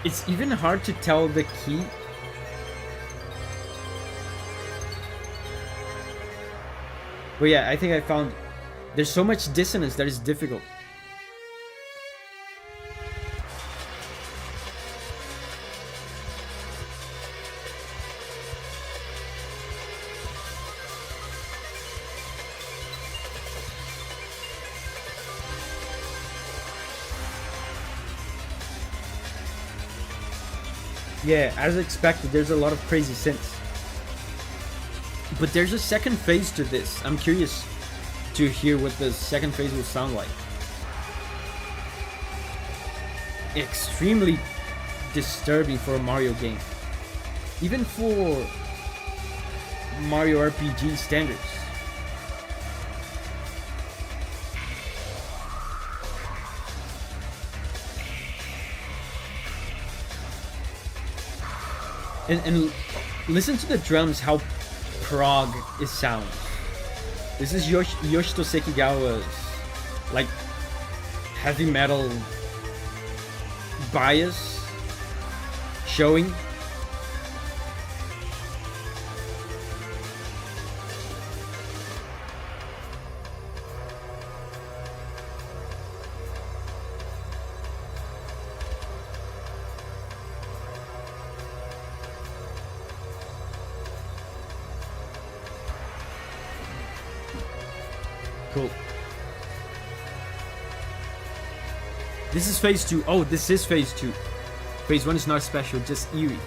It's even hard to tell the key. But yeah, I think I found there's so much dissonance that is difficult. Yeah, as expected, there's a lot of crazy synths. But there's a second phase to this. I'm curious to hear what the second phase will sound like. Extremely disturbing for a Mario game. Even for Mario RPG standards. And listen to the drums, how prog it sounds. This is Yoshito Sekigawa's like heavy metal bias showing. Cool. This is phase 2. Oh, this is phase 2. Phase 1 is not special, just eerie.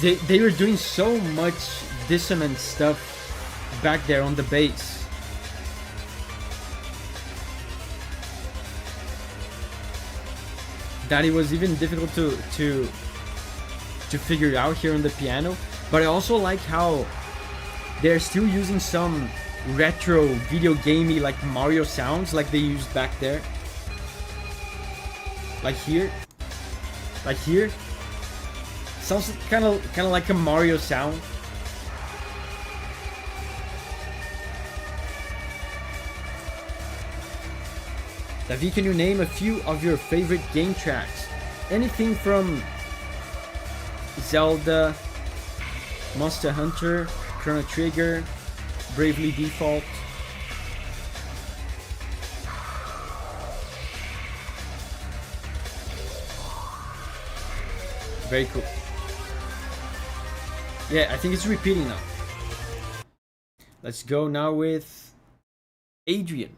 They were doing so much dissonant stuff back there on the bass. That it was even difficult to figure out here on the piano. But I also like how they're still using some retro video gamey like Mario sounds like they used back there. Like here. Like here. Sounds kind of like a Mario sound. Davi, can you name a few of your favorite game tracks? Anything from Zelda, Monster Hunter, Chrono Trigger, Bravely Default. Very cool. Yeah, I think it's repeating now. Let's go now with Adrian.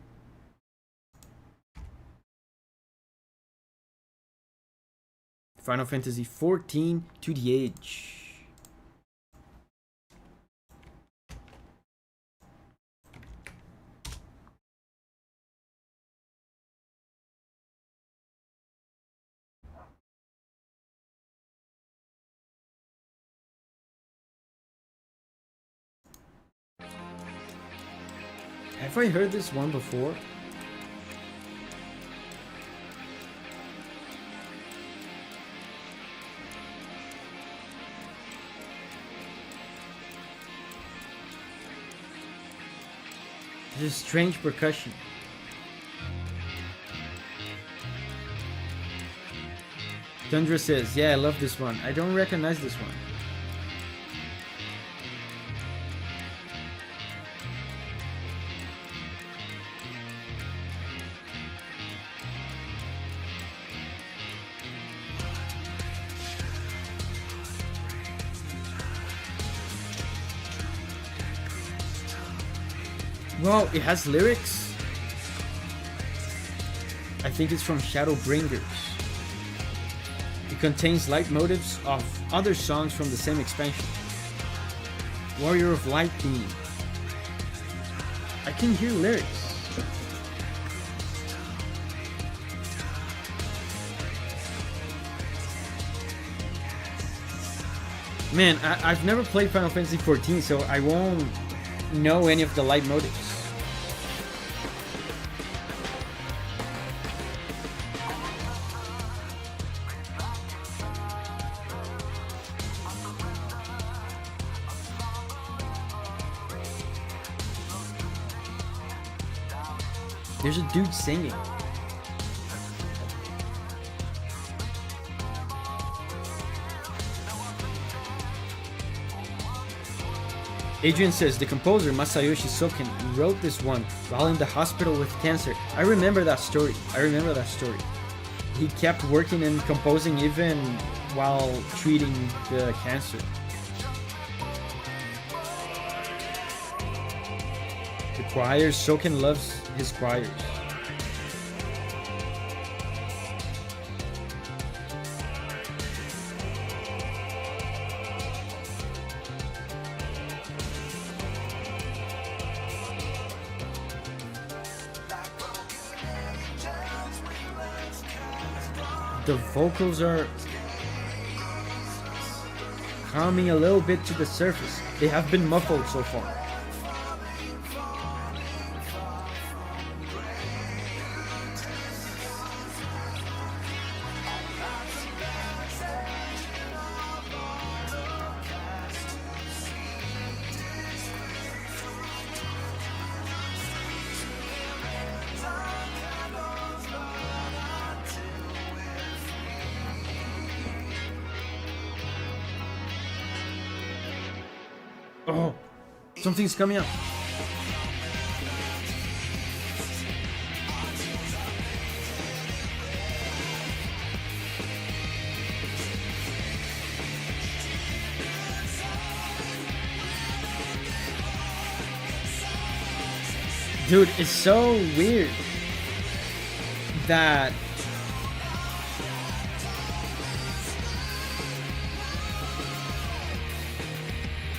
Final Fantasy XIV to the Edge. Have I heard this one before? This is strange percussion. Tundra says, yeah, I love this one. I don't recognize this one. Wow, it has lyrics? I think it's from Shadowbringers. It contains leitmotifs of other songs from the same expansion. Warrior of Light theme. I can hear lyrics. Man, I've never played Final Fantasy XIV, so I won't know any of the leitmotifs. There's a dude singing. Adrian says the composer Masayoshi Soken wrote this one while in the hospital with cancer. I remember that story. He kept working and composing even while treating the cancer. The choirs, Soken loves his choirs. The vocals are coming a little bit to the surface. They have been muffled so far. Oh, something's coming up. Dude, it's so weird that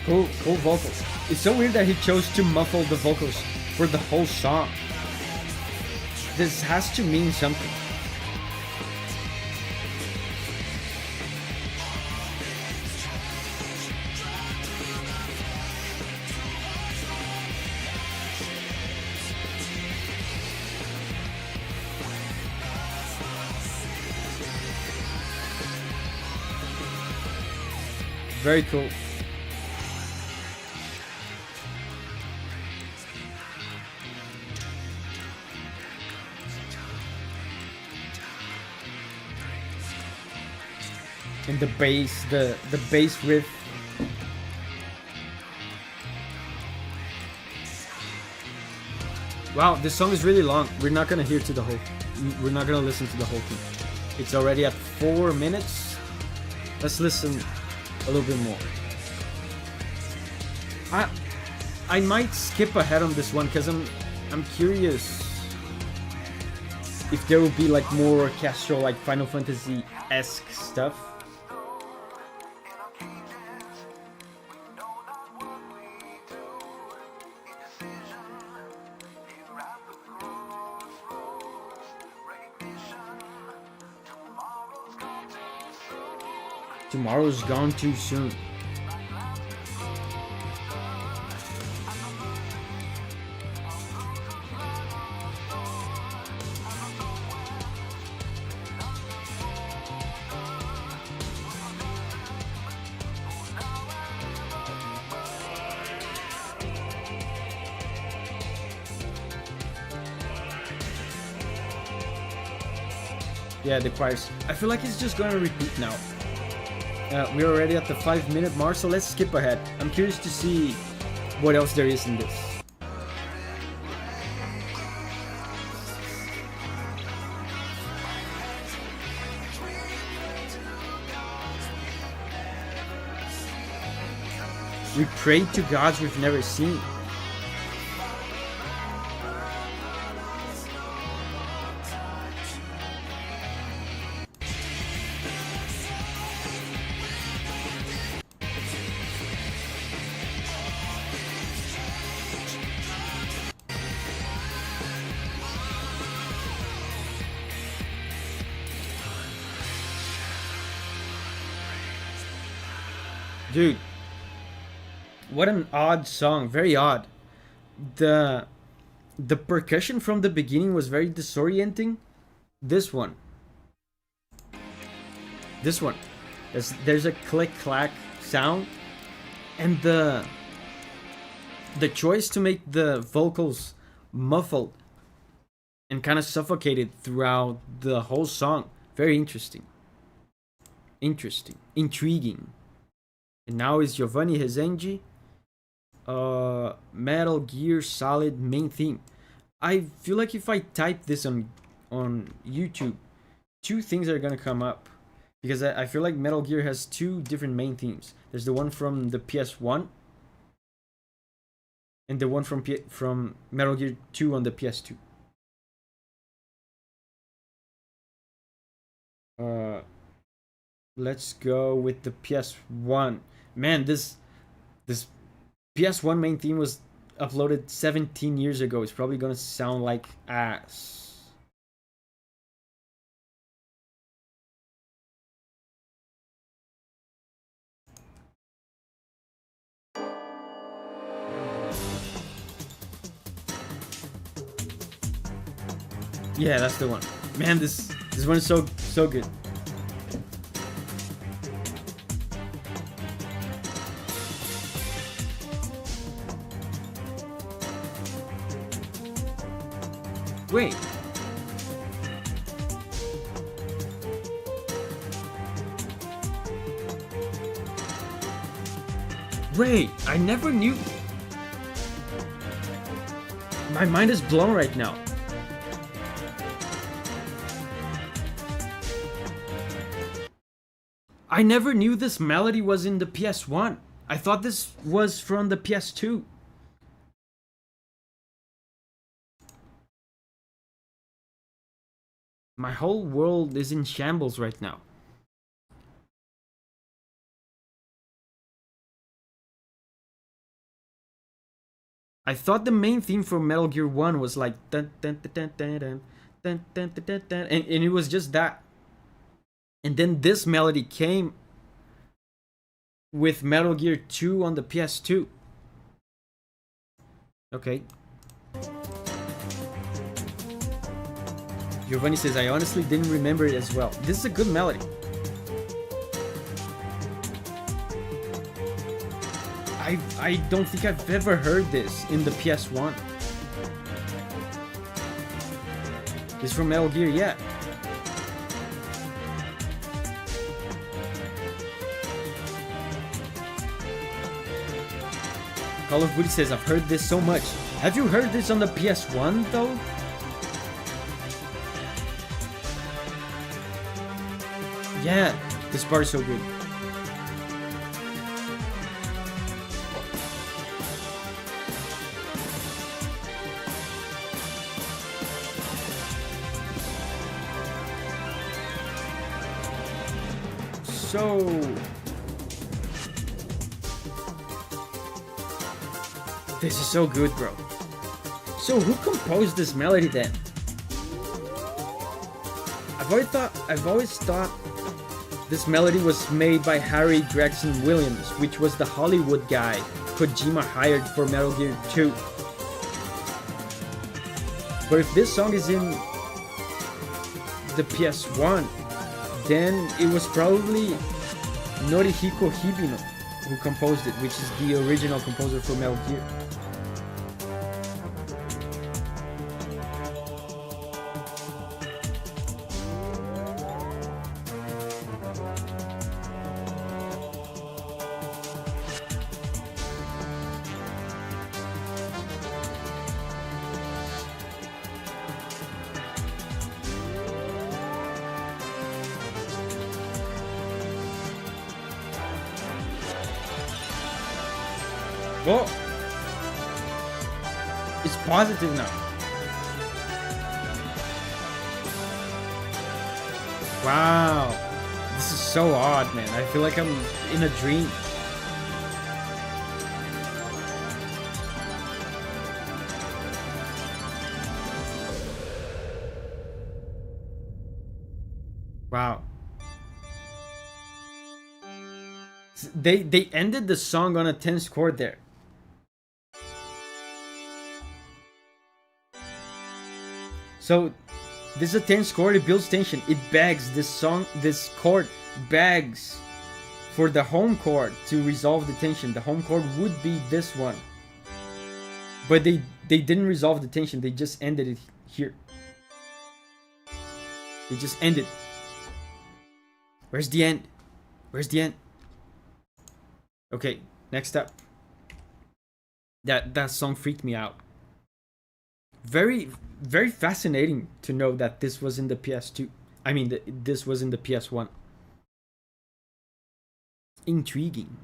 cool vocals. It's so weird that he chose to muffle the vocals for the whole song. This has to mean something. Very cool. And the bass, the bass riff. Wow, this song is really long. We're not gonna listen to the whole thing. It's already at 4 minutes. Let's listen a little bit more. I might skip ahead on this one because I'm curious if there will be like more orchestral, like Final Fantasy-esque stuff. Tomorrow's gone too soon. Yeah, the choirs. I feel like it's just gonna repeat now. We're already at the 5-minute mark, so let's skip ahead. I'm curious to see what else there is in this. We pray to gods we've never seen. Dude, what an odd song. Very odd. The percussion from the beginning was very disorienting. This one. There's a click clack sound, and the choice to make the vocals muffled and kind of suffocated throughout the whole song. Very interesting. Intriguing. And now is Giovanni Rezengi. Metal Gear Solid main theme. I feel like if I type this on YouTube, two things are gonna come up, because I feel like Metal Gear has two different main themes. There's the one from the PS1 and the one from Metal Gear 2 on the PS2. Let's go with the PS1. Man, this PS1 main theme was uploaded 17 years ago. It's probably gonna sound like ass. Yeah, that's the one. Man, this one is so good. Wait. Wait, I never knew. My mind is blown right now. I never knew this melody was in the PS1. I thought this was from the PS2. My whole world is in shambles right now. I thought the main theme for Metal Gear 1 was like dun, dun, dun, dun, dun, dun, dun, dun, dun, dun, dun, and it was just that. And then this melody came with Metal Gear 2 on the PS2. Okay. Giovanni says, I honestly didn't remember it as well. This is a good melody. I don't think I've ever heard this in the PS1. It's from Metal Gear, yeah. Call of Duty says, I've heard this so much. Have you heard this on the PS1 though? Yeah, this part is so good. So this is so good, bro. So who composed this melody then? I've always thought this melody was made by Harry Gregson Williams, which was the Hollywood guy Kojima hired for Metal Gear 2. But if this song is in the PS1, then it was probably Norihiko Hibino who composed it, which is the original composer for Metal Gear. Whoa! It's positive now. Wow. This is so odd, man. I feel like I'm in a dream. Wow. They ended the song on a tense chord there. So this is a tense chord, it builds tension. It begs, this chord begs for the home chord to resolve the tension. The home chord would be this one. But they didn't resolve the tension, they just ended it here. They just ended. Where's the end? Where's the end? Okay, next up. That song freaked me out. Very, very fascinating to know that this was in the PS2. I mean, this was in the PS1. Intriguing.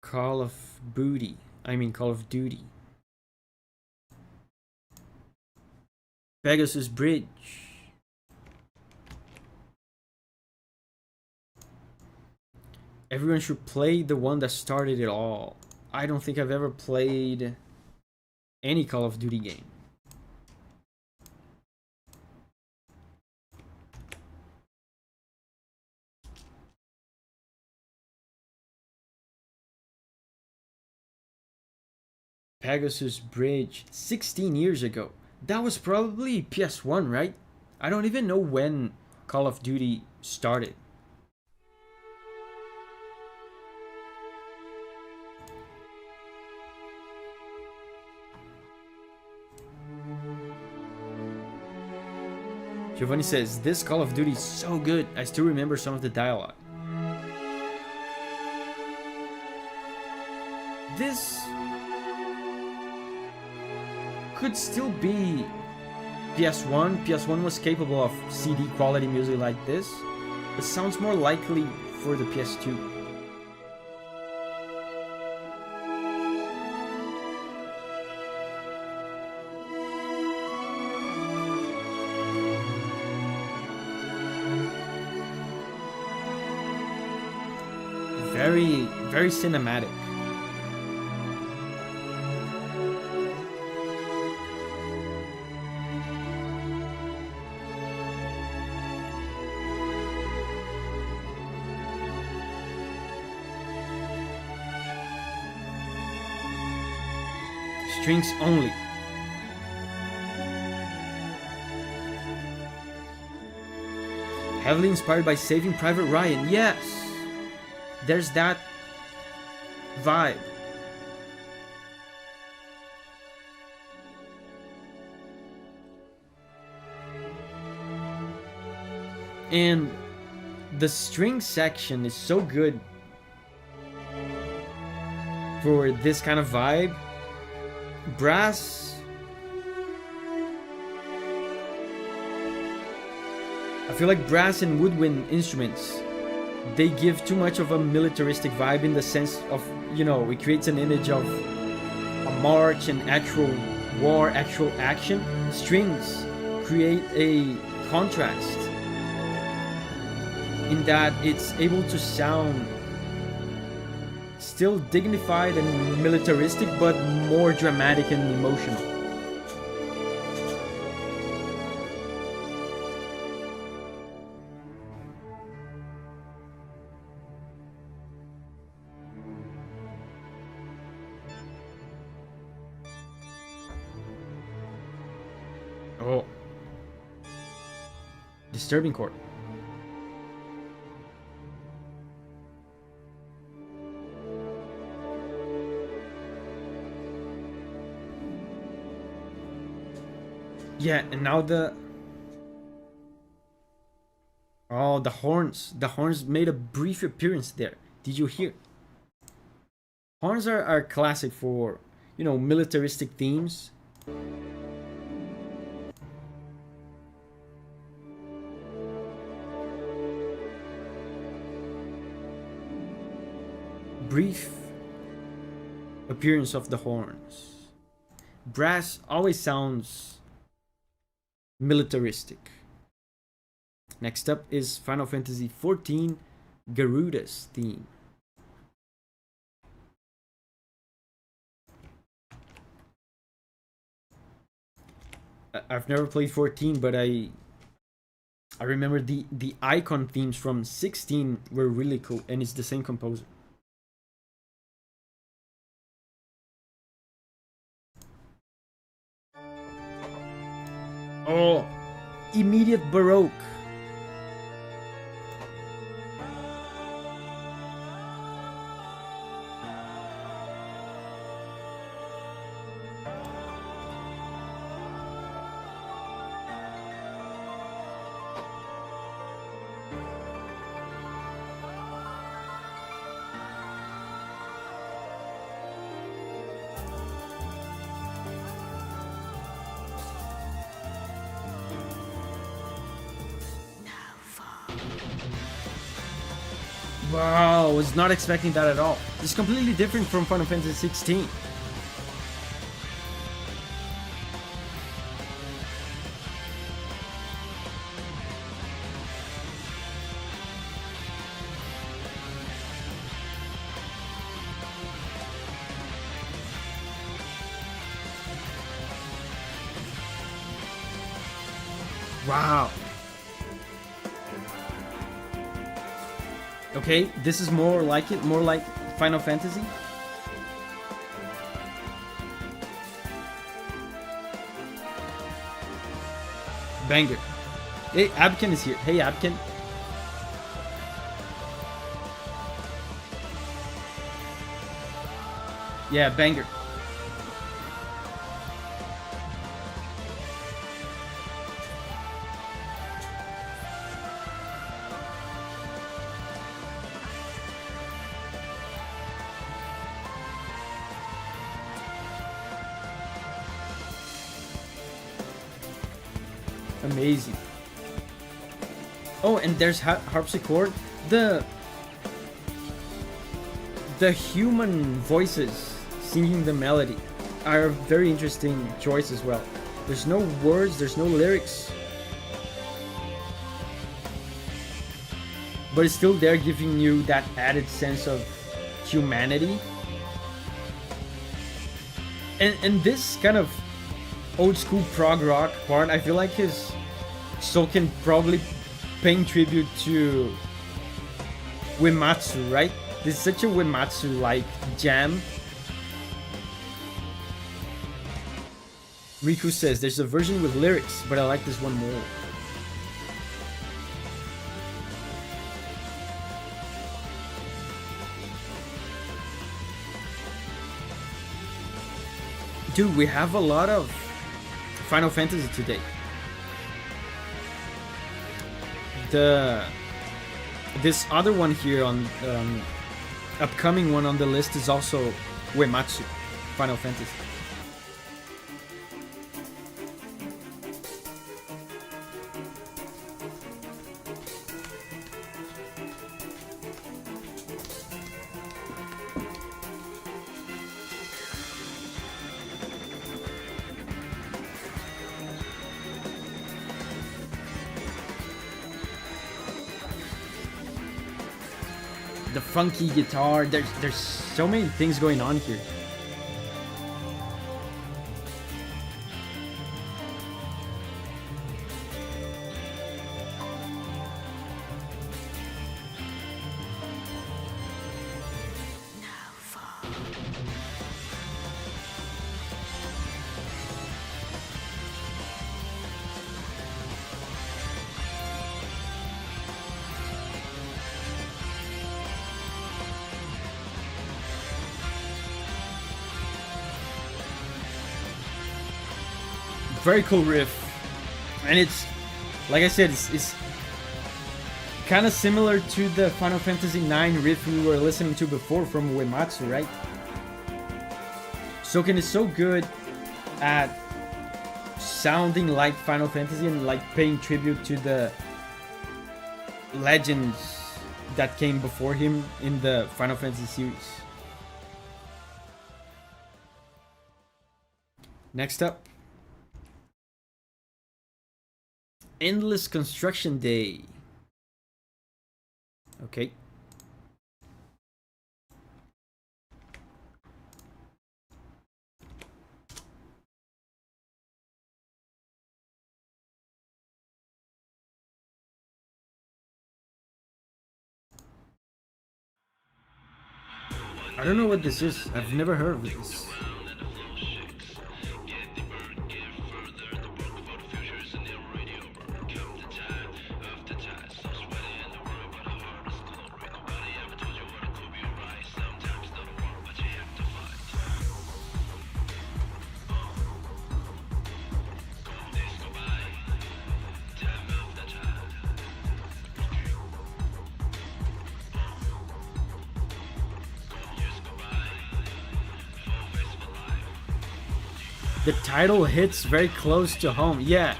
Call of Booty. I mean, Call of Duty. Pegasus Bridge. Everyone should play the one that started it all. I don't think I've ever played any Call of Duty game. Pegasus Bridge, 16 years ago. That was probably PS1, right? I don't even know when Call of Duty started. Giovanni says, this Call of Duty is so good. I still remember some of the dialogue. This could still be PS1. PS1 was capable of CD quality music like this. It sounds more likely for the PS2. Very, very cinematic. Strings only. Heavily inspired by Saving Private Ryan. Yes! There's that vibe. And the string section is so good for this kind of vibe. Brass, I feel like brass and woodwind instruments, they give too much of a militaristic vibe in the sense of, you know, it creates an image of a march and actual war, actual action. Strings create a contrast in that it's able to sound still dignified and militaristic, but more dramatic and emotional. Oh. Disturbing chord. Yeah, and now the... Oh, the horns. The horns made a brief appearance there. Did you hear? Horns are classic for, you know, militaristic themes. Brief appearance of the horns. Brass always sounds militaristic. Next up is Final Fantasy XIV Garuda's theme. I've never played 14, but I I remember the icon themes from 16 were really cool, and it's the same composer. Oh, immediate Baroque. Wow, was not expecting that at all. It's completely different from Final Fantasy 16. Wow. Okay, this is more like it, more like Final Fantasy. Banger. Hey, Abkin is here. Hey, Abkin. Yeah, banger. Amazing. Oh, and there's harpsichord. The human voices singing the melody are a very interesting choice as well. There's no words, there's no lyrics, but it's still there, giving you that added sense of humanity. And this kind of old school prog rock part, I feel like is Soken probably paying tribute to Uematsu, right? This is such a Uematsu like jam. Riku says there's a version with lyrics, but I like this one more. Dude, we have a lot of Final Fantasy today. This other one here on upcoming one on the list is also Uematsu Final Fantasy. The funky guitar, there's so many things going on here. Very cool riff, and it's like I said, it's kind of similar to the Final Fantasy IX riff we were listening to before from Uematsu, right? Soken is so good at sounding like Final Fantasy and like paying tribute to the legends that came before him in the Final Fantasy series. Next up, Endless Construction Day. Okay. I don't know what this is. I've never heard of this. The title hits very close to home. Yeah,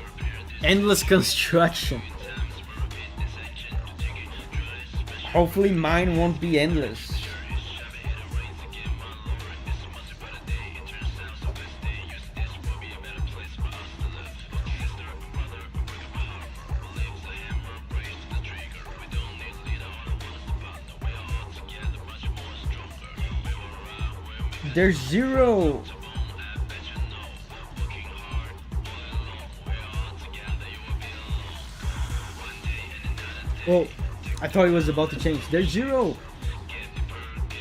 endless construction. Hopefully mine won't be endless. There's zero. Oh, I thought it was about to change. There's zero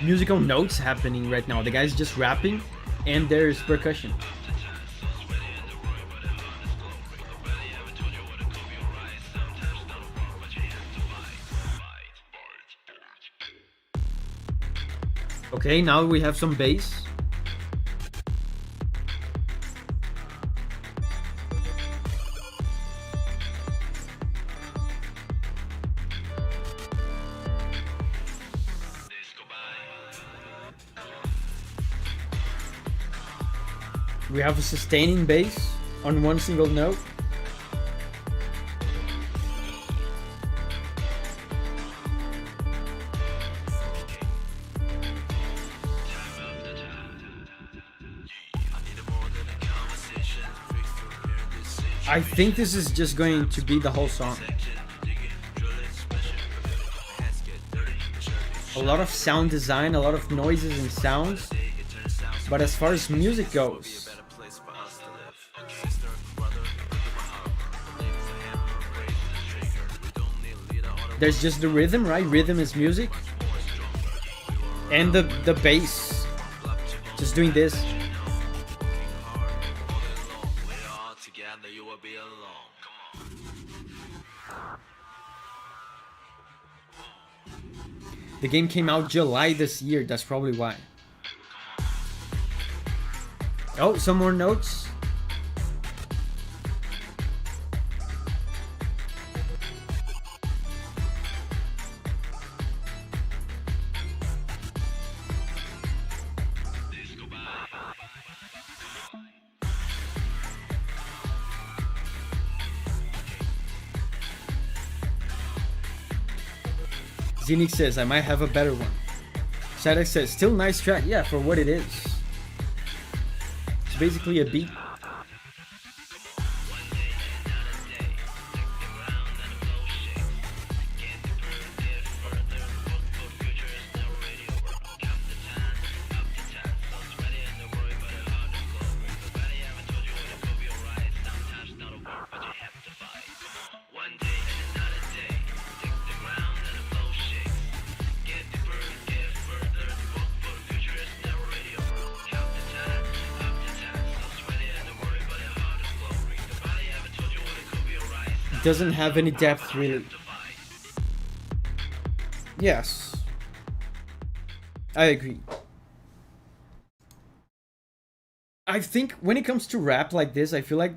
musical notes happening right now. The guy's just rapping and there's percussion. Okay, now we have some bass. We have a sustaining bass on one single note. I think this is just going to be the whole song. A lot of sound design, a lot of noises and sounds. But as far as music goes, there's just the rhythm, right? Rhythm is music. And the bass. Just doing this. The game came out July this year, that's probably why. Oh, some more notes. Zenix says, I might have a better one. Shadak says, still nice track. Yeah, for what it is. It's basically a beat. Doesn't have any depth really. Yes, I agree. I think when it comes to rap like this, I feel like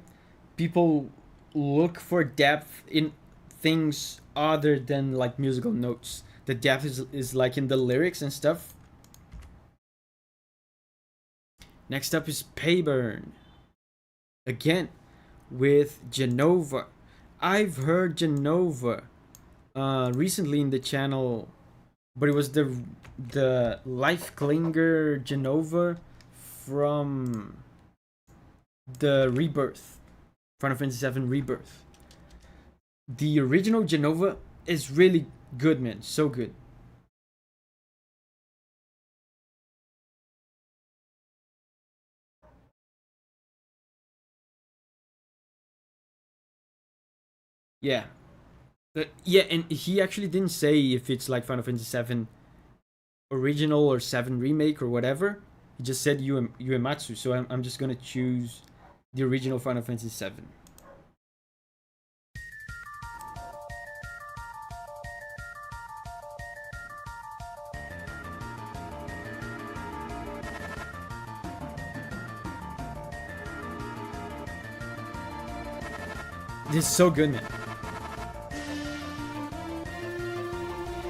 people look for depth in things other than like musical notes. The depth is like in the lyrics and stuff. Next up is Payburn. Again, with Genova. I've heard Genova recently in the channel, but it was the Life Klinger Genova from the Rebirth, Final Fantasy VII Rebirth. The original Genova is really good, man, so good. Yeah. Yeah, and he actually didn't say if it's like Final Fantasy VII original or 7 remake or whatever. He just said Uematsu, so I'm just gonna choose the original Final Fantasy 7. This is so good, man.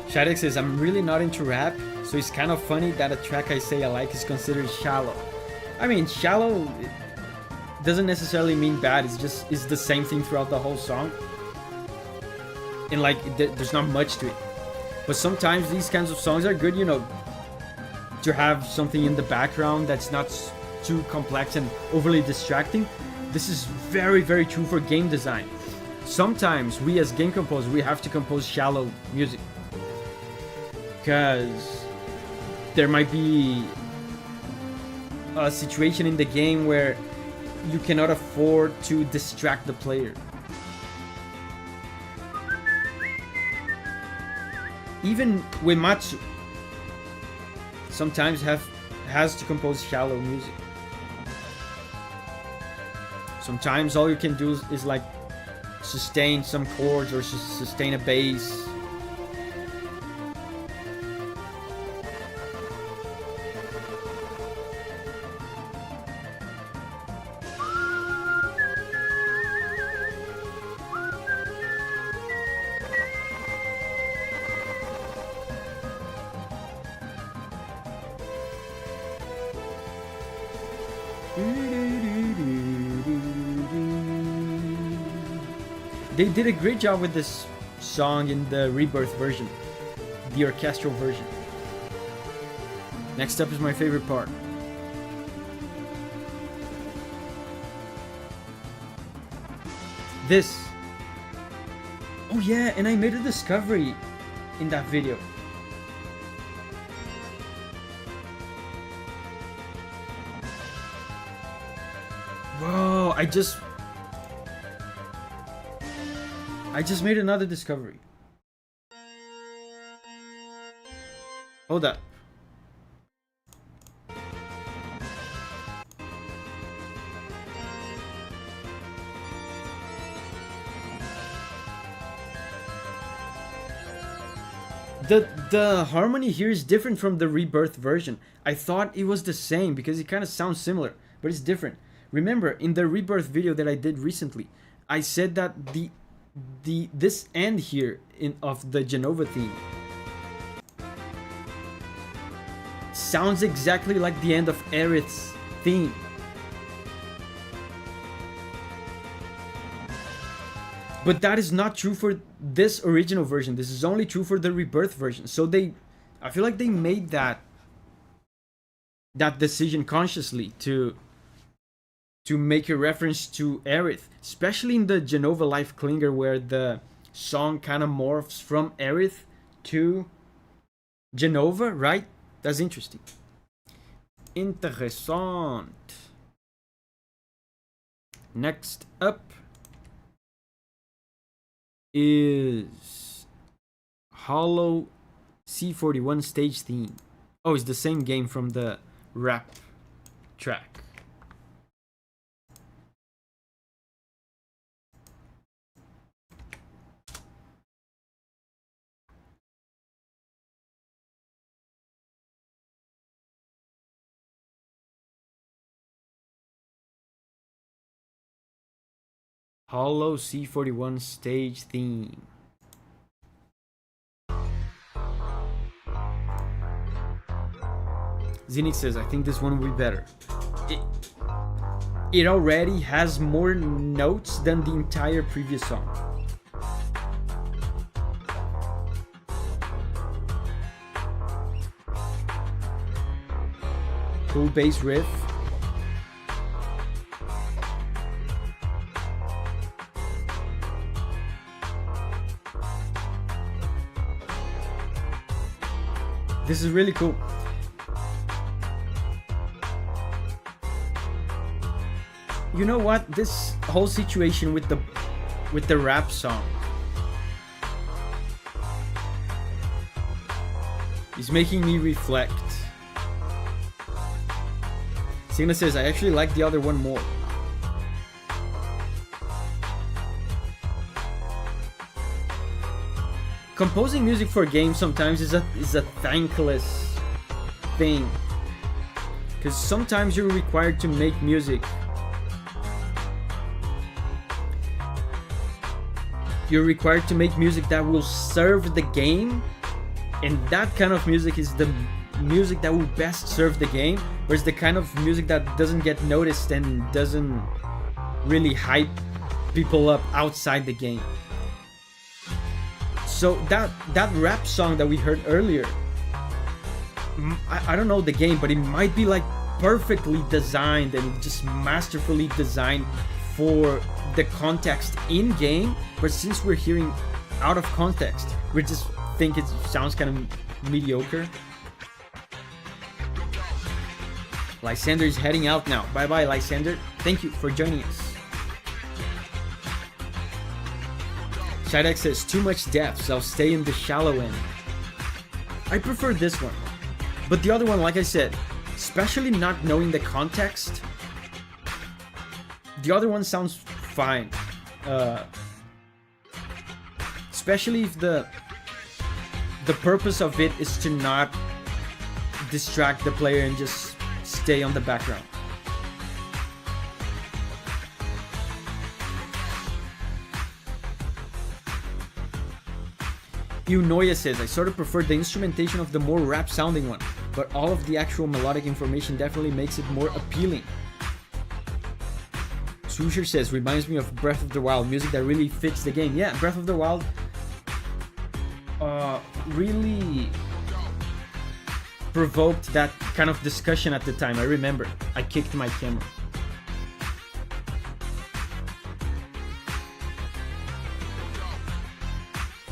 Shadek says, I'm really not into rap, so it's kind of funny that a track I say I like is considered shallow. I mean, shallow doesn't necessarily mean bad, it's the same thing throughout the whole song. And like, there's not much to it. But sometimes these kinds of songs are good, you know, to have something in the background that's not too complex and overly distracting. This is very, very true for game design. Sometimes we as game composers, we have to compose shallow music. Because there might be a situation in the game where you cannot afford to distract the player. Even Uematsu sometimes has to compose shallow music. Sometimes all you can do is like sustain some chords or sustain a bass. They did a great job with this song in the Rebirth version, the orchestral version. Next up is my favorite part. This. Oh yeah, and I made a discovery in that video. Whoa, I just made another discovery. Hold up. The harmony here is different from the Rebirth version. I thought it was the same because it kind of sounds similar, but it's different. Remember, in the Rebirth video that I did recently, I said that this end here of the Genova theme sounds exactly like the end of Aerith's theme. But that is not true for this original version. This is only true for the Rebirth version. So I feel like they made that decision consciously to make a reference to Aerith, especially in the Genova Life Klinger, where the song kind of morphs from Aerith to Genova, right? That's interesting. Interessant. Next up is Hollow C41 stage theme. Oh, it's the same game from the rap track. Hollow C41 stage theme. Zinix says, I think this one will be better. It already has more notes than the entire previous song. Cool bass riff. This is really cool. You know what? This whole situation with the rap song. He's making me reflect. Signa says, I actually like the other one more. Composing music for games sometimes is a thankless thing. Because sometimes you're required to make music. You're required to make music that will serve the game. And that kind of music is the music that will best serve the game. Whereas the kind of music that doesn't get noticed and doesn't really hype people up outside the game. So that rap song that we heard earlier, I don't know the game, but it might be like perfectly designed and just masterfully designed for the context in game. But since we're hearing out of context, we just think it sounds kind of mediocre. Lysander is heading out now. Bye bye, Lysander. Thank you for joining us. Shidek says, too much depth, so I'll stay in the shallow end. I prefer this one. But the other one, like I said, especially not knowing the context, the other one sounds fine. Especially if the purpose of it is to not distract the player and just stay on the background. Eunoia says, I sort of prefer the instrumentation of the more rap sounding one, but all of the actual melodic information definitely makes it more appealing. Susher says, reminds me of Breath of the Wild, music that really fits the game. Yeah, Breath of the Wild really provoked that kind of discussion at the time. I remember. I kicked my camera.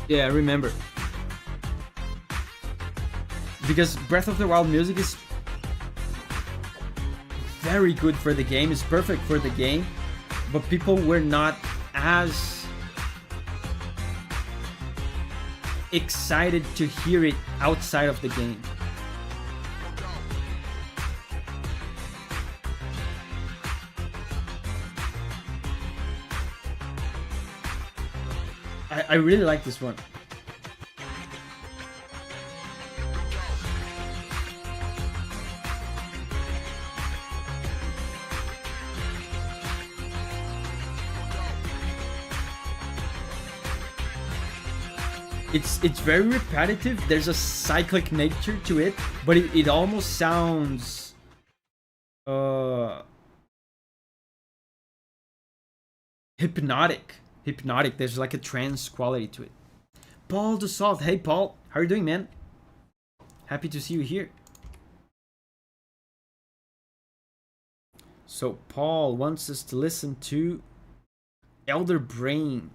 Yeah, I remember. Because Breath of the Wild music is very good for the game, it's perfect for the game, but people were not as excited to hear it outside of the game. I really like this one. It's very repetitive. There's a cyclic nature to it, but it almost sounds hypnotic. There's like a trance quality to it. Paul DeSalt. Hey Paul, how are you doing, man? Happy to see you here. So Paul wants us to listen to Elder Brain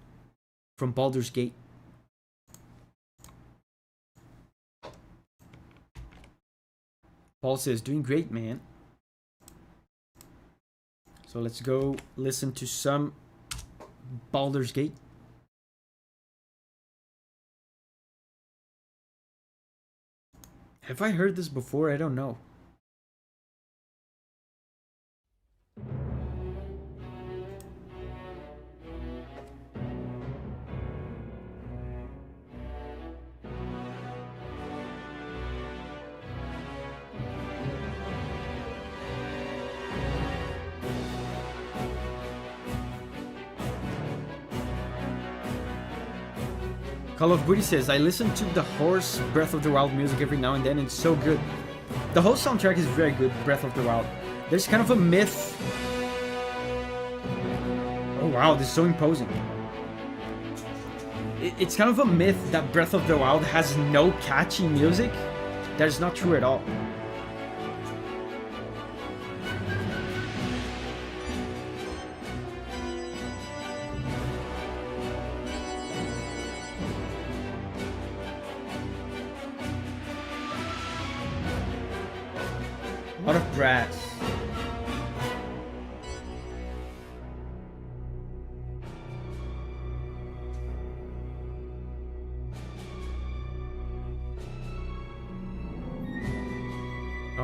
from Baldur's Gate. Paul says, doing great, man. So let's go listen to some Baldur's Gate. Have I heard this before? I don't know. Call of Booty says, I listen to the Horse Breath of the Wild music every now and then, and it's so good. The whole soundtrack is very good, Breath of the Wild. There's kind of a myth. Oh wow, this is so imposing. It's kind of a myth that Breath of the Wild has no catchy music. That is not true at all. A lot of brass.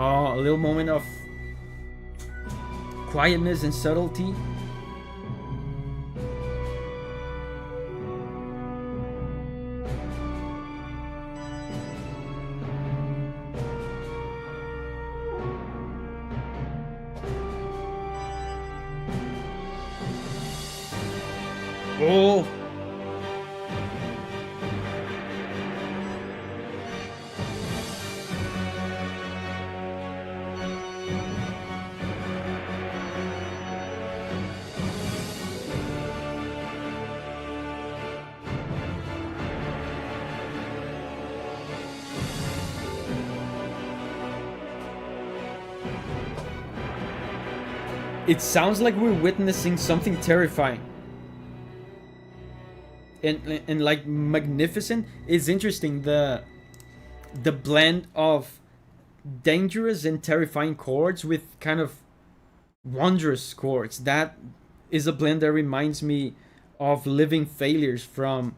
Oh, a little moment of quietness and subtlety. Oh! It sounds like we're witnessing something terrifying. And like Magnificent is interesting, the blend of dangerous and terrifying chords with kind of wondrous chords. That is a blend that reminds me of Living Failures from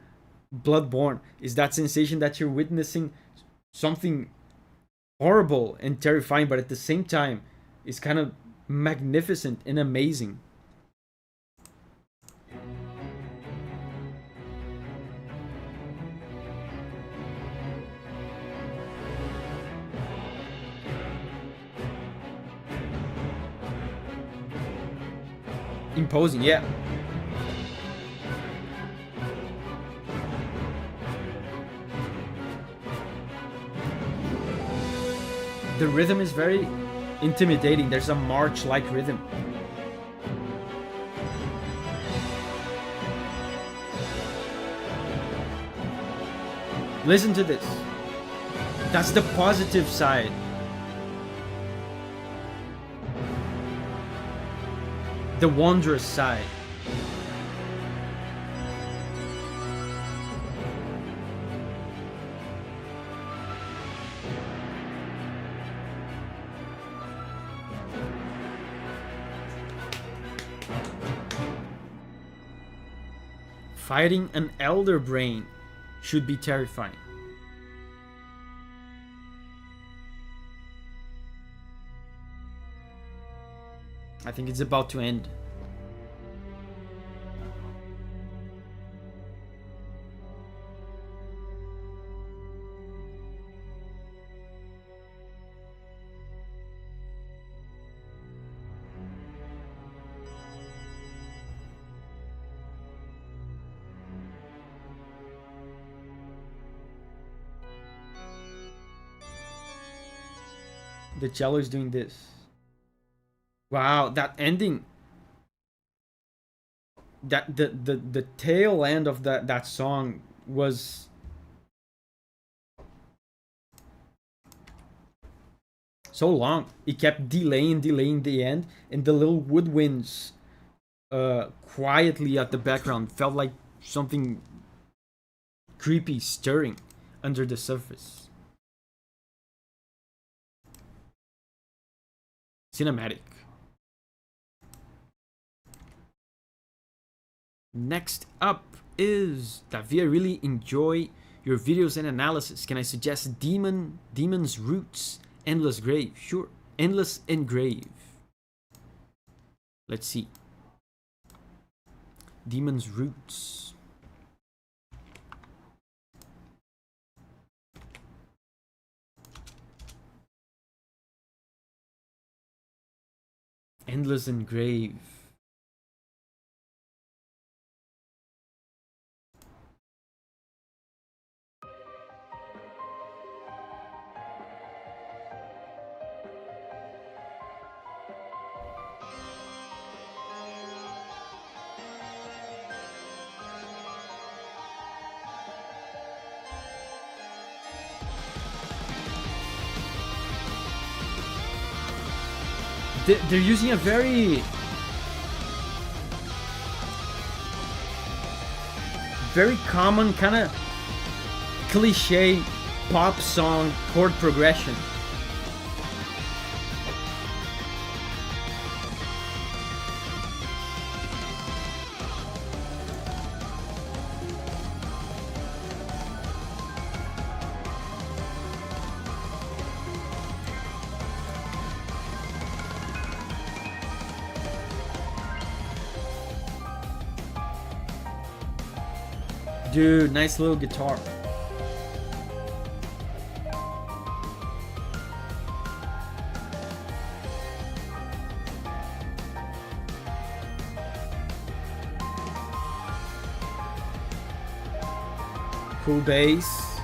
Bloodborne. Is that sensation that you're witnessing something horrible and terrifying, but at the same time is kind of magnificent and amazing. Imposing, yeah. The rhythm is very intimidating. There's a march-like rhythm. Listen to this. That's the positive side. The wondrous side. Fighting an elder brain should be terrifying. I think it's about to end. The cello is doing this. Wow, that ending. That the tail end of that song was so long. It kept delaying the end, and the little woodwinds quietly at the background felt like something creepy stirring under the surface. Cinematic. Next up is Davi. I really enjoy your videos and analysis. Can I suggest Demon's Roots, Endless Grave? Sure. Endless Engrave. Let's see. Demon's Roots. Endless Engrave. They're using a very common kind of cliche pop song chord progression. Dude, nice little guitar. Cool bass.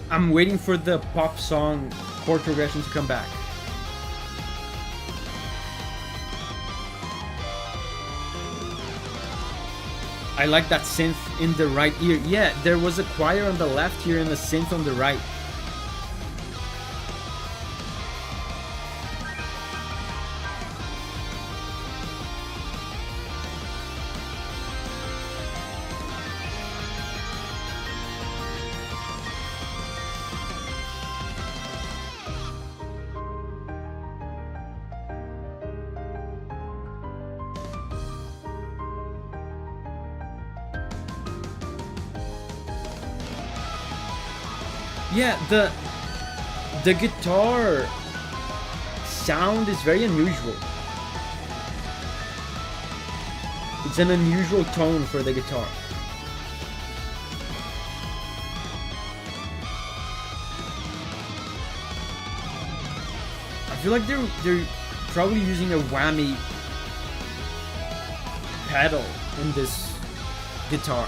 I'm waiting for the pop song chord progression to come back. I like that synth in the right ear. Yeah, there was a choir on the left here and a synth on the right. Yeah, the guitar sound is very unusual. It's an unusual tone for the guitar. I feel like they're probably using a whammy pedal in this guitar.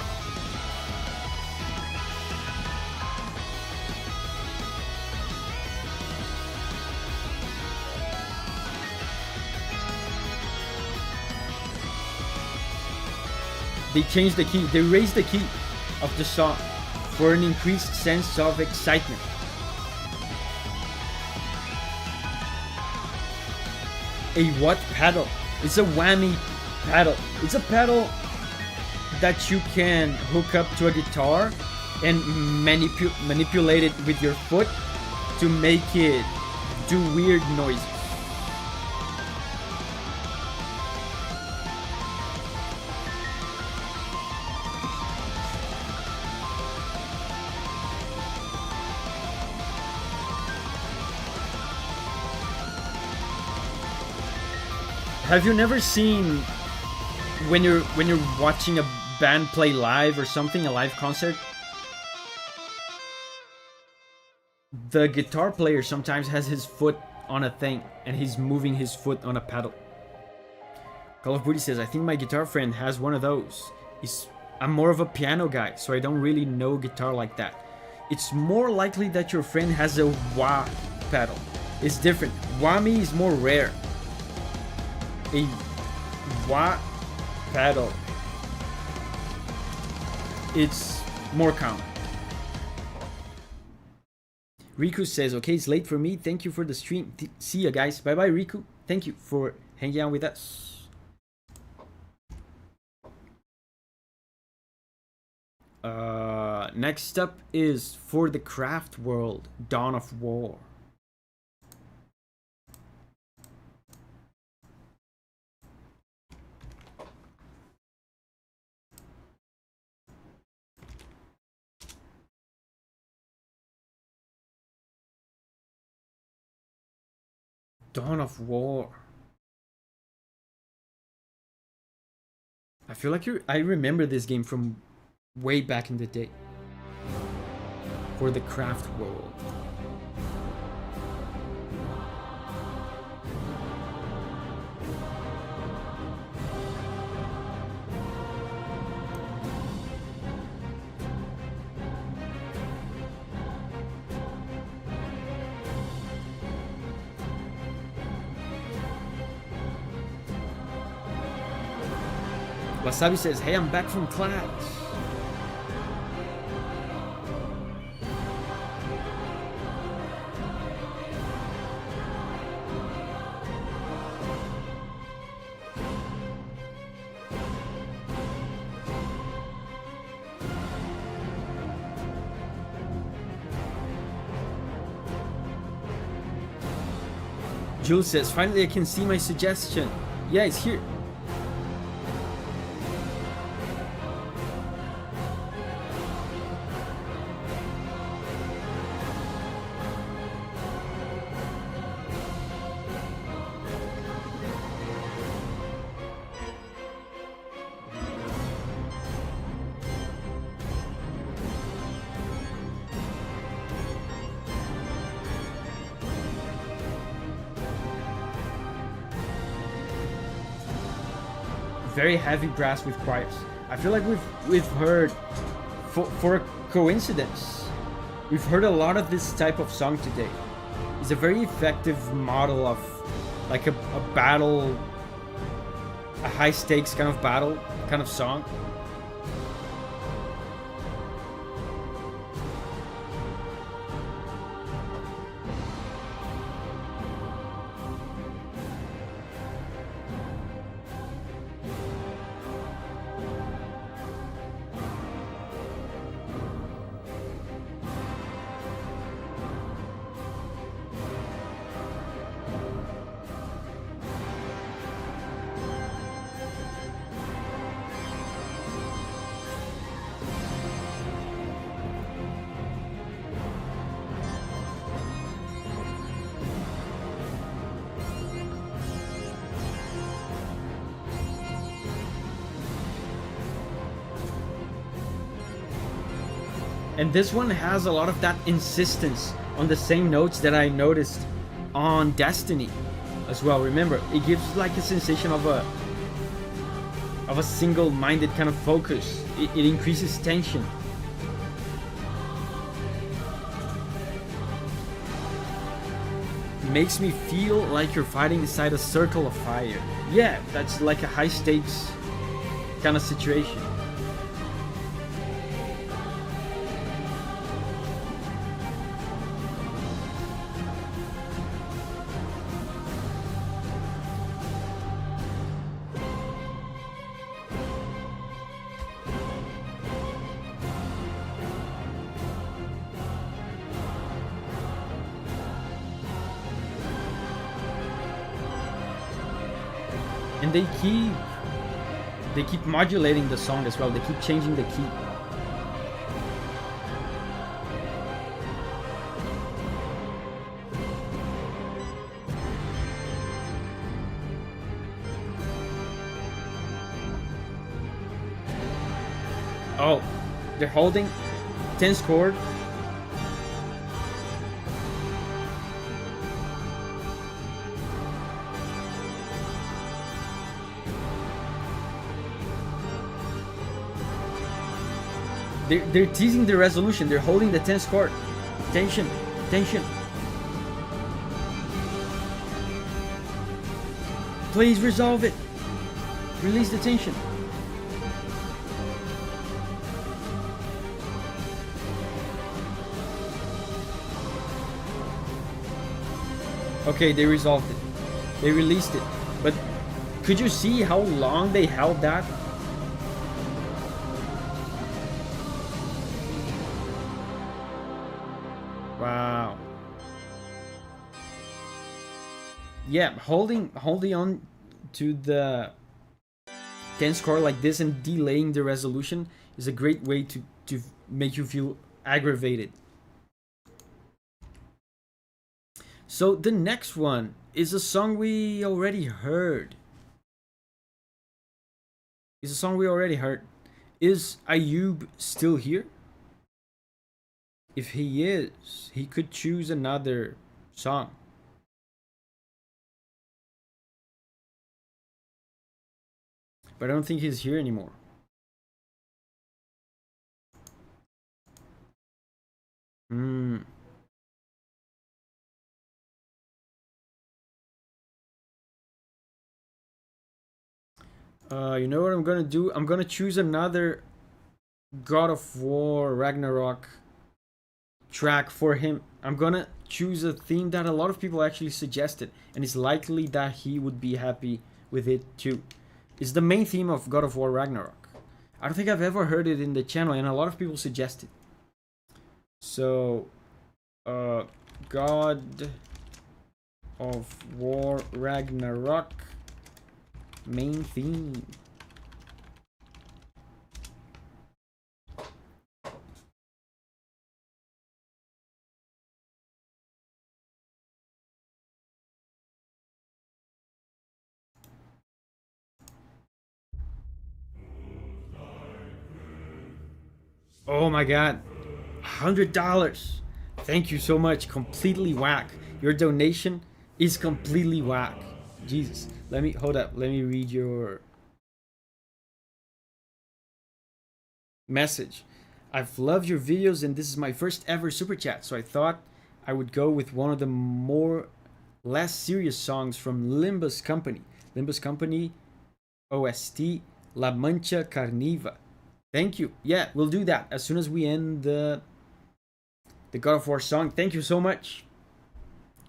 They changed the key, they raised the key of the song for an increased sense of excitement. A what pedal? It's a whammy pedal. It's a pedal that you can hook up to a guitar and manipulate it with your foot to make it do weird noises. Have you never seen when you're watching a band play live or something, a live concert? The guitar player sometimes has his foot on a thing and he's moving his foot on a pedal. Call of Booty says, I think my guitar friend has one of those. I'm more of a piano guy, so I don't really know guitar like that. It's more likely that your friend has a wah pedal. It's different. Whammy is more rare. A wah pedal, it's more common. Riku says, okay, it's late for me. Thank you for the stream. See ya, guys. Bye bye, Riku. Thank you for hanging out with us. Next up is For the Craft World, Dawn of War. Dawn of War. I feel like I remember this game from way back in the day. For the Craft World. Wasabi says, hey, I'm back from class. Jules says, finally I can see my suggestion. Yeah, it's here. very heavy brass with choirs. I feel like we've heard, for a coincidence, we've heard a lot of this type of song today. It's a very effective model of like a battle, a high stakes kind of battle, kind of song. And this one has a lot of that insistence on the same notes that I noticed on Destiny as well. Remember, it gives like a sensation of a single-minded kind of focus. It increases tension. Makes me feel like you're fighting inside a circle of fire. Yeah, that's like a high stakes kind of situation. And they keep modulating the song as well. They keep changing the key. Oh, they're holding 10th chord. They're teasing the resolution. They're holding the 10th chord. Tension, tension. Please resolve it. Release the tension. Okay, they resolved it. They released it. But could you see how long they held that? Wow. Yeah, holding on to the 10th chord like this and delaying the resolution is a great way to make you feel aggravated. So the next one is a song we already heard. Is Ayub still here? If he is, he could choose another song. But I don't think he's here anymore. You know what I'm gonna do? I'm gonna choose another God of War Ragnarok track for him. I'm gonna choose a theme that a lot of people actually suggested, and it's likely that he would be happy with it too. It's the main theme of God of War Ragnarok. I don't think I've ever heard it in the channel, and a lot of people suggested. So, God of War Ragnarok main theme. Oh my god, $100. Thank you so much. Completely whack. Your donation is completely whack. Jesus. Let me hold up. Let me read your message. I've loved your videos and this is my first ever super chat, so I thought I would go with one of the less serious songs from Limbus Company. Limbus Company OST La Mancha Carniva. Thank you. Yeah, we'll do that as soon as we end the God of War song. Thank you so much.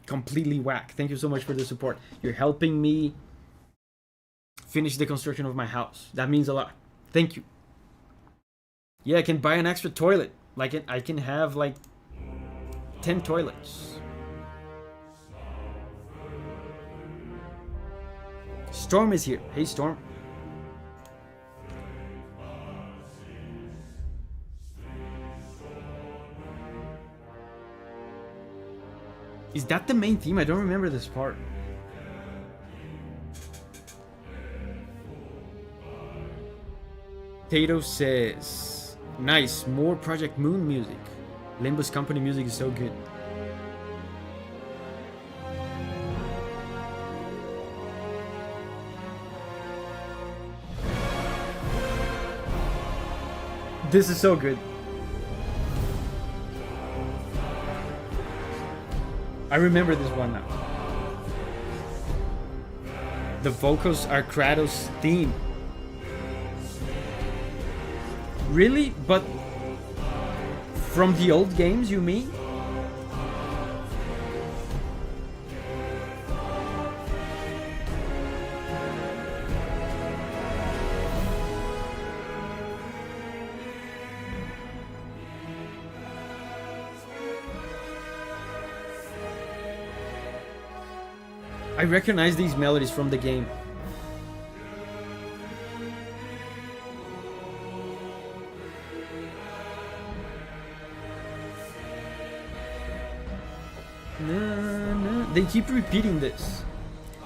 Completely whack. Thank you so much for the support. You're helping me finish the construction of my house. That means a lot. Thank you. Yeah, I can buy an extra toilet. Like I can have like 10 toilets. Storm is here. Hey, Storm. Is that the main theme? I don't remember this part. Tato says, nice, more Project Moon music. Limbus Company music is so good. This is so good. I remember this one now. The vocals are Kratos' theme. Really? But from the old games, you mean? I recognize these melodies from the game. They keep repeating this.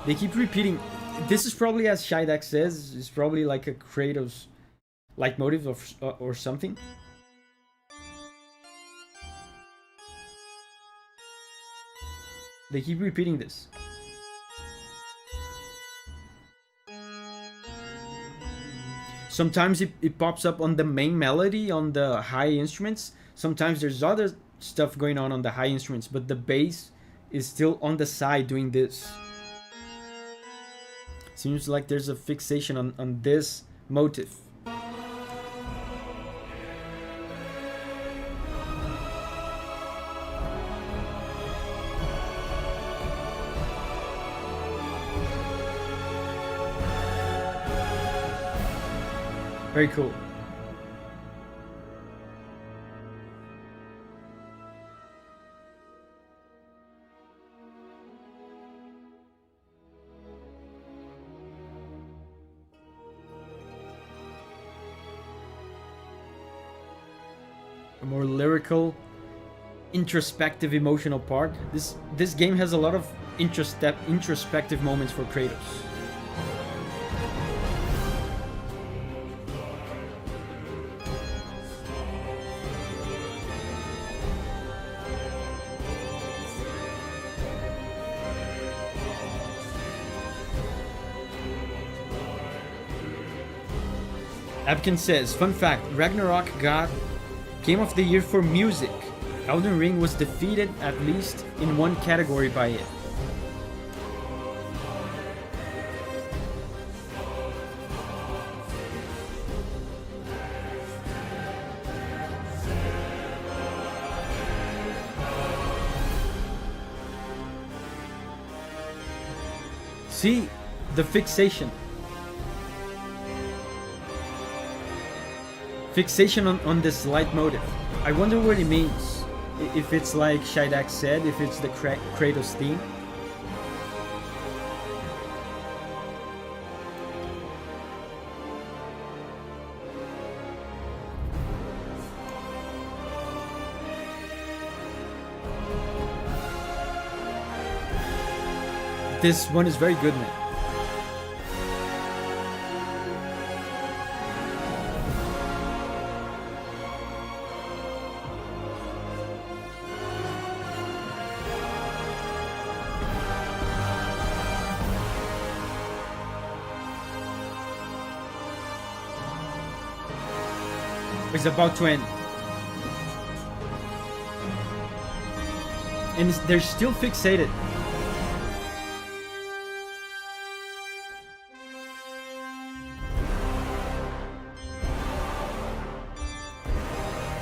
They keep repeating. This is probably, as Shydek says, is probably like a Kratos leitmotif or something. They keep repeating this. Sometimes it pops up on the main melody on the high instruments. Sometimes there's other stuff going on the high instruments, but the bass is still on the side doing this. Seems like there's a fixation on this motif. Very cool. A more lyrical, introspective, emotional part. This game has a lot of introspective moments for Kratos. Abkin says, fun fact, Ragnarok got Game of the Year for music. Elden Ring was defeated at least in one category by it. See, the fixation. Fixation on this leitmotif. I wonder what it means. If it's like Shydek said, if it's the Kratos theme. This one is very good, man. It's about to end. And they're still fixated.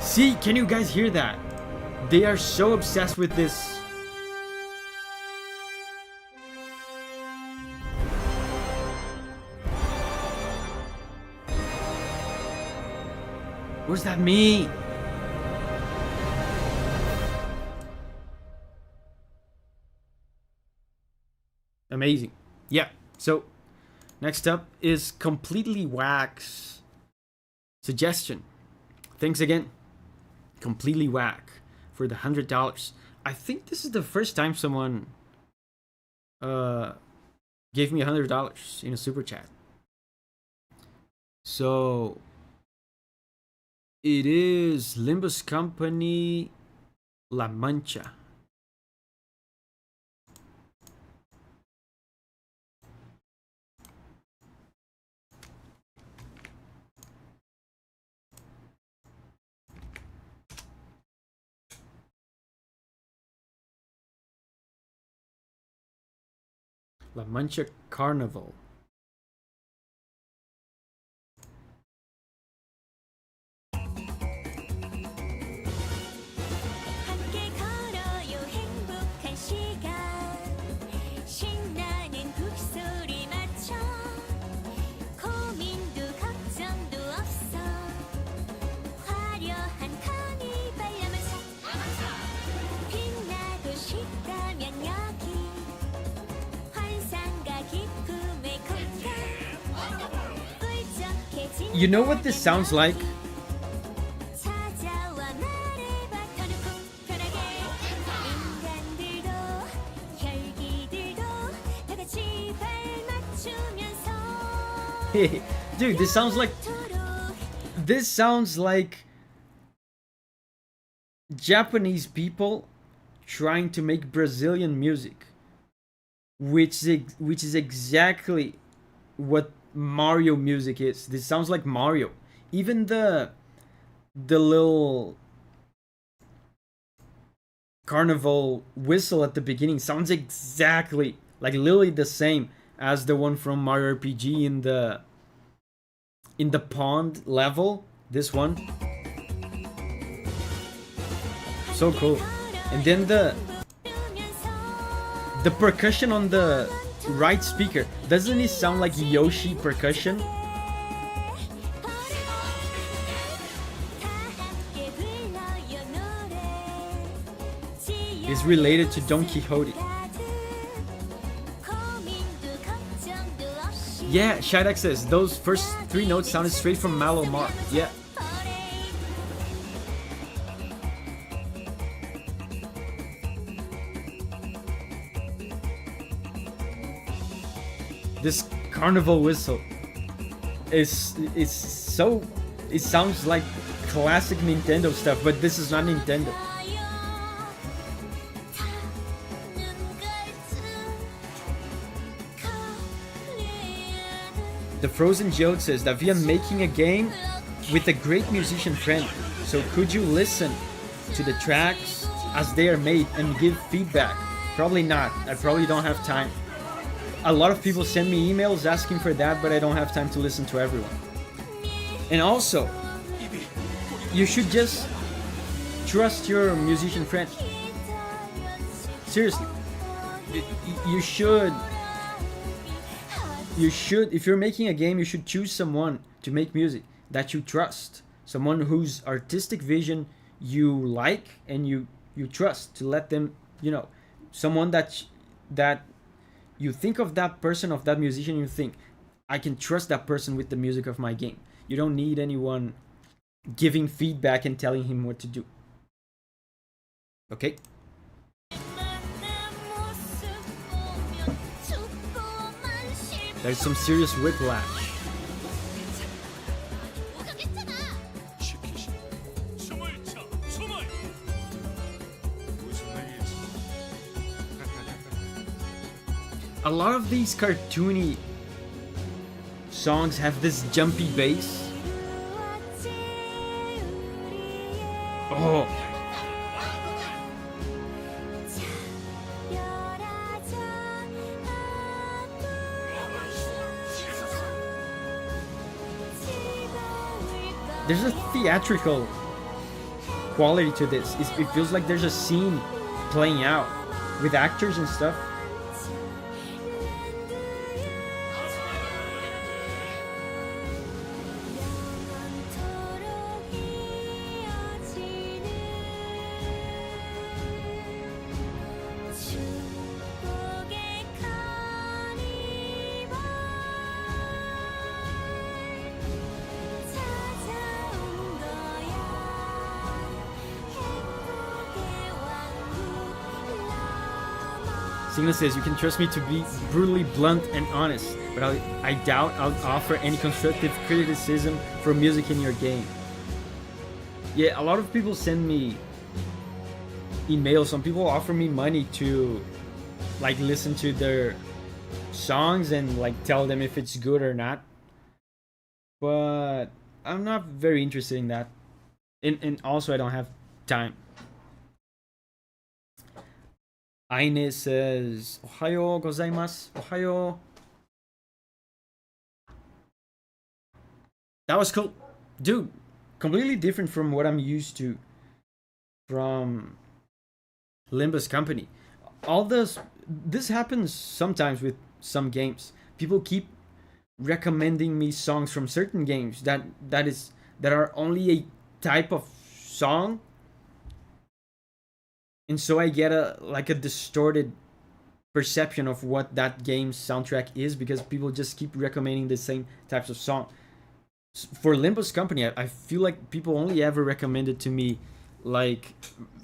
See, can you guys hear that? They are so obsessed with this. What does that mean? Amazing. Yeah, so next up is completely wax suggestion. Thanks again. Completely whack for the $100. I think this is the first time someone gave me $100 in a super chat. So it is Limbus Company La Mancha. La Mancha Carnival. You know what this sounds like? Dude, this sounds like Japanese people trying to make Brazilian music, which is exactly what Mario music is. This sounds like Mario. Even the little carnival whistle at the beginning sounds exactly like literally the same as the one from Mario RPG in the pond level. This one, so cool. And then the percussion on the right speaker, doesn't it sound like Yoshi percussion? It's related to Don Quixote. Yeah, Shidak says those first 3 notes sounded straight from Mallow Mark. Yeah. This carnival whistle is so, it sounds like classic Nintendo stuff, but this is not Nintendo. The Frozen Geode says that we are making a game with a great musician friend, so could you listen to the tracks as they are made and give feedback? Probably not. I probably don't have time. A lot of people send me emails asking for that, but I don't have time to listen to everyone. And also, you should just trust your musician friend. Seriously. You should, if you're making a game, you should choose someone to make music that you trust. Someone whose artistic vision you like and you trust, to let them, someone that you think of that person, of that musician, you think, I can trust that person with the music of my game. You don't need anyone giving feedback and telling him what to do. Okay? There's some serious whiplash. A lot of these cartoony songs have this jumpy bass. Oh. There's a theatrical quality to this. It feels like there's a scene playing out with actors and stuff. Signa says, you can trust me to be brutally blunt and honest, but I doubt I'll offer any constructive criticism for music in your game. Yeah, a lot of people send me emails. Some people offer me money to like listen to their songs and like tell them if it's good or not. But I'm not very interested in that. And also I don't have time. Aine says, Ohayo gozaimasu. Ohayo. That was cool. Dude, completely different from what I'm used to from Limbus company. All this happens sometimes with some games. People keep recommending me songs from certain games that are only a type of song. And so I get a distorted perception of what that game's soundtrack is because people just keep recommending the same types of song. For Limbus company, I feel like people only ever recommended to me like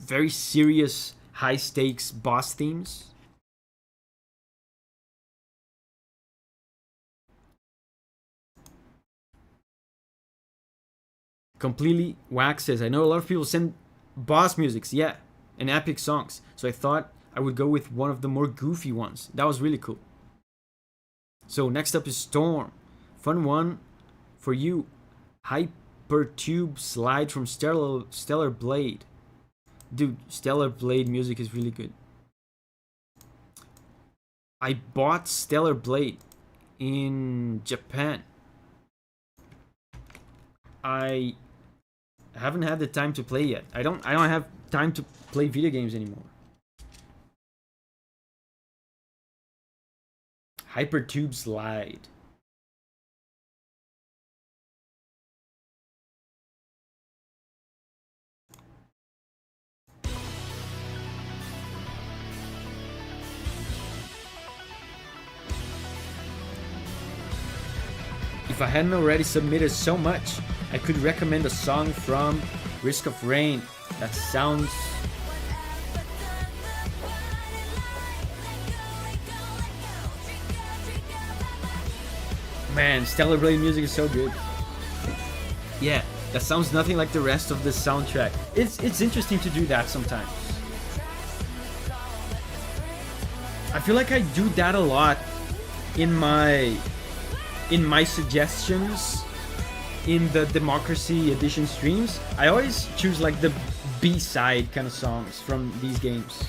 very serious, high stakes boss themes. Completely Wax says, I know a lot of people send boss musics, yeah, and epic songs. So I thought I would go with one of the more goofy ones. That was really cool. So next up is Storm. Fun one for you. Hypertube Slide from Stellar Blade. Dude, Stellar Blade music is really good. I bought Stellar Blade in Japan. I haven't had the time to play yet. I don't have time to play video games anymore. Hypertube Slide. If I hadn't already submitted so much, I could recommend a song from Risk of Rain that sounds... Man, Stellar Blade music is so good. Yeah, that sounds nothing like the rest of the soundtrack. It's interesting to do that sometimes. I feel like I do that a lot in my suggestions in the Democracy Edition streams. I always choose like the B-side kind of songs from these games.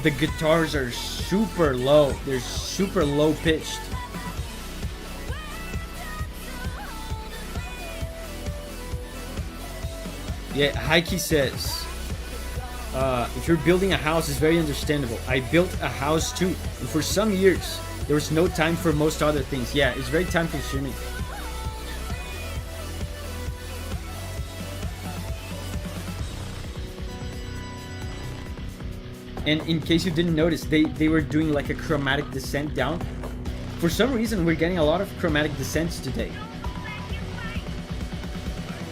The guitars are super low. They're super low pitched. Yeah, Heike says, if you're building a house, it's very understandable. I built a house too, and for some years, there was no time for most other things. Yeah, it's very time consuming. And in case you didn't notice, they were doing like a chromatic descent down. For some reason, we're getting a lot of chromatic descents today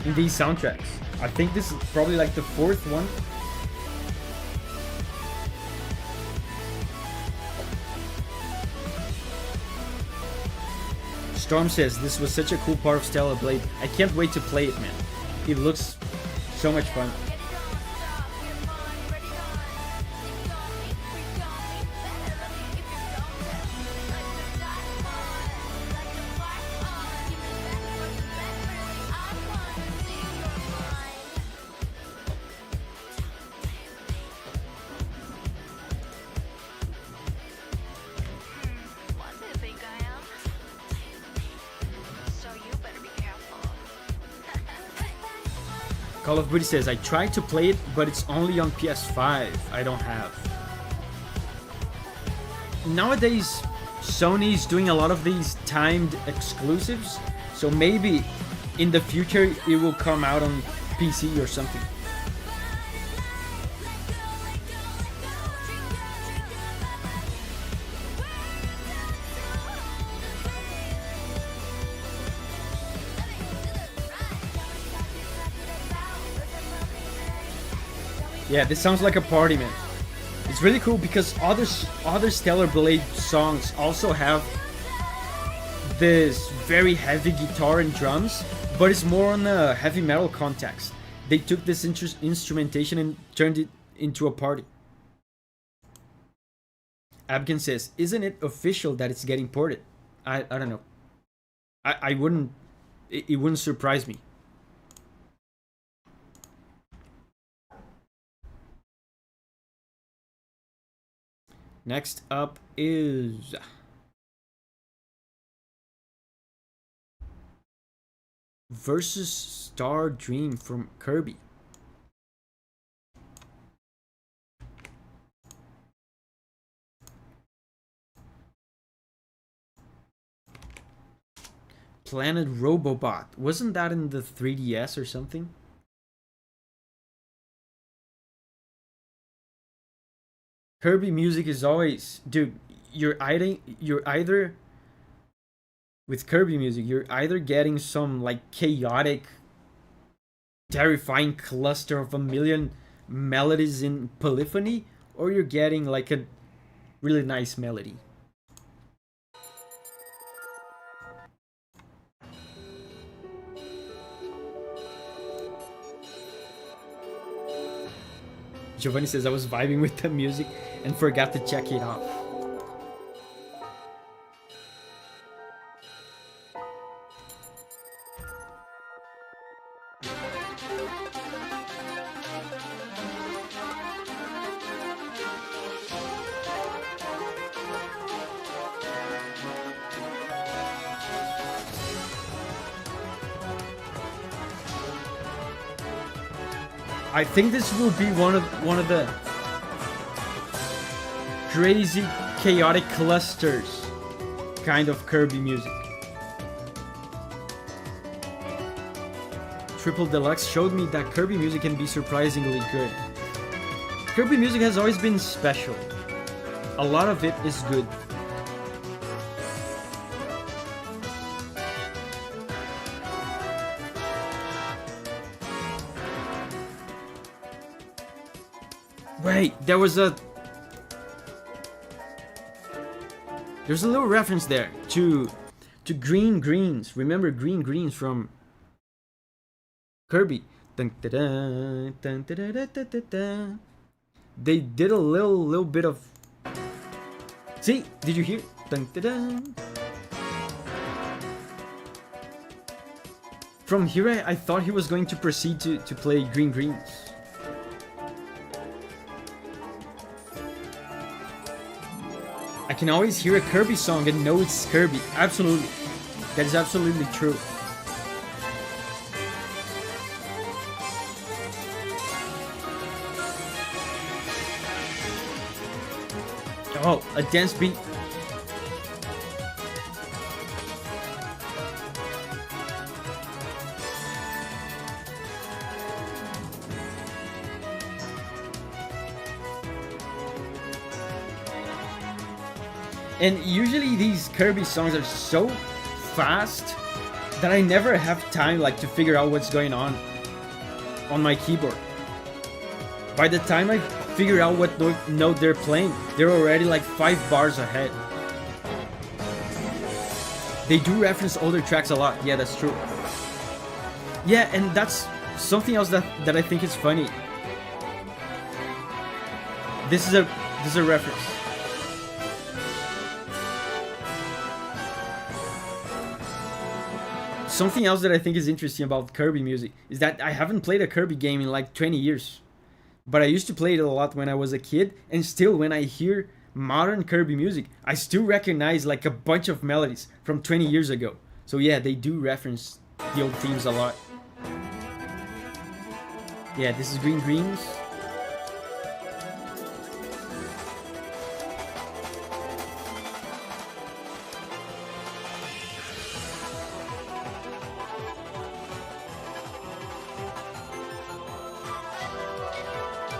in these soundtracks. I think this is probably like the fourth one. Storm says, this was such a cool part of Stellar Blade. I can't wait to play it, man. It looks so much fun. Call of Duty says, I tried to play it, but it's only on PS5. I don't have. Nowadays, Sony's doing a lot of these timed exclusives, so maybe in the future it will come out on PC or something. Yeah, this sounds like a party, man. It's really cool because other Stellar Blade songs also have this very heavy guitar and drums, but it's more on a heavy metal context. They took this instrumentation and turned it into a party. Abgen says, isn't it official that it's getting ported? I don't know. I wouldn't... It wouldn't surprise me. Next up is Versus Star Dream from Kirby. Planet Robobot. Wasn't that in the 3DS or something? Kirby music is always, dude, you're either with Kirby music, you're either getting some like chaotic, terrifying cluster of a million melodies in Polyphony, or you're getting like a really nice melody. Giovanni says, I was vibing with the music and forgot to check it off. I think this will be one of the crazy chaotic clusters kind of Kirby music. Triple Deluxe showed me that Kirby music can be surprisingly good. Kirby music has always been special. A lot of it is good. Wait, there's a little reference there to Green Greens. Remember Green Greens from Kirby? They did a little bit of. See, did you hear? From here, I thought he was going to proceed to play Green Greens. I can always hear a Kirby song and know it's Kirby. Absolutely. That is absolutely true. Oh, a dance beat. And usually these Kirby songs are so fast that I never have time like to figure out what's going on my keyboard. By the time I figure out what note they're playing, they're already like 5 bars ahead. They do reference older tracks a lot. Yeah, that's true. Yeah, and that's something else that I think is funny. This is a reference. Something else that I think is interesting about Kirby music is that I haven't played a Kirby game in like 20 years. But I used to play it a lot when I was a kid, and still when I hear modern Kirby music, I still recognize like a bunch of melodies from 20 years ago. So yeah, they do reference the old themes a lot. Yeah, this is Green Greens.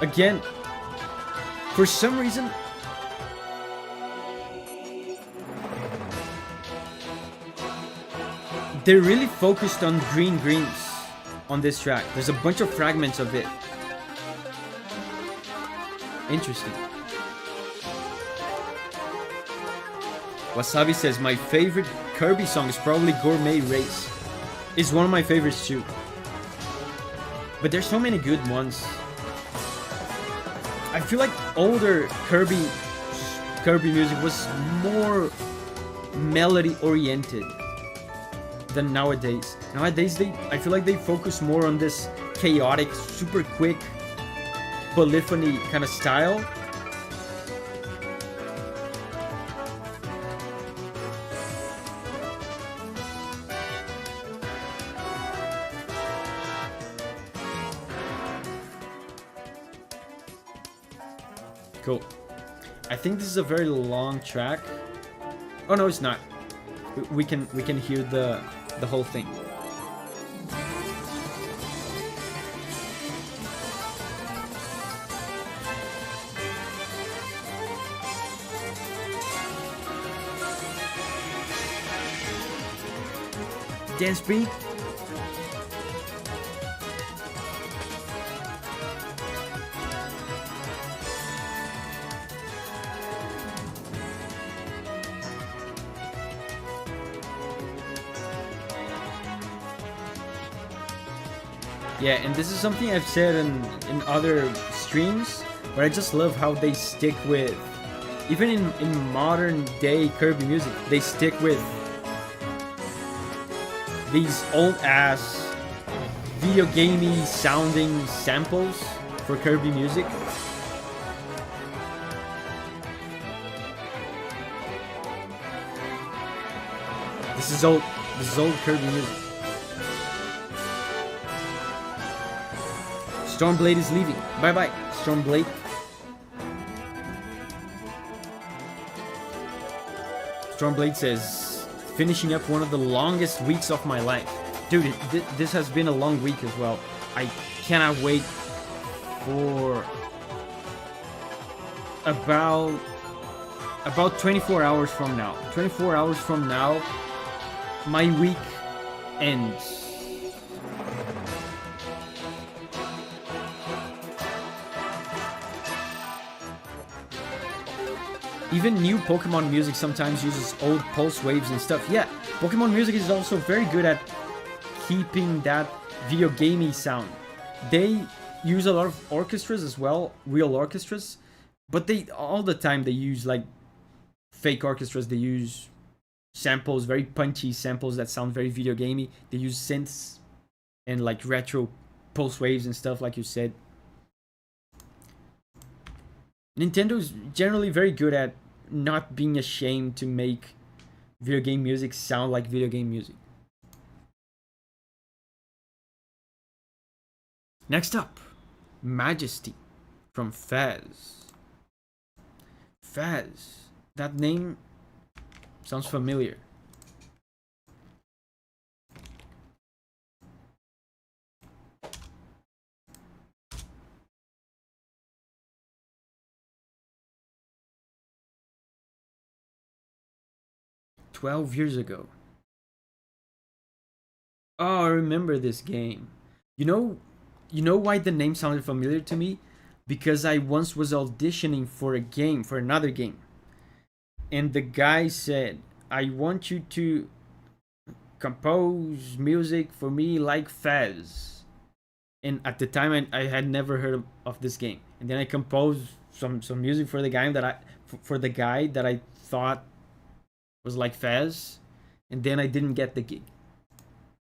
Again, for some reason, they're really focused on green greens on this track. There's a bunch of fragments of it. Interesting. Wasabi says, my favorite Kirby song is probably Gourmet Race. It's one of my favorites too. But there's so many good ones. I feel like older Kirby music was more melody oriented than nowadays. Nowadays, I feel like they focus more on this chaotic, super quick polyphony kind of style. Cool. I think this is a very long track. Oh no, it's not. We can hear the whole thing. Dance beat. Yeah, and this is something I've said in other streams, but I just love how they stick with, even in modern day Kirby music, they stick with these old ass video gamey sounding samples for Kirby music. This is old Kirby music. Stormblade is leaving. Bye bye, Stormblade. Stormblade says, finishing up one of the longest weeks of my life. Dude, this has been a long week as well. I cannot wait for about 24 hours from now. 24 hours from now, my week ends. Even new Pokemon music sometimes uses old pulse waves and stuff. Yeah, Pokemon music is also very good at keeping that video gamey sound. They use a lot of orchestras as well, real orchestras, but all the time they use like fake orchestras. They use samples, very punchy samples that sound very video gamey. They use synths and like retro pulse waves and stuff, like you said. Nintendo's generally very good at not being ashamed to make video game music sound like video game music. Next up, Majesty from Faz. Faz, that name sounds familiar. "12 years ago. Oh, I remember this game. You know why the name sounded familiar to me? Because I once was auditioning for another game. And the guy said, I want you to compose music for me like Fez. And at the time, I had never heard of this game. And then I composed some music for the guy that I thought was like Fez. And then I didn't get the gig.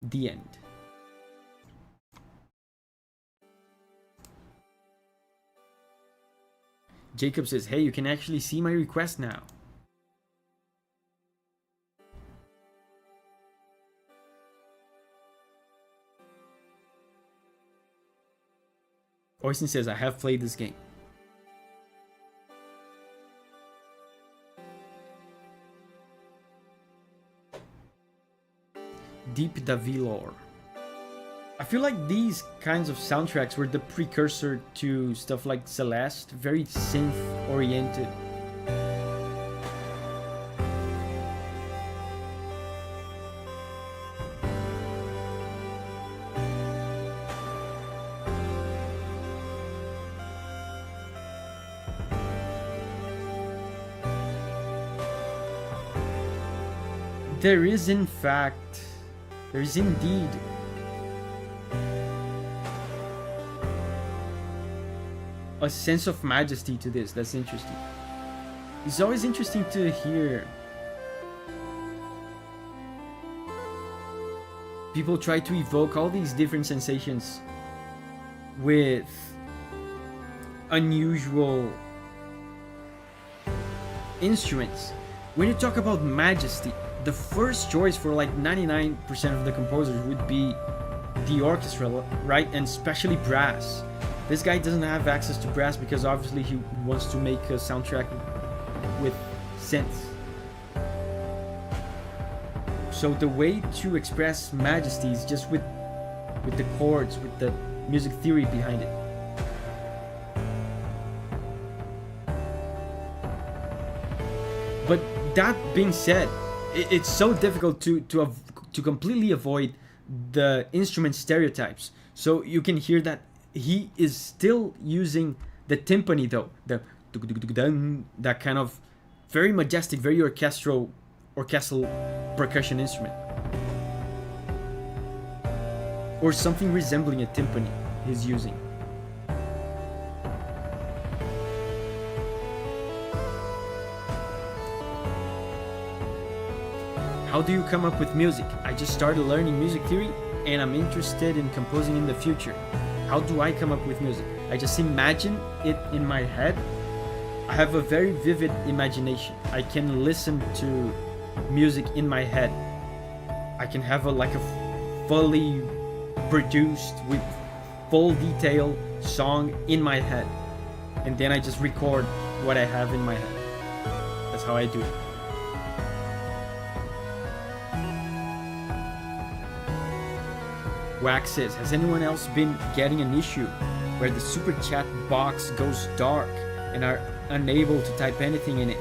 The end. Jacob says, hey, you can actually see my request now. Oysten says, I have played this game. Deep Davi lore. I feel like these kinds of soundtracks were the precursor to stuff like Celeste, very synth-oriented. There is indeed a sense of majesty to this. That's interesting. It's always interesting to hear people try to evoke all these different sensations with unusual instruments. When you talk about majesty, the first choice for like 99% of the composers would be the orchestral, right? And especially brass. This guy doesn't have access to brass because obviously he wants to make a soundtrack with synths. So the way to express majesty is just with the chords, with the music theory behind it. But that being said, it's so difficult to completely avoid the instrument stereotypes. So you can hear that he is still using the timpani though, that kind of very majestic, very orchestral percussion instrument, or something resembling a timpani he's using. How do you come up with music? I just started learning music theory and I'm interested in composing in the future. How do I come up with music? I just imagine it in my head. I have a very vivid imagination. I can listen to music in my head. I can have a fully produced with full detail song in my head. And then I just record what I have in my head. That's how I do it. Wax says, has anyone else been getting an issue where the super chat box goes dark and are unable to type anything in it?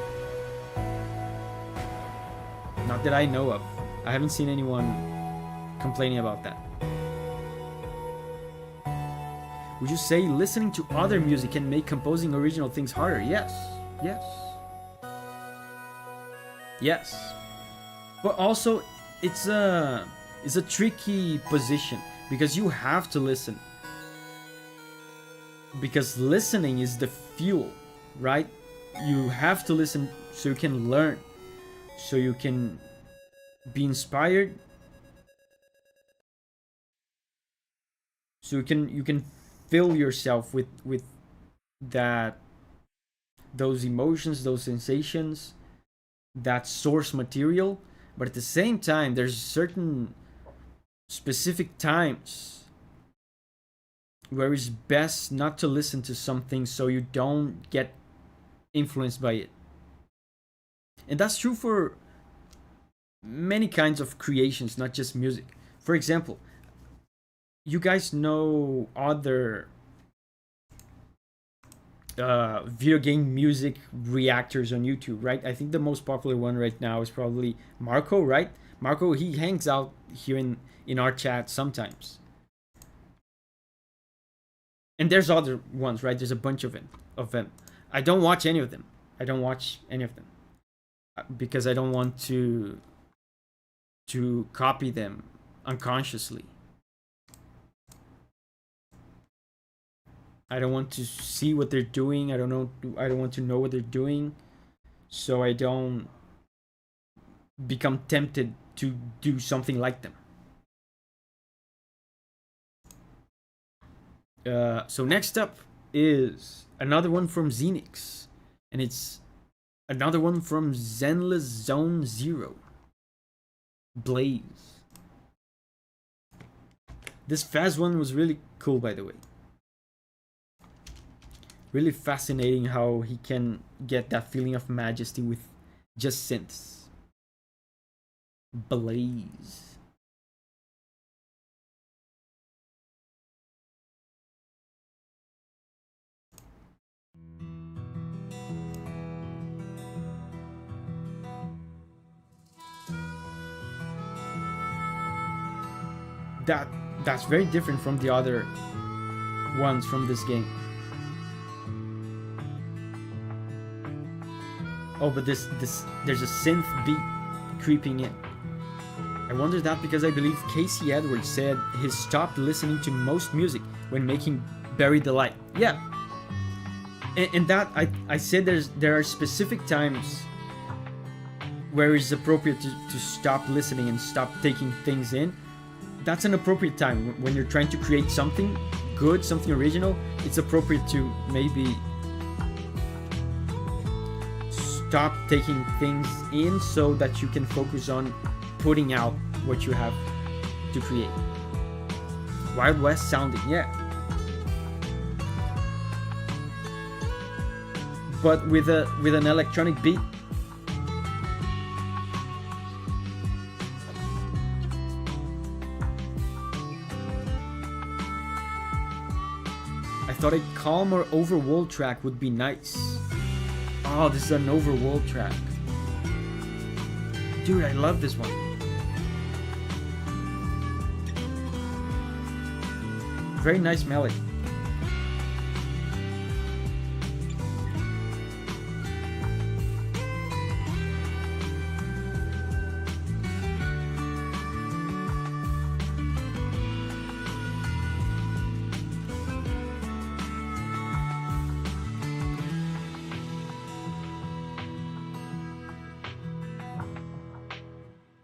Not that I know of. I haven't seen anyone complaining about that. Would you say listening to other music can make composing original things harder? Yes. Yes. Yes. But also, it's a tricky position because you have to listen. Because listening is the fuel, right? You have to listen so you can learn, so you can be inspired, so you can fill yourself with those emotions, those sensations, that source material. But at the same time, there's certain specific times where it's best not to listen to something so you don't get influenced by it. And that's true for many kinds of creations, not just music. For example, you guys know other video game music reactors on YouTube, right? I think the most popular one right now is probably Marco, right? Marco, he hangs out here in our chat sometimes. And there's other ones, right? There's a bunch of them. I don't watch any of them. Because I don't want to to copy them unconsciously. I don't want to see what they're doing. I don't want to know what they're doing, so I don't become tempted to do something like them. So next up is another one from Xenix, and it's another one from Zenless Zone Zero. Blaze. This fast one was really cool, by the way. Really fascinating how he can get that feeling of majesty with just synths. Blaze. That's very different from the other ones from this game. Oh, but this there's a synth beat creeping in. I wonder that because I believe Casey Edwards said he stopped listening to most music when making Bury the Light. Yeah. And that I said there are specific times where it's appropriate to stop listening and stop taking things in. That's an appropriate time when you're trying to create something good, something original. It's appropriate to maybe stop taking things in so that you can focus on putting out what you have to create. Wild West sounding, yeah. But with an electronic beat. I thought a calm or overworld track would be nice. Oh, this is an overworld track. Dude, I love this one. Very nice melody.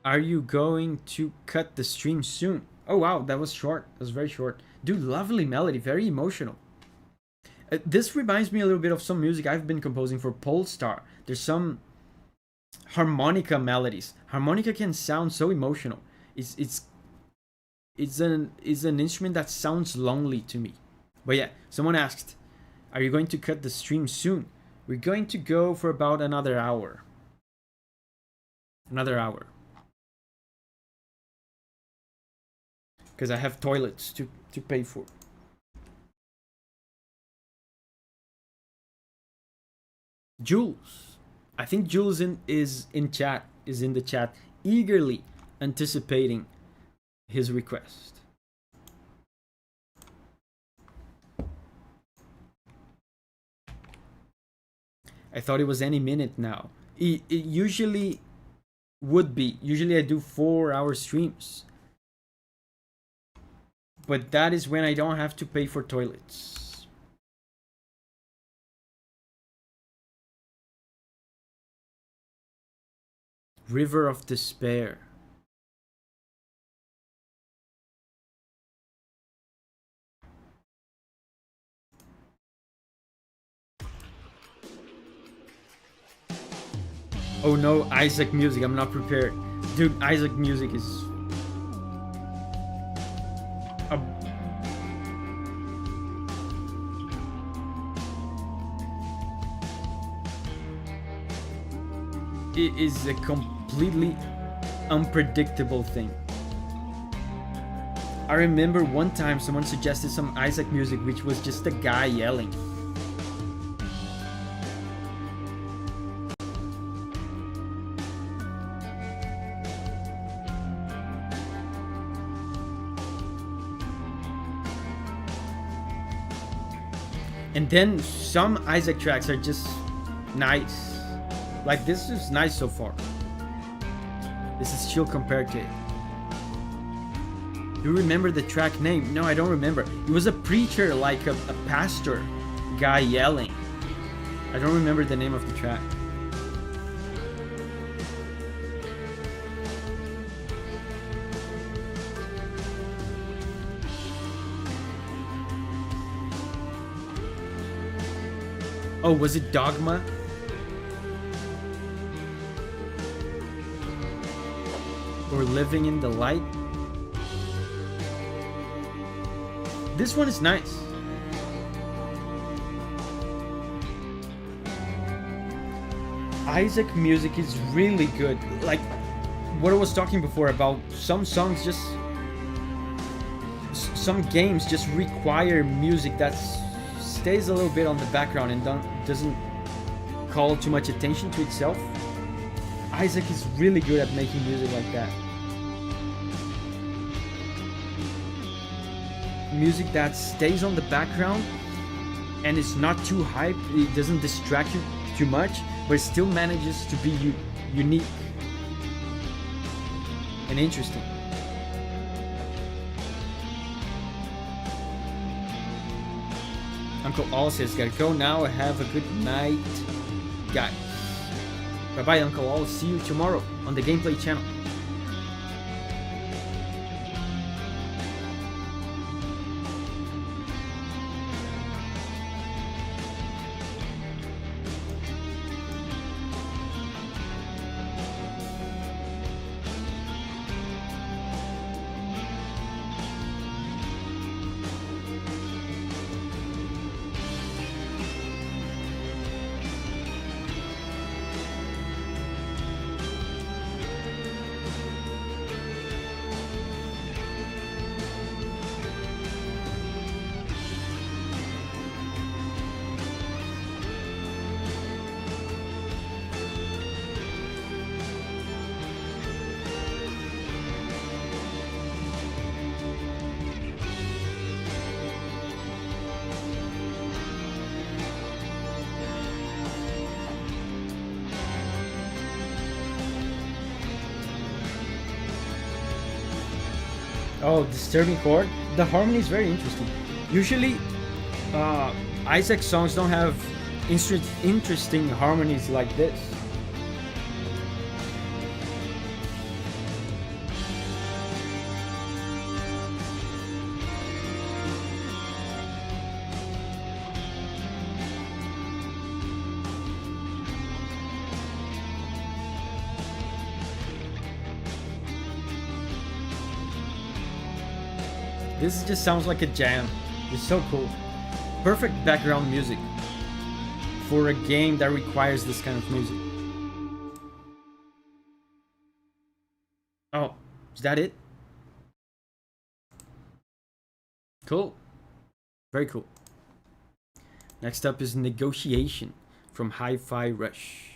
Are you going to cut the stream soon? Oh wow, that was short. That was very short. Dude, lovely melody, very emotional. This reminds me a little bit of some music I've been composing for Polestar. There's some harmonica melodies. Harmonica can sound so emotional. It's an instrument that sounds lonely to me. But yeah, someone asked, are you going to cut the stream soon? We're going to go for about another hour. Another hour. Because I have toilets to pay for. Jules. I think Jules is in the chat, eagerly anticipating his request. I thought it was any minute now. It usually would be. Usually I do 4-hour streams. But that is when I don't have to pay for toilets. River of Despair. Oh no, Isaac music, I'm not prepared. Dude, Isaac music is... It is a completely unpredictable thing. I remember one time someone suggested some Isaac music which was just a guy yelling. And then some Isaac tracks are just nice. Like this is nice so far. This is chill compared to it. Do you remember the track name? No, I don't remember. It was a preacher, like a pastor guy yelling. I don't remember the name of the track. Oh, was it Dogma? Or Living in the Light? This one is nice. Isaac music is really good. Like what I was talking before about some songs just... Some games just require music that stays a little bit on the background and doesn't call too much attention to itself. Isaac is really good at making music like that. Music that stays on the background and it's not too hype, it doesn't distract you too much, but it still manages to be unique and interesting. Uncle All says, gotta go now. Have a good night, guys. Bye bye, Uncle All. See you tomorrow on the Gameplay channel. Oh, disturbing chord. The harmony is very interesting. Usually, Isaac songs don't have interesting harmonies like this. This just sounds like a jam. It's so cool. Perfect background music for a game that requires this kind of music. Oh, is that it? Cool. Very cool. Next up is Negotiation from Hi-Fi Rush.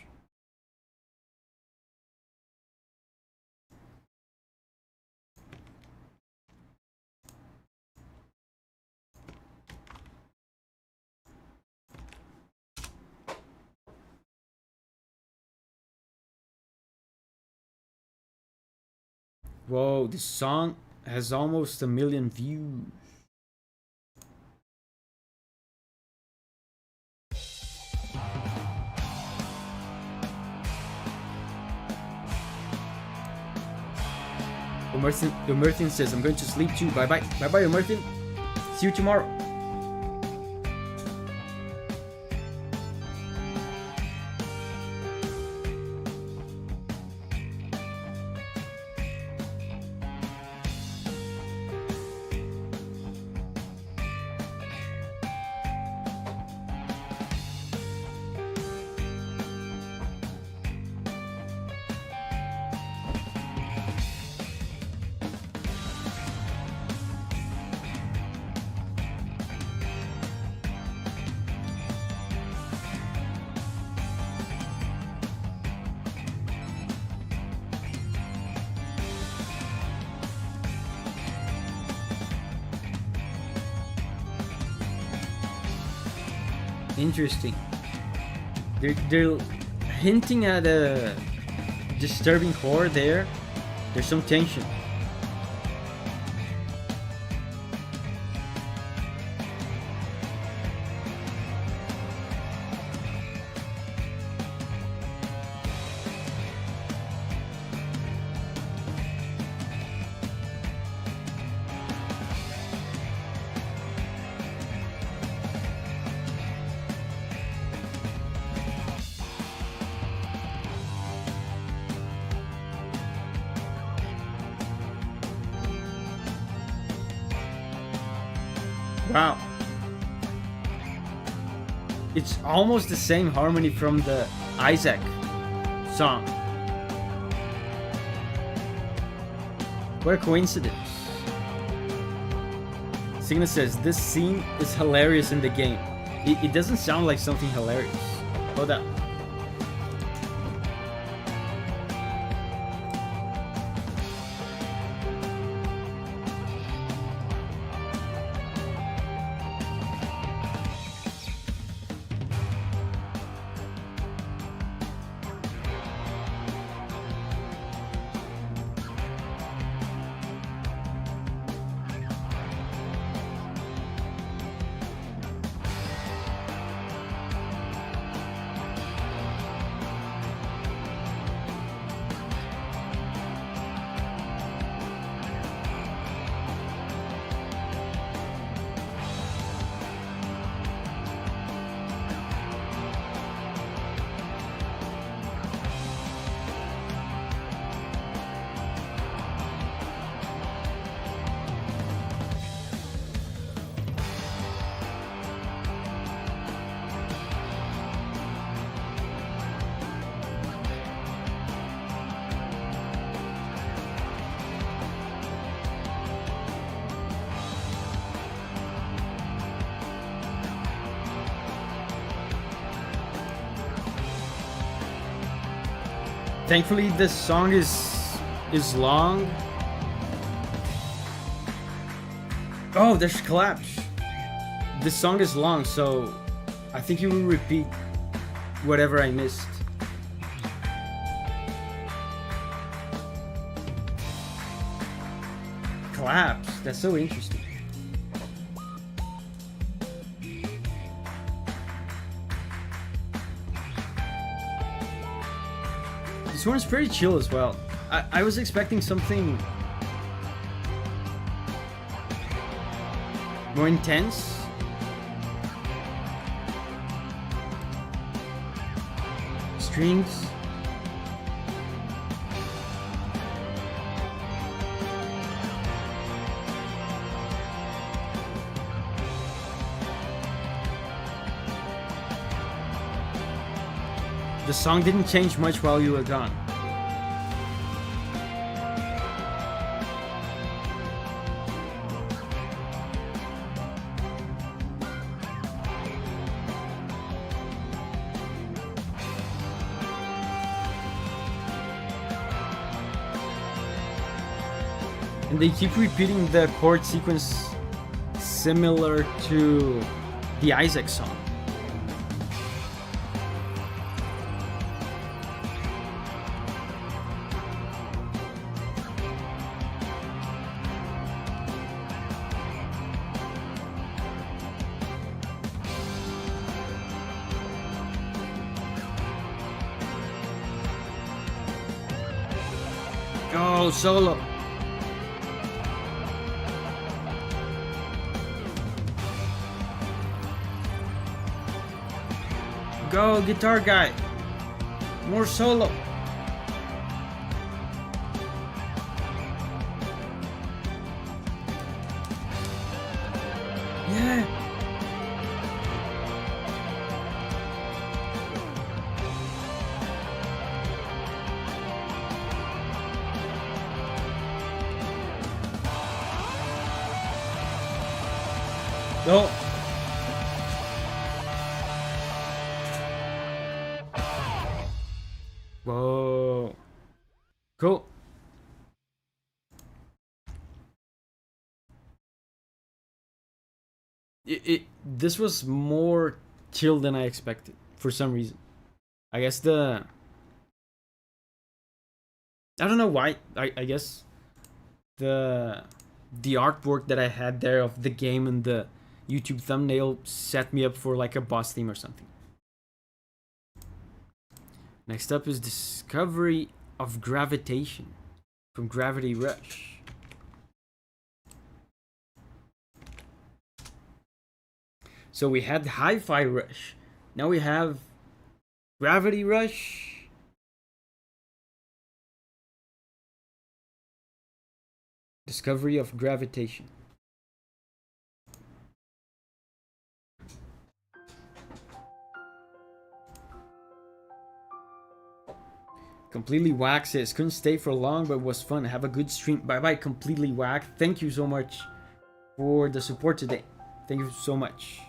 Whoa, this song has almost 1 million views. Omerthin says, I'm going to sleep too. Bye bye. Bye bye, Omerthin. See you tomorrow. Interesting. They're hinting at a disturbing chord there, There's some tension. Wow. It's almost the same harmony from the Isaac song. What a coincidence. Signa says, this scene is hilarious in the game. It doesn't sound like something hilarious. Hold up. Thankfully, this song is long. Oh, there's collapse. This song is long, so I think you will repeat whatever I missed. Collapse. That's so interesting. This one's pretty chill as well. I was expecting something more intense. Strings. The song didn't change much while you were gone. And they keep repeating the chord sequence similar to the Isaac song. Go solo. Go guitar guy. More solo. Yeah. No. Whoa. Cool. This was more chill than I expected for some reason. I guess the I don't know why. I guess the artwork that I had there of the game and the YouTube thumbnail set me up for like a boss theme or something. Next up is Discovery of Gravitation from Gravity Rush. So we had Hi-Fi Rush. Now we have Gravity Rush. Discovery of Gravitation. Completely Whack says, couldn't stay for long, but was fun. Have a good stream. Bye bye, Completely Whack. Thank you so much for the support today. Thank you so much.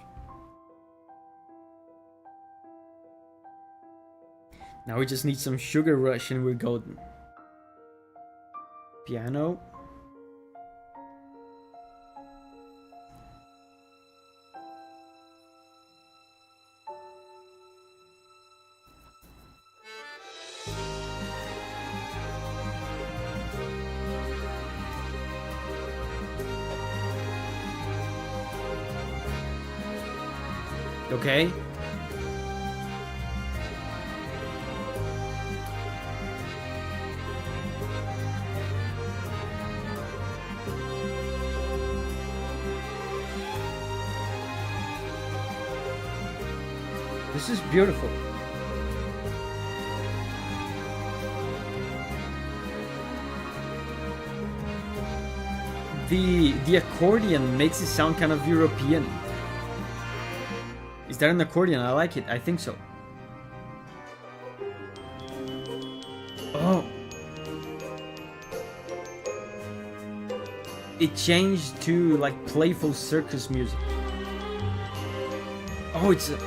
Now we just need some Sugar Rush and we're golden. Piano. Okay. This is beautiful. The accordion makes it sound kind of European. Is that an accordion? I like it. I think so. Oh. It changed to like playful circus music. Oh, it's a...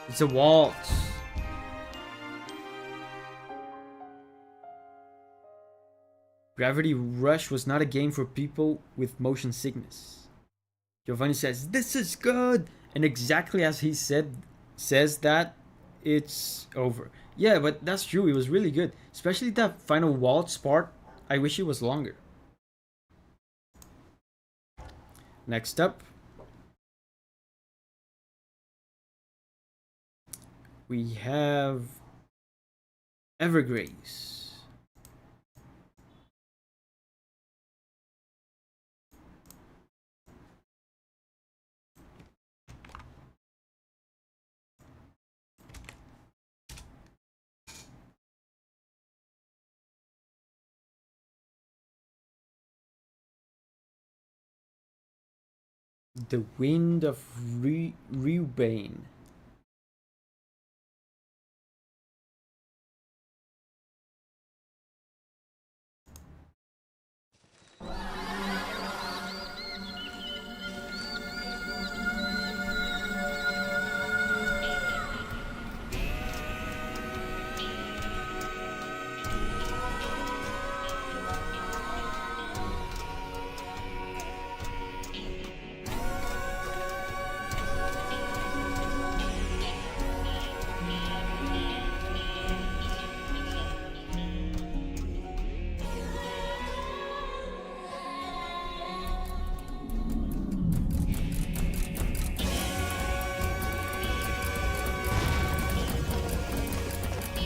It's a waltz. Gravity Rush was not a game for people with motion sickness. Giovanni says, this is good! And exactly as he says that, it's over. Yeah, but that's true, it was really good. Especially that final waltz part, I wish it was longer. Next up, we have Evergrace. The Wind of Reuben.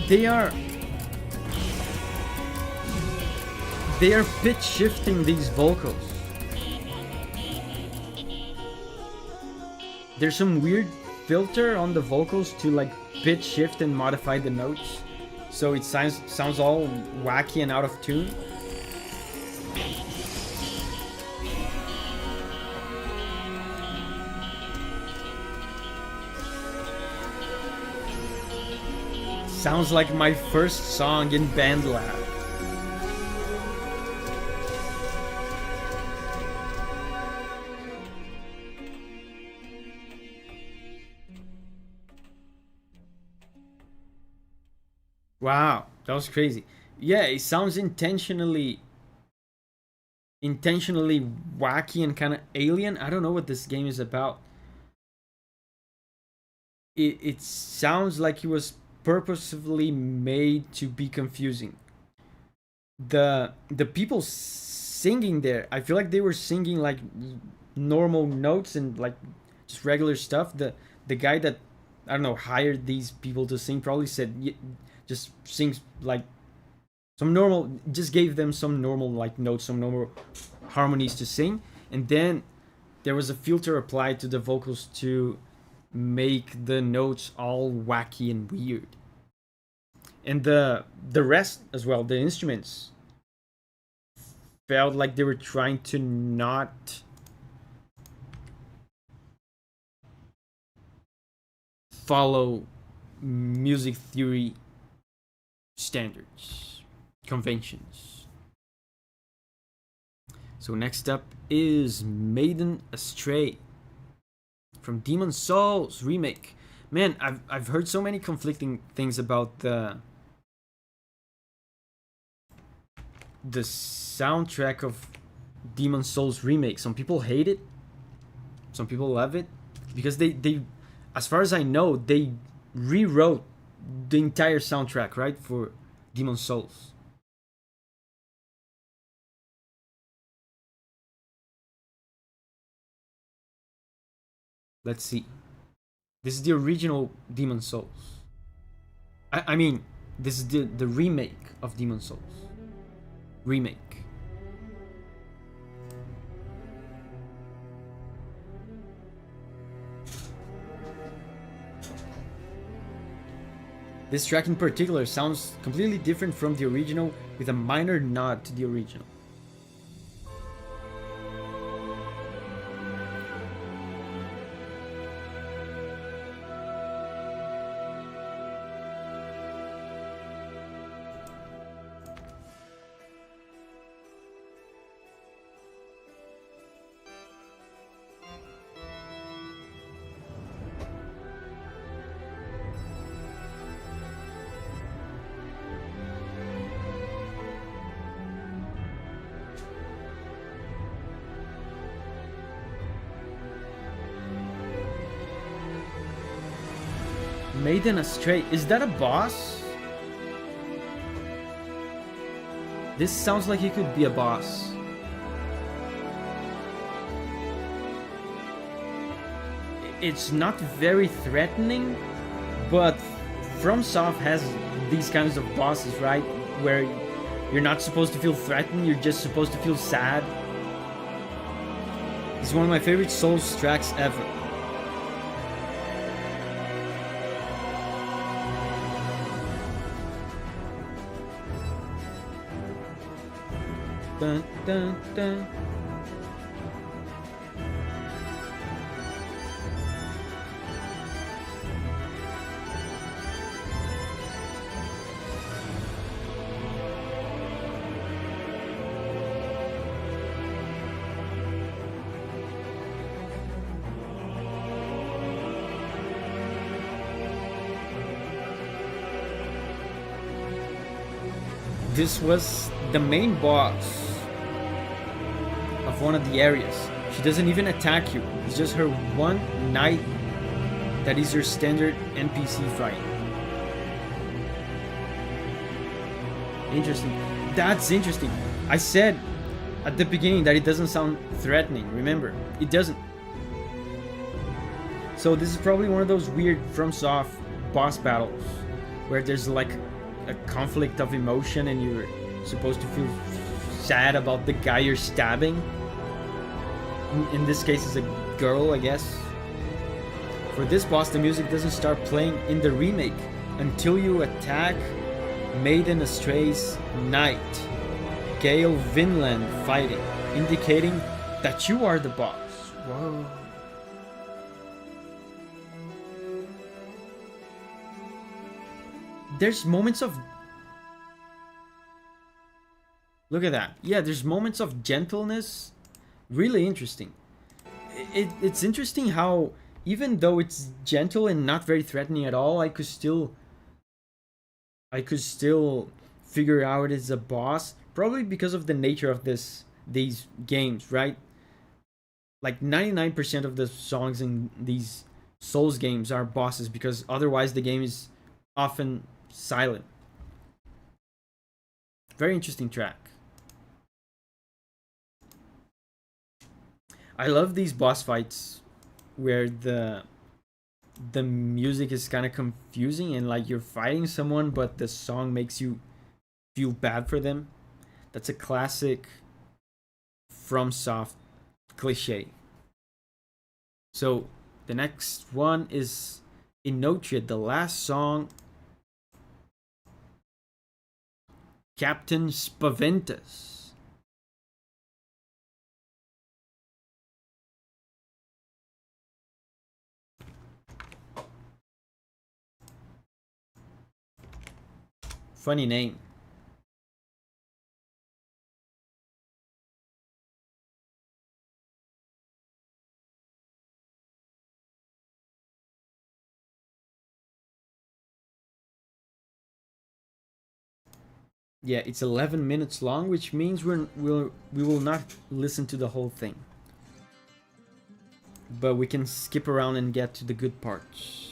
They are pitch shifting these vocals. There's some weird filter on the vocals to like pitch shift and modify the notes, so it sounds all wacky and out of tune. Sounds like my first song in BandLab. Wow, that was crazy. Yeah, it sounds intentionally wacky and kind of alien. I don't know what this game is about. it sounds like it was purposefully made to be confusing. The people singing there, I feel like they were singing like normal notes and like just regular stuff. The guy that, I don't know, hired these people to sing probably said, just sings like some normal, just gave them some normal like notes, some normal harmonies to sing, and then there was a filter applied to the vocals to make the notes all wacky and weird. And the rest as well, the instruments felt like they were trying to not follow music theory standards, conventions. So next up is Maiden Astray from Demon Souls remake. Man, I've heard so many conflicting things about the soundtrack of Demon Souls remake. Some people hate it, some people love it, because they as far as I know, they rewrote the entire soundtrack, right, for Demon Souls. Let's see. This is the original Demon Souls. I mean, this is the remake of Demon Souls. Remake. This track in particular sounds completely different from the original, with a minor nod to the original. Maiden Astray. Is that a boss? This sounds like it could be a boss. It's not very threatening, but FromSoft has these kinds of bosses, right? Where you're not supposed to feel threatened, you're just supposed to feel sad. It's one of my favorite Souls tracks ever. Dun, dun, dun. This was the main boss of one of the areas. She doesn't even attack you. It's just her one knight that is your standard NPC fight. Interesting. That's interesting. I said at the beginning that it doesn't sound threatening. Remember, it doesn't. So this is probably one of those weird FromSoft boss battles where there's like a conflict of emotion and you're supposed to feel sad about the guy you're stabbing. In this case, it's a girl, I guess. For this boss, the music doesn't start playing in the remake until you attack Maiden Astray's knight, Gale Vinland, fighting, indicating that you are the boss. Whoa. There's moments of... Look at that. Yeah, there's moments of gentleness. Really interesting. It's interesting how, even though it's gentle and not very threatening at all, I could still figure out it's a boss. Probably because of the nature of these games, right? Like 99% of the songs in these Souls games are bosses, because otherwise the game is often silent. Very interesting track. I love these boss fights where the music is kind of confusing and like you're fighting someone but the song makes you feel bad for them. That's a classic FromSoft cliche. So the next one is Inotria, the last song, Captain Spaventus. Funny name. Yeah, it's 11 minutes long, which means we will not listen to the whole thing. But we can skip around and get to the good parts.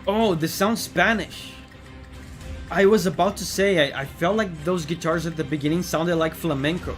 Oh, this sounds Spanish. I was about to say, I felt like those guitars at the beginning sounded like flamenco.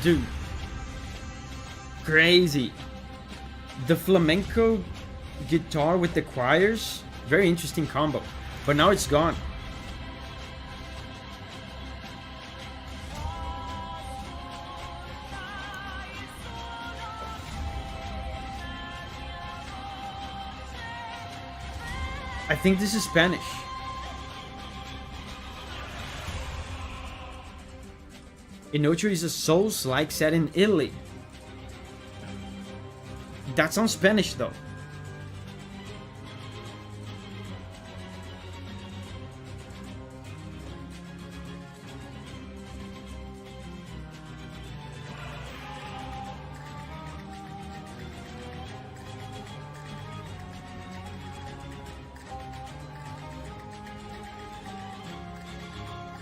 Dude, crazy. The flamenco guitar with the choirs, very interesting combo. But now it's gone. I think this is Spanish. Inotria is a Souls-like set in Italy. That sounds Spanish though.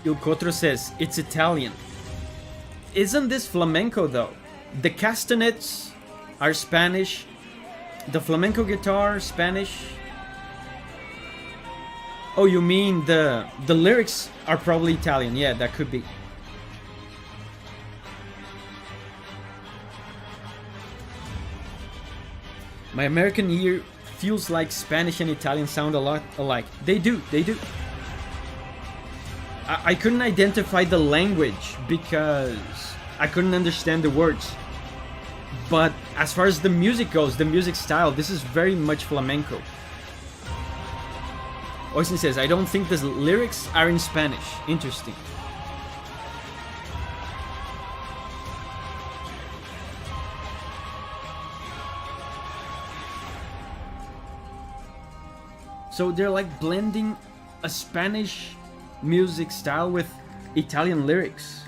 Il Cotro says, it's Italian. Isn't this flamenco though? The castanets are Spanish. The flamenco guitar, Spanish. Oh, you mean the lyrics are probably Italian. Yeah, that could be. My American ear feels like Spanish and Italian sound a lot alike. They do, they do. I couldn't identify the language because I couldn't understand the words. But as far as the music goes, the music style, this is very much flamenco. Austin says, I don't think the lyrics are in Spanish. Interesting. So they're like blending a Spanish music style with Italian lyrics.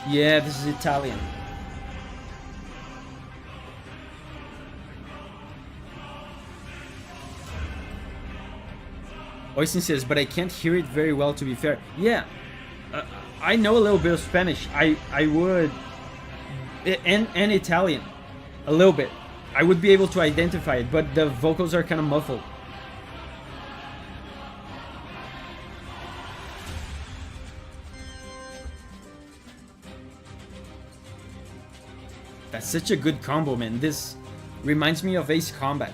Yeah, this is Italian. Oisin says, but I can't hear it very well, to be fair. Yeah, I know a little bit of Spanish. I would, and Italian, a little bit. I would be able to identify it, but the vocals are kind of muffled. That's such a good combo, man. This reminds me of Ace Combat.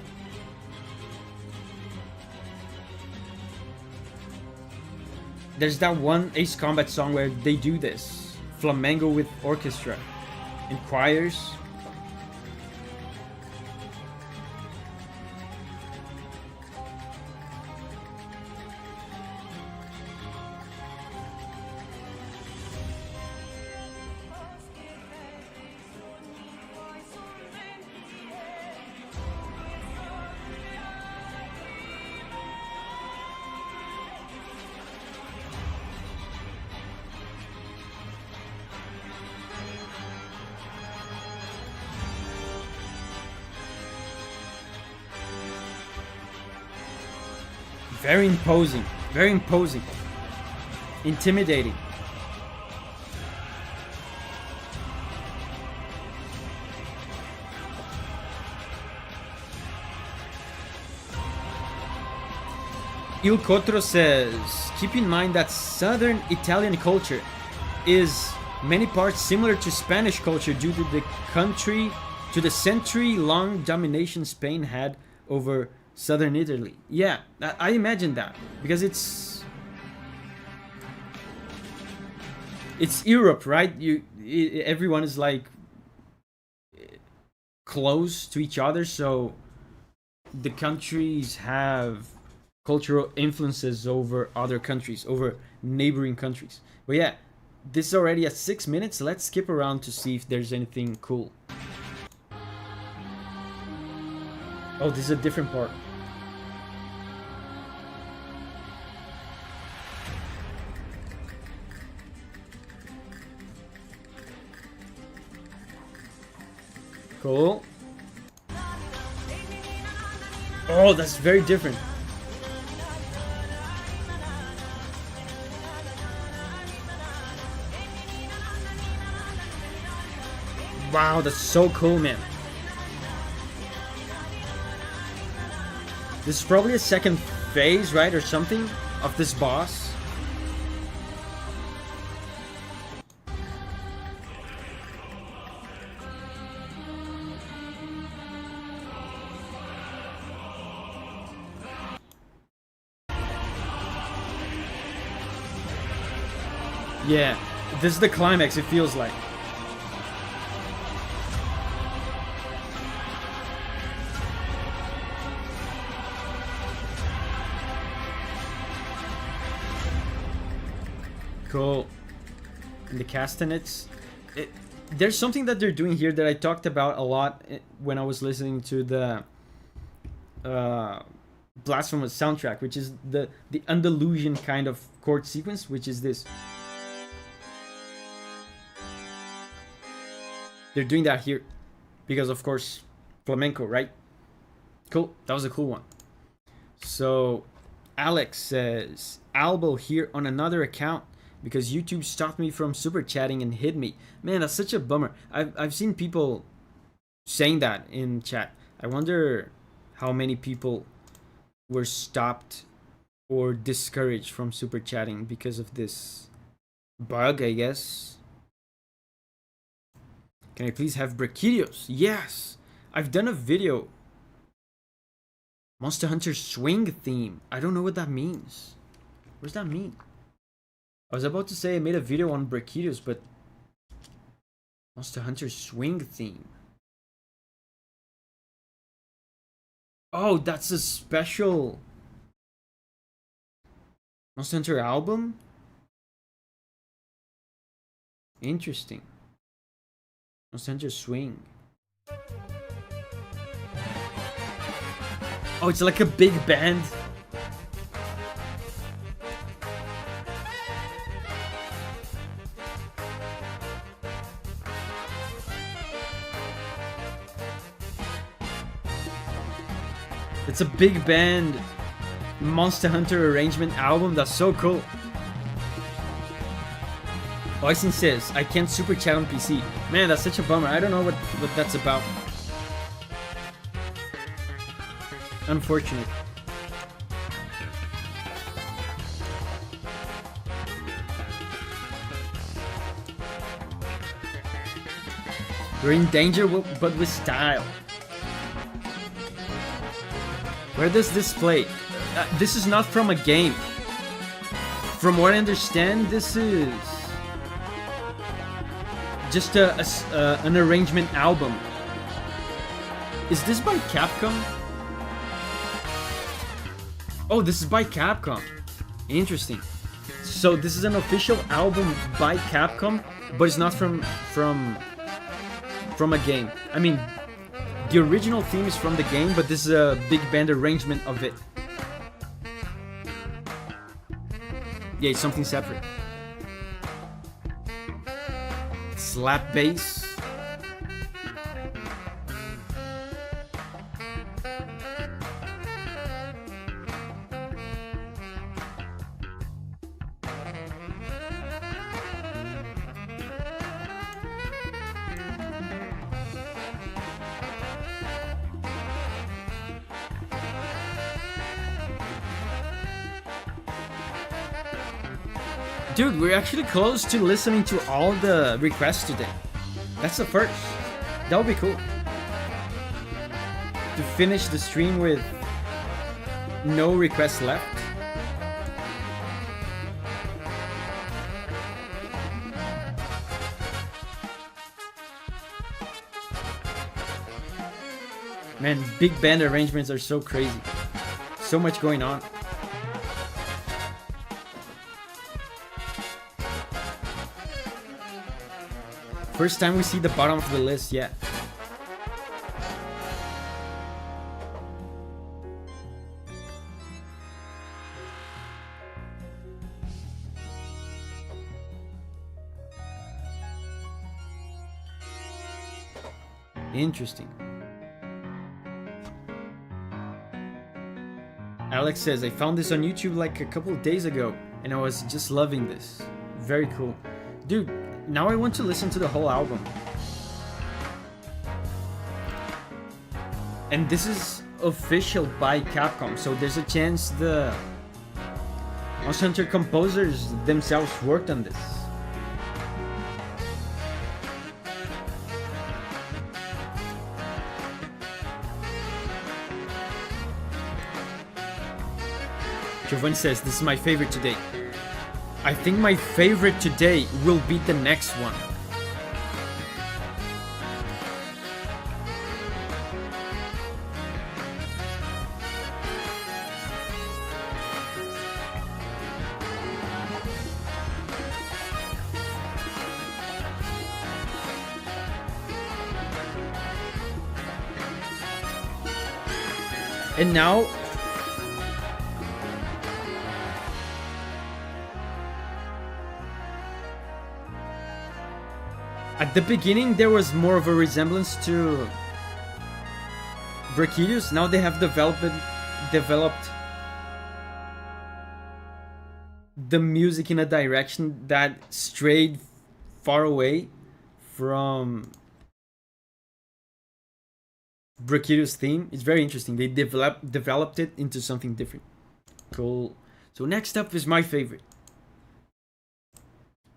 There's that one Ace Combat song where they do this. Flamenco with orchestra and choirs. Very imposing, very imposing, intimidating. Il Cotro says, keep in mind that southern Italian culture is many parts similar to Spanish culture due to the century-long domination Spain had over southern Italy. Yeah, I imagine that, because it's Europe, right? Everyone is like close to each other, so the countries have cultural influences over other countries, over neighboring countries. But yeah, this is already at 6 minutes. Let's skip around to see if there's anything cool. Oh, this is a different part. Cool. Oh, that's very different. Wow, that's so cool, man. This is probably a second phase, right, or something, of this boss. Yeah, this is the climax, it feels like. Cool. And the castanets. There's something that they're doing here that I talked about a lot when I was listening to the Blasphemous soundtrack, which is the Andalusian kind of chord sequence, which is this. They're doing that here because, of course, flamenco, right? Cool. That was a cool one. So Alex says, Albo here on another account because YouTube stopped me from super chatting and hid me. Man, that's such a bummer. I've seen people saying that in chat. I wonder how many people were stopped or discouraged from super chatting because of this bug, I guess. Can I please have Brachidios? Yes! I've done a video. Monster Hunter Swing theme. I don't know what that means. What does that mean? I was about to say I made a video on Brachidios, but Monster Hunter Swing theme. Oh, that's a special Monster Hunter album? Interesting. Monster Hunter Swing. Oh, it's like a big band. It's a big band Monster Hunter arrangement album. That's so cool. Oisin says, I can't super chat on PC. Man, that's such a bummer. I don't know what that's about. Unfortunate. We're in danger, but with style. Where does this play? This is not from a game. From what I understand, this is just an arrangement album. Is this by Capcom? Oh, this is by Capcom. Interesting. So this is an official album by Capcom, but it's not from a game. I mean, the original theme is from the game, but this is a big band arrangement of it. Yeah, it's something separate. Slap bass. Dude, we're actually close to listening to all the requests today. That's the first. That would be cool. To finish the stream with no requests left. Man, big band arrangements are so crazy. So much going on. First time we see the bottom of the list yet. Interesting. Alex says, I found this on YouTube like a couple of days ago and I was just loving this. Very cool. Dude, now I want to listen to the whole album. And this is official by Capcom, so there's a chance the Monster Hunter composers themselves worked on this. Giovanni says, this is my favorite today. I think my favorite today will be the next one. And now at the beginning, there was more of a resemblance to Brachelius. Now they have developed the music in a direction that strayed far away from Brachelius' theme. It's very interesting. They developed it into something different. Cool. So next up is my favorite.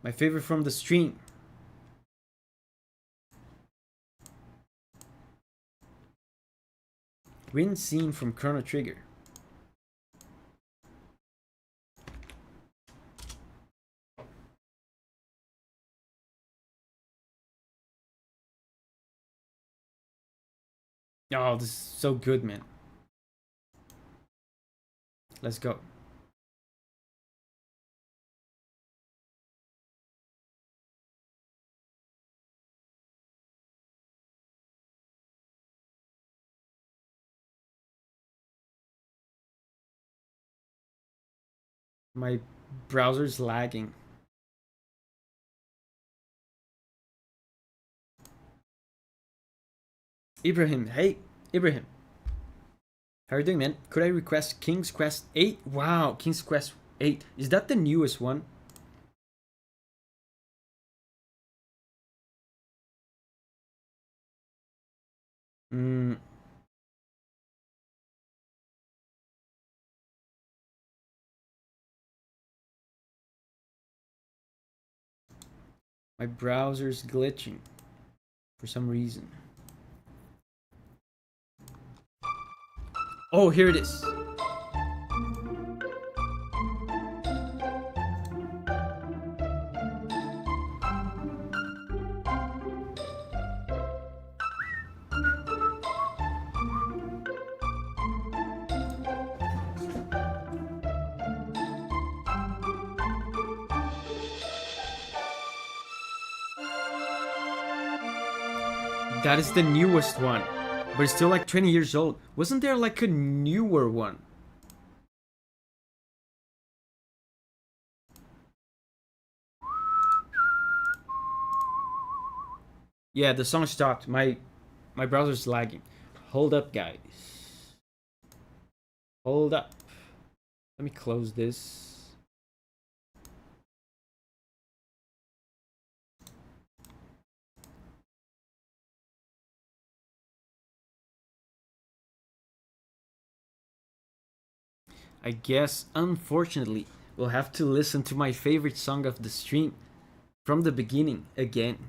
My favorite from the stream. Wind scene from Chrono Trigger. Oh, this is so good, man. Let's go. My browser's lagging. Ibrahim, hey, Ibrahim. How are you doing, man? Could I request King's Quest 8? Wow, King's Quest 8. Is that the newest one? Hmm. My browser's glitching for some reason. Oh, here it is. That is the newest one, but it's still like 20 years old. Wasn't there like a newer one? Yeah, the song stopped. My browser's lagging. Hold up, guys. Hold up. Let me close this. I guess, unfortunately, we'll have to listen to my favorite song of the stream from the beginning again.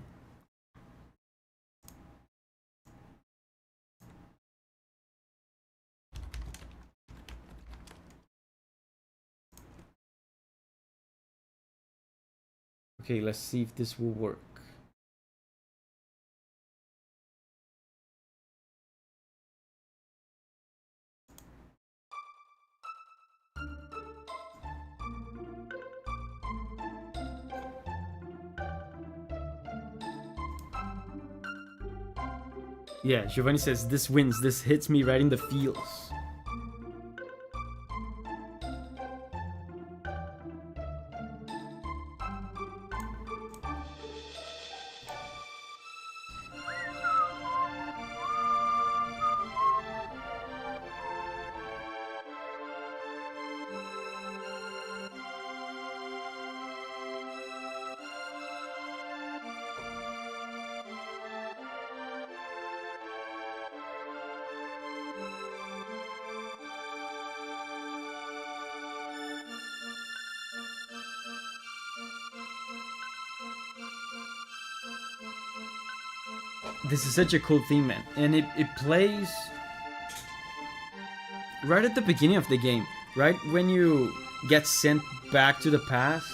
Okay, let's see if this will work. Yeah, Giovanni says, this wins. This hits me right in the feels. This is such a cool theme, man. And it plays right at the beginning of the game. Right when you get sent back to the past.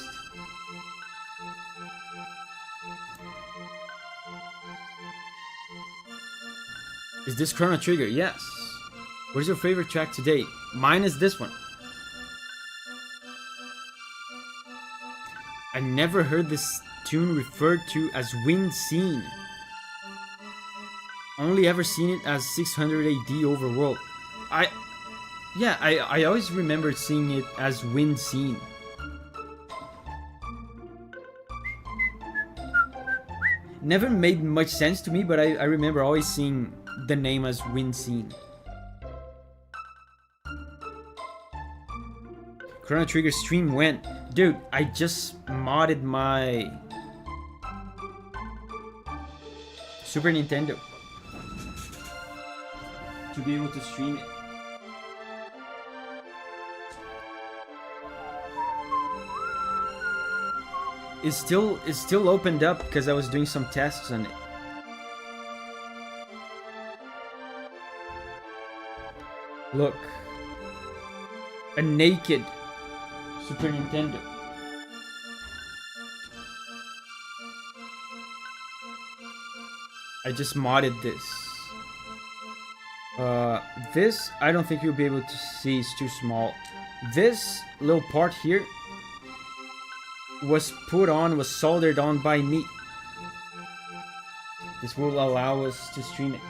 Is this Chrono Trigger? Yes. What's your favorite track to date? Mine is this one. I never heard this tune referred to as Wind Scene. Only ever seen it as 600 AD overworld. I always remember seeing it as Wind Scene. Never made much sense to me, but I remember always seeing the name as Wind Scene. Chrono Trigger stream went. Dude, I just modded my Super Nintendo to be able to stream it. It's still opened up because I was doing some tests on it. Look. A naked Super Nintendo. I just modded this. This, I don't think you'll be able to see, it's too small. This little part here was soldered on by me. This will allow us to stream it.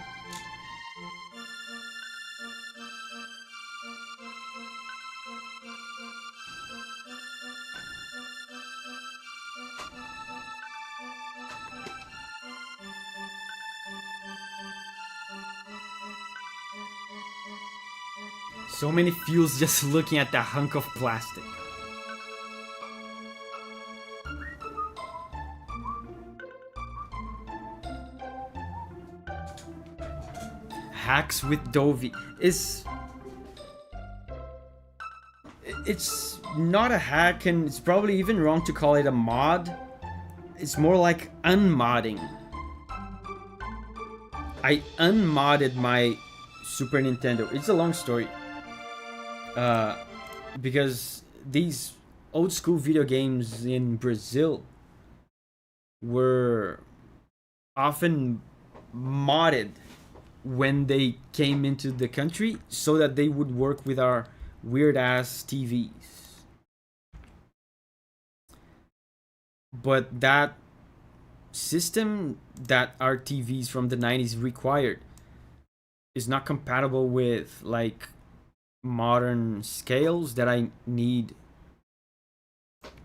So many feels just looking at that hunk of plastic. Hacks with Dovi is... It's not a hack, and it's probably even wrong to call it a mod. It's more like unmodding. I unmodded my Super Nintendo. It's a long story. Because these old school video games in Brazil were often modded when they came into the country so that they would work with our weird ass TVs. But that system that our TVs from the 90s required is not compatible with like modern scales that I need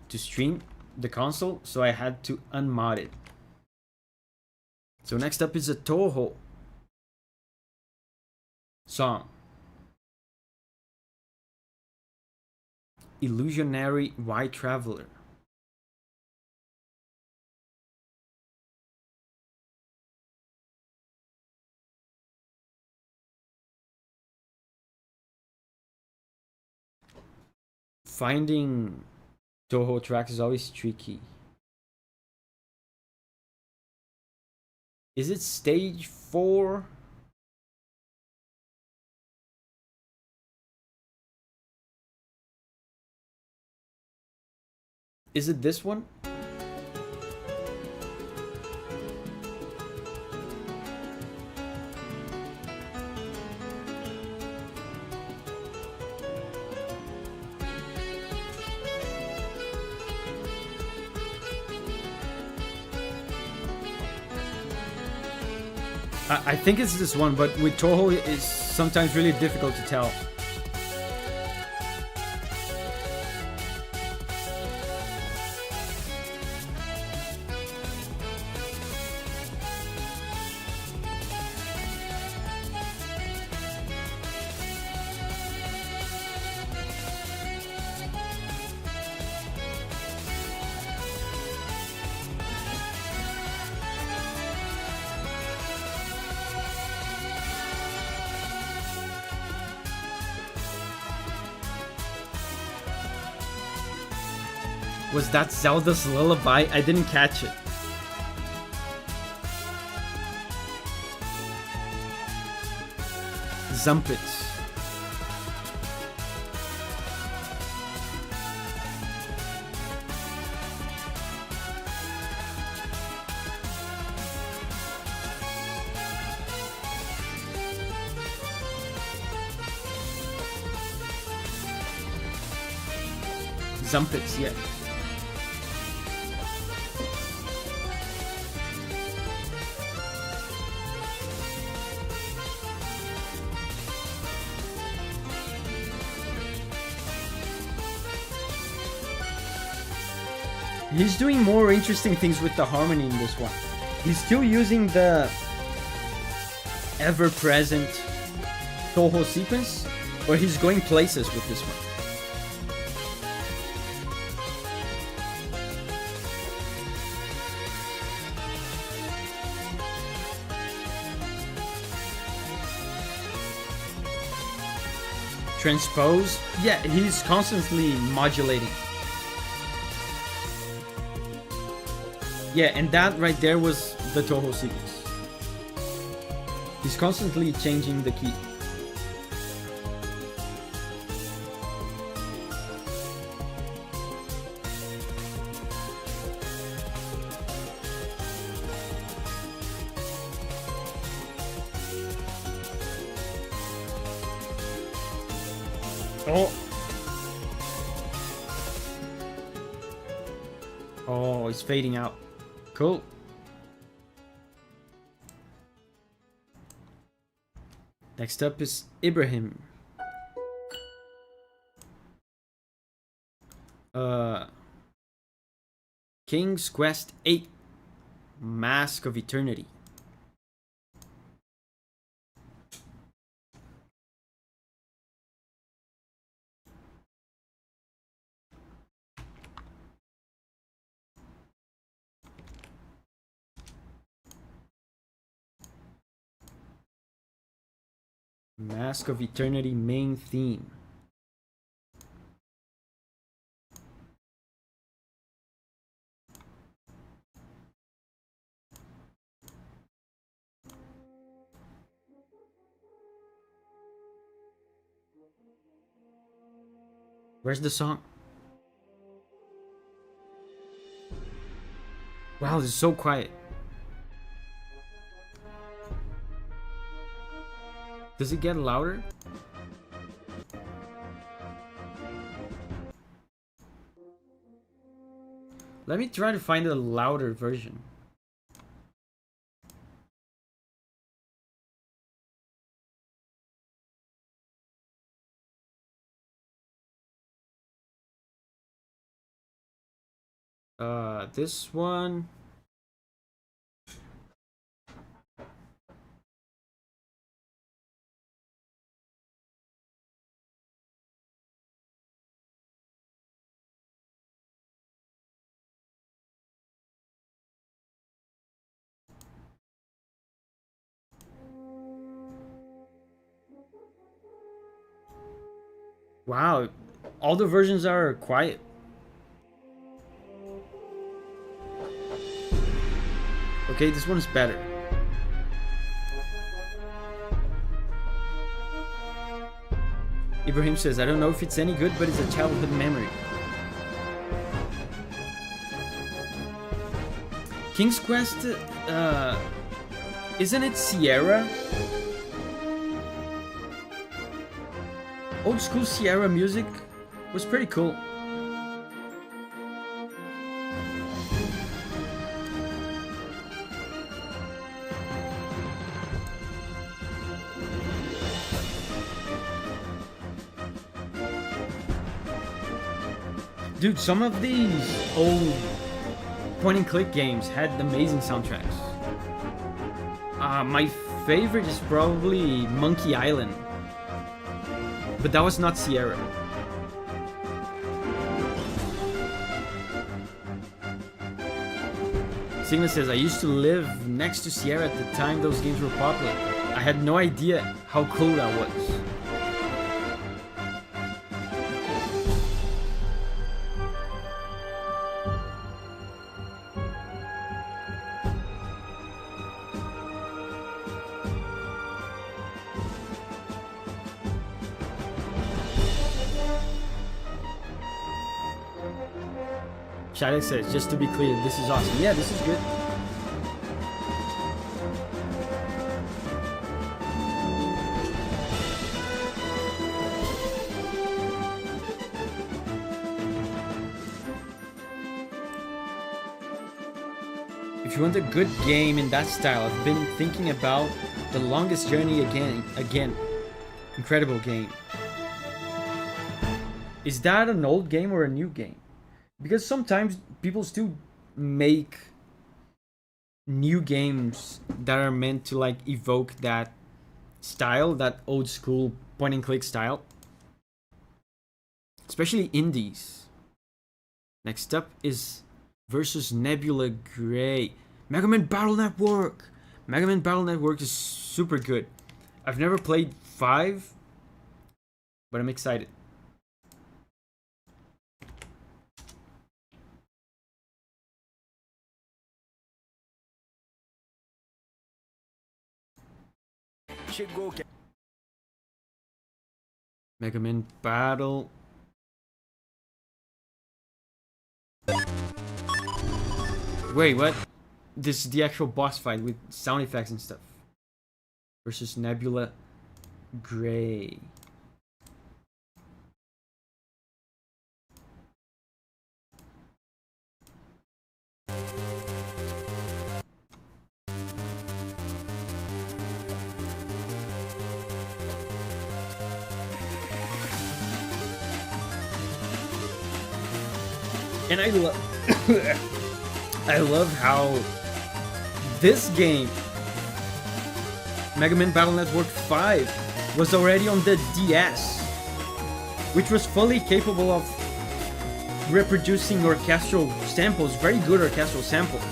to stream the console, so I had to unmod it. So next up is a Toho song. Illusionary White Traveler. Finding Toho tracks is always tricky. Is it stage 4? Is it this one? I think it's this one, but with Toho it's sometimes really difficult to tell. Was that Zelda's Lullaby? I didn't catch it. Zumpets. Zumpets, yeah. He's doing more interesting things with the harmony in this one. He's still using the ever-present Toho sequence, but he's going places with this one. Transpose? Yeah, he's constantly modulating. Yeah, and that right there was the Toho sequence. He's constantly changing the key. Oh! Oh, it's fading out. Cool. Next up is Ibrahim. King's Quest 8 Mask of Eternity. Mask of Eternity main theme. Where's the song? Wow, this is so quiet. Does it get louder? Let me try to find a louder version. This one. Wow, all the versions are quiet. Okay, this one is better. Ibrahim says, I don't know if it's any good, but it's a childhood memory. King's Quest, isn't it Sierra? Old school Sierra music was pretty cool. Dude, some of these old point-and-click games had amazing soundtracks. My favorite is probably Monkey Island. But that was not Sierra. Sigma says, I used to live next to Sierra at the time those games were popular. I had no idea how cool that was. Shadek says, just to be clear, this is awesome. Yeah, this is good. If you want a good game in that style, I've been thinking about The Longest Journey again. Incredible game. Is that an old game or a new game? Because sometimes people still make new games that are meant to like evoke that style, that old school point and click style. Especially indies. Next up is versus Nebula Grey. Mega Man Battle Network! Mega Man Battle Network is super good. I've never played 5, but I'm excited. Mega Man Battle. Wait, what? This is the actual boss fight with sound effects and stuff. Versus Nebula Grey. And I love how this game, Mega Man Battle Network 5, was already on the DS, which was fully capable of reproducing orchestral samples, very good orchestral samples.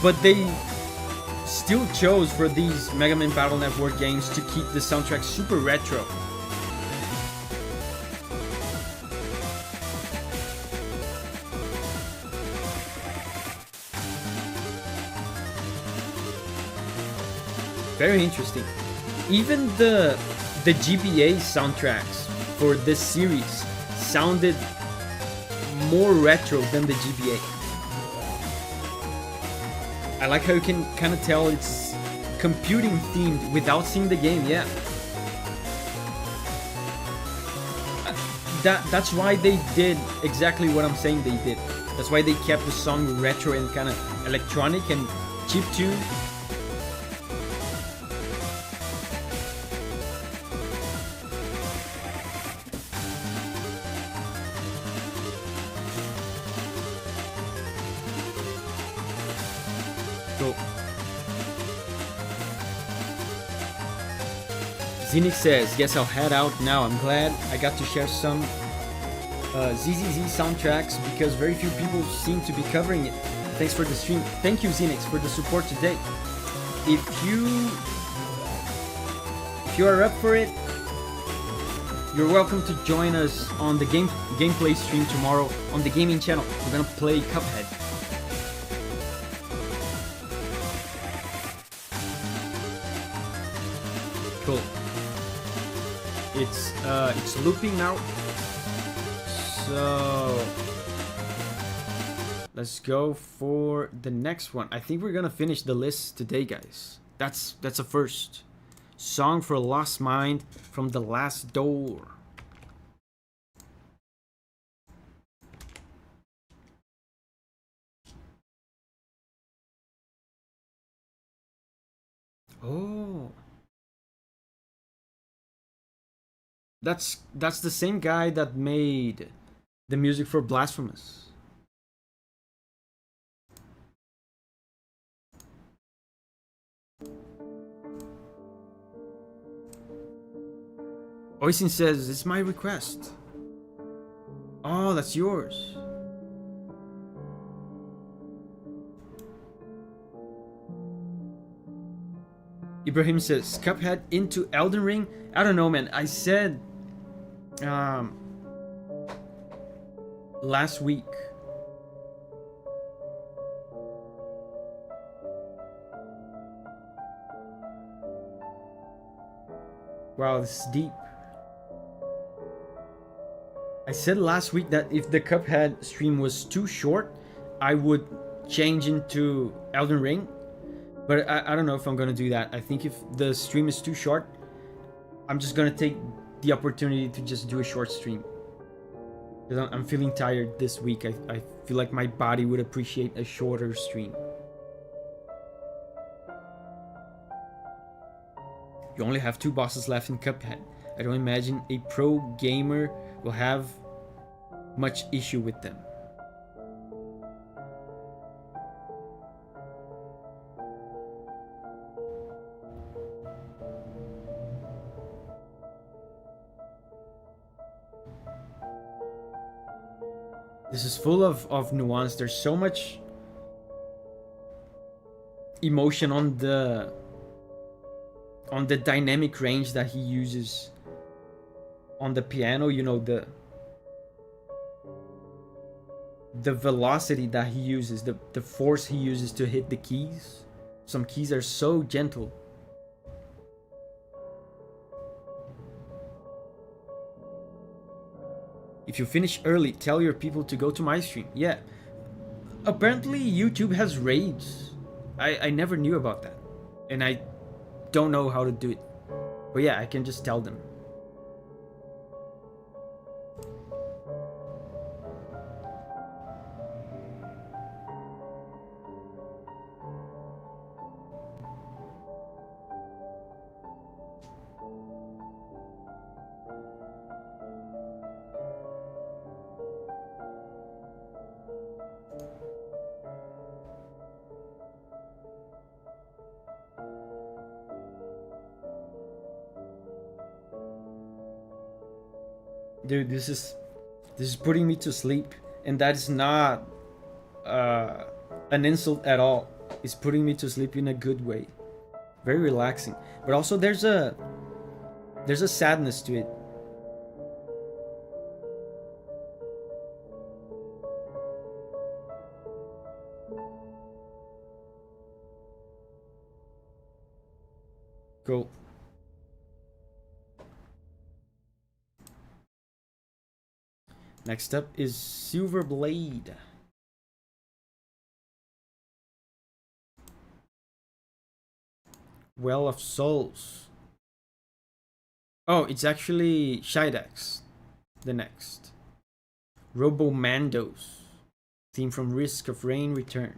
But they still chose for these Mega Man Battle Network games to keep the soundtrack super retro. Very interesting. Even the GBA soundtracks for this series sounded more retro than the GBA. I like how you can kind of tell it's computing themed without seeing the game. Yeah. That's why they did exactly what I'm saying they did. That's why they kept the song retro and kind of electronic and chiptune. Zenix says, guess I'll head out now. I'm glad I got to share some ZZZ soundtracks because very few people seem to be covering it. Thanks for the stream. Thank you, Zenix, for the support today. If you are up for it, you're welcome to join us on the gameplay stream tomorrow on the gaming channel. We're gonna play Cuphead. Cool. It's looping now. So let's go for the next one. I think we're gonna finish the list today, guys. That's a first. Song for Lost Mind from The Last Door. Oh. That's the same guy that made the music for Blasphemous. Oisin says, it's my request. Oh, that's yours. Ibrahim says, Cuphead into Elden Ring? I don't know, man. I said last week. Wow, this is deep. I said last week that if the Cuphead stream was too short, I would change into Elden Ring. But I don't know if I'm gonna do that. I think if the stream is too short, I'm just gonna take the opportunity to just do a short stream. Because I'm feeling tired this week. I feel like my body would appreciate a shorter stream. You only have 2 bosses left in Cuphead. I don't imagine a pro gamer will have much issue with them. This is full of nuance. There's so much emotion on the dynamic range that he uses on the piano, you know, the velocity that he uses, the force he uses to hit the keys. Some keys are so gentle. If you finish early, tell your people to go to my stream. Yeah. Apparently YouTube has raids. I never knew about that. And I don't know how to do it. But yeah, I can just tell them. Dude, this is putting me to sleep, and that is not an insult at all. is putting me to sleep in a good way. Very relaxing. But also there's a sadness to it. Cool. Next up is Silver Blade. Well of Souls. Oh, it's actually Shidex. The next. Robomandos. Theme from Risk of Rain returns.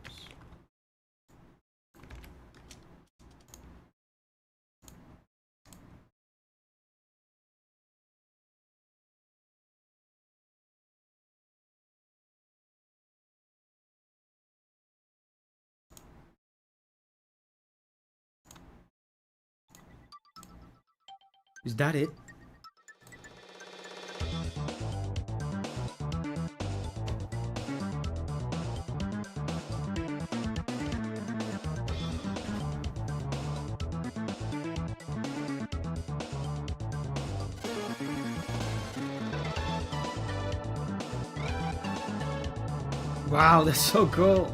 Is that it? Wow, that's so cool.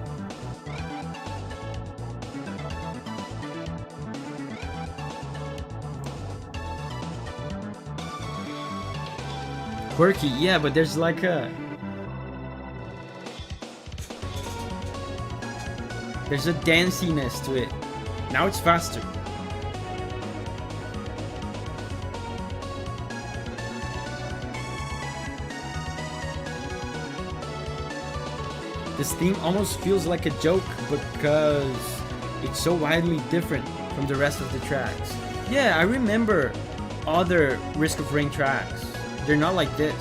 Quirky, yeah, but there's like a... There's a danciness to it. Now it's faster. This theme almost feels like a joke because it's so widely different from the rest of the tracks. Yeah, I remember other Risk of Rain tracks. They're not like this.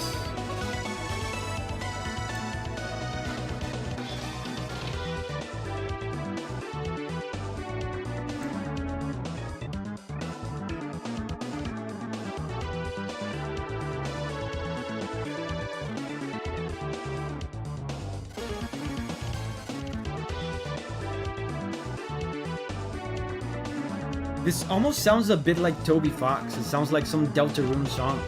This almost sounds a bit like Toby Fox. It sounds like some Deltarune song.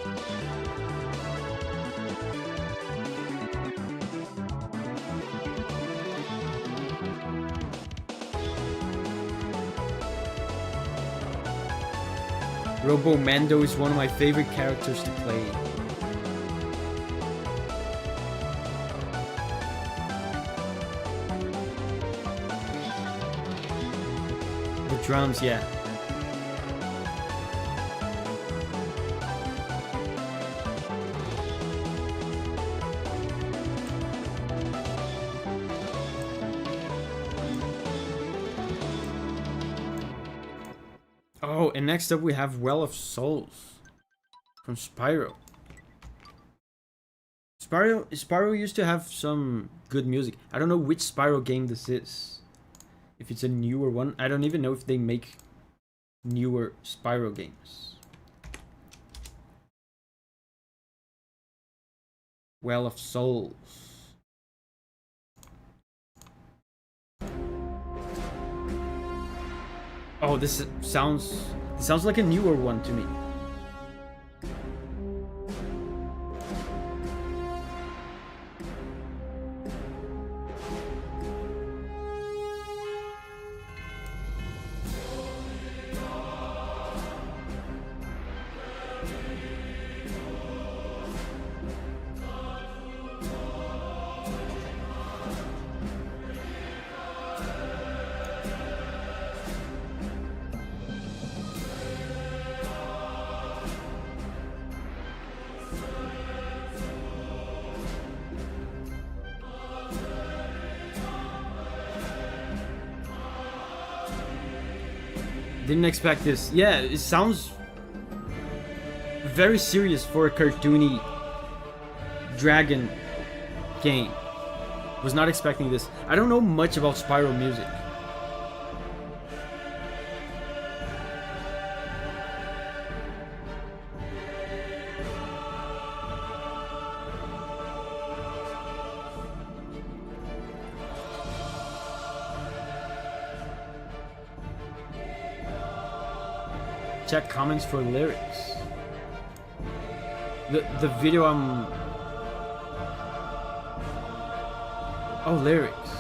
Robomando is one of my favorite characters to play. The drums, yeah. Oh, and next up we have Well of Souls from Spyro. Spyro used to have some good music. I don't know which Spyro game this is. If it's a newer one. I don't even know if they make newer Spyro games. Well of Souls. Oh, this sounds like a newer one to me. Didn't expect this. Yeah, it sounds very serious for a cartoony dragon game. Was not expecting this. I don't know much about Spyro music. check comments for lyrics. The video I'm... Oh, lyrics.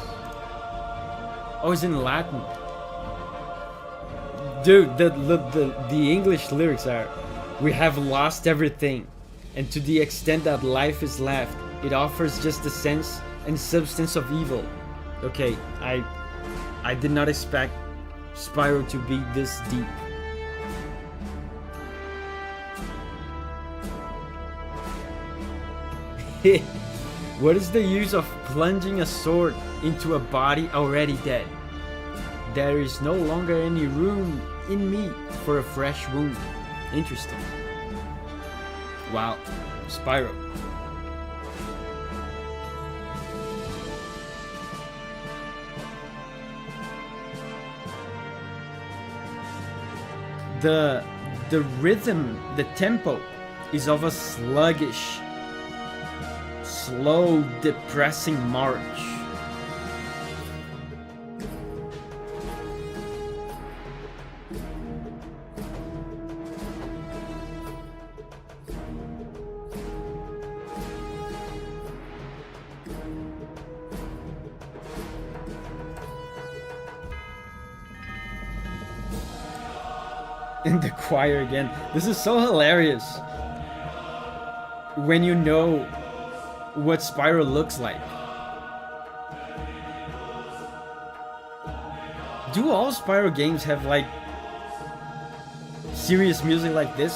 Oh, it's in Latin. Dude, the English lyrics are: we have lost everything, and to the extent that life is left, it offers just the sense and substance of evil. Okay, I did not expect Spyro to be this deep. What is the use of plunging a sword into a body already dead? There is no longer any room in me for a fresh wound. Interesting. Wow, Spyro. The rhythm, the tempo, is of a sluggish, slow, depressing march. In the choir again. This is so hilarious when you know what Spyro looks like. Do all Spyro games have like serious music like this?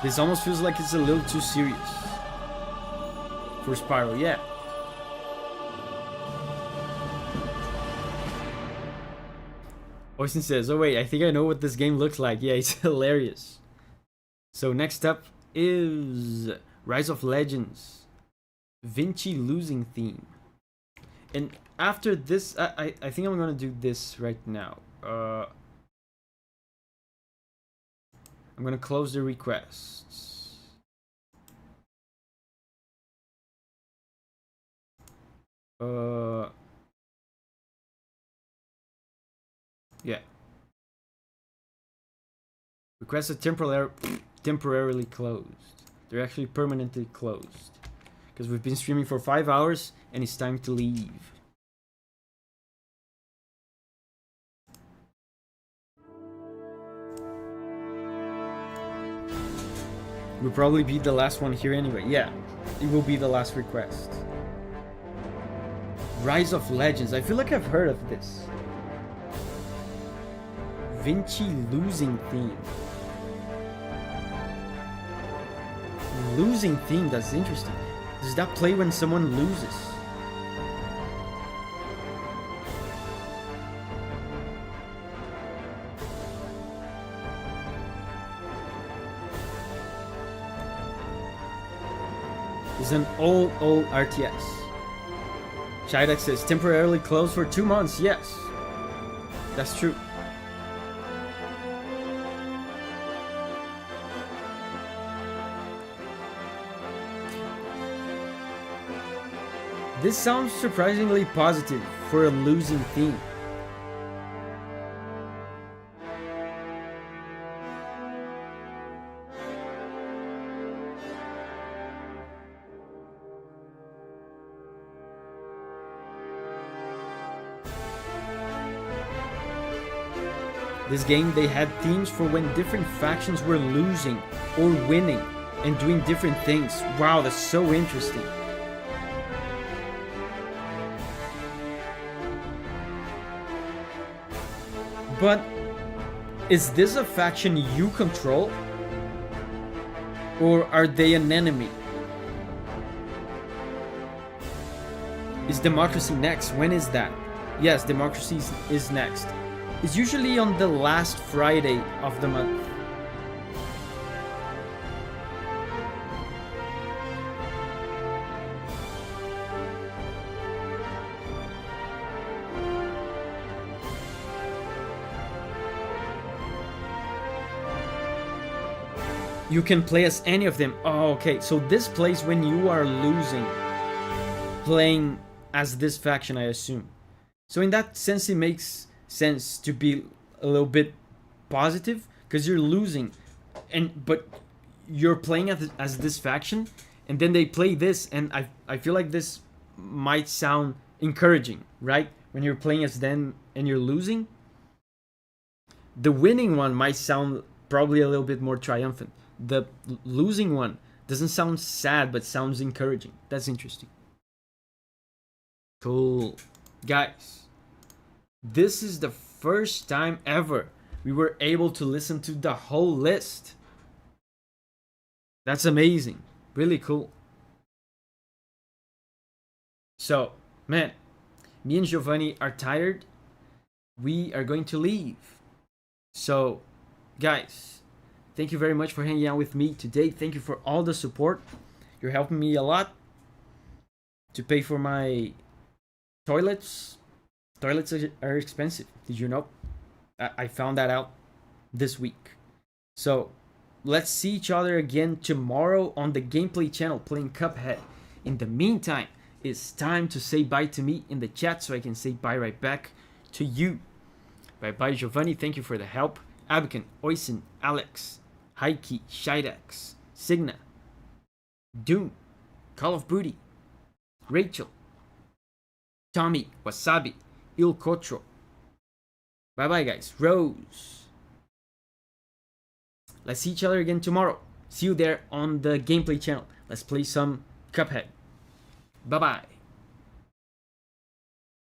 This almost feels like it's a little too serious for Spyro, yeah. Austin says, oh wait, I think I know what this game looks like. Yeah, it's hilarious. So next up is Rise of Legends, Vinci losing theme. And after this, I think I'm gonna do this right now. I'm gonna close the requests. Yeah. Requests are temporarily closed. They're actually permanently closed. Because we've been streaming for 5 hours and it's time to leave. Will probably be the last one here anyway. Yeah, it will be the last request. Rise of Legends. I feel like I've heard of this. Vinci losing theme. Losing theme, that's interesting. Does that play when someone loses? It's an old RTS. Shidek says, temporarily closed for 2 months. Yes, that's true. This sounds surprisingly positive for a losing theme. This game, they had themes for when different factions were losing or winning and doing different things. Wow, that's so interesting. But is this a faction you control? Or are they an enemy? Is democracy next? When is that? Yes, democracy is next. It's usually on the last Friday of the month. You can play as any of them. Oh, okay. So this plays when you are losing. Playing as this faction, I assume. So in that sense, it makes sense to be a little bit positive, because you're losing, but you're playing as this faction, and then they play this, and I feel like this might sound encouraging, right? When you're playing as them and you're losing, the winning one might sound probably a little bit more triumphant. The losing one doesn't sound sad, but sounds encouraging. That's interesting. Cool. Guys, this is the first time ever we were able to listen to the whole list. That's amazing. Really cool. So, man, me and Giovanni are tired. We are going to leave. So, guys, thank you very much for hanging out with me today. Thank you for all the support. You're helping me a lot to pay for my toilets. Toilets are expensive. Did you know? I found that out this week. So, let's see each other again tomorrow on the gameplay channel playing Cuphead. In the meantime, it's time to say bye to me in the chat so I can say bye right back to you. Bye-bye, Giovanni. Thank you for the help. Abican, Oisin, Alex, Heiki, Shidex, Signa, Doom, Call of Booty, Rachel, Tommy, Wasabi, Il Cotro. Bye-bye, guys. Rose. Let's see each other again tomorrow. See you there on the gameplay channel. Let's play some Cuphead. Bye-bye.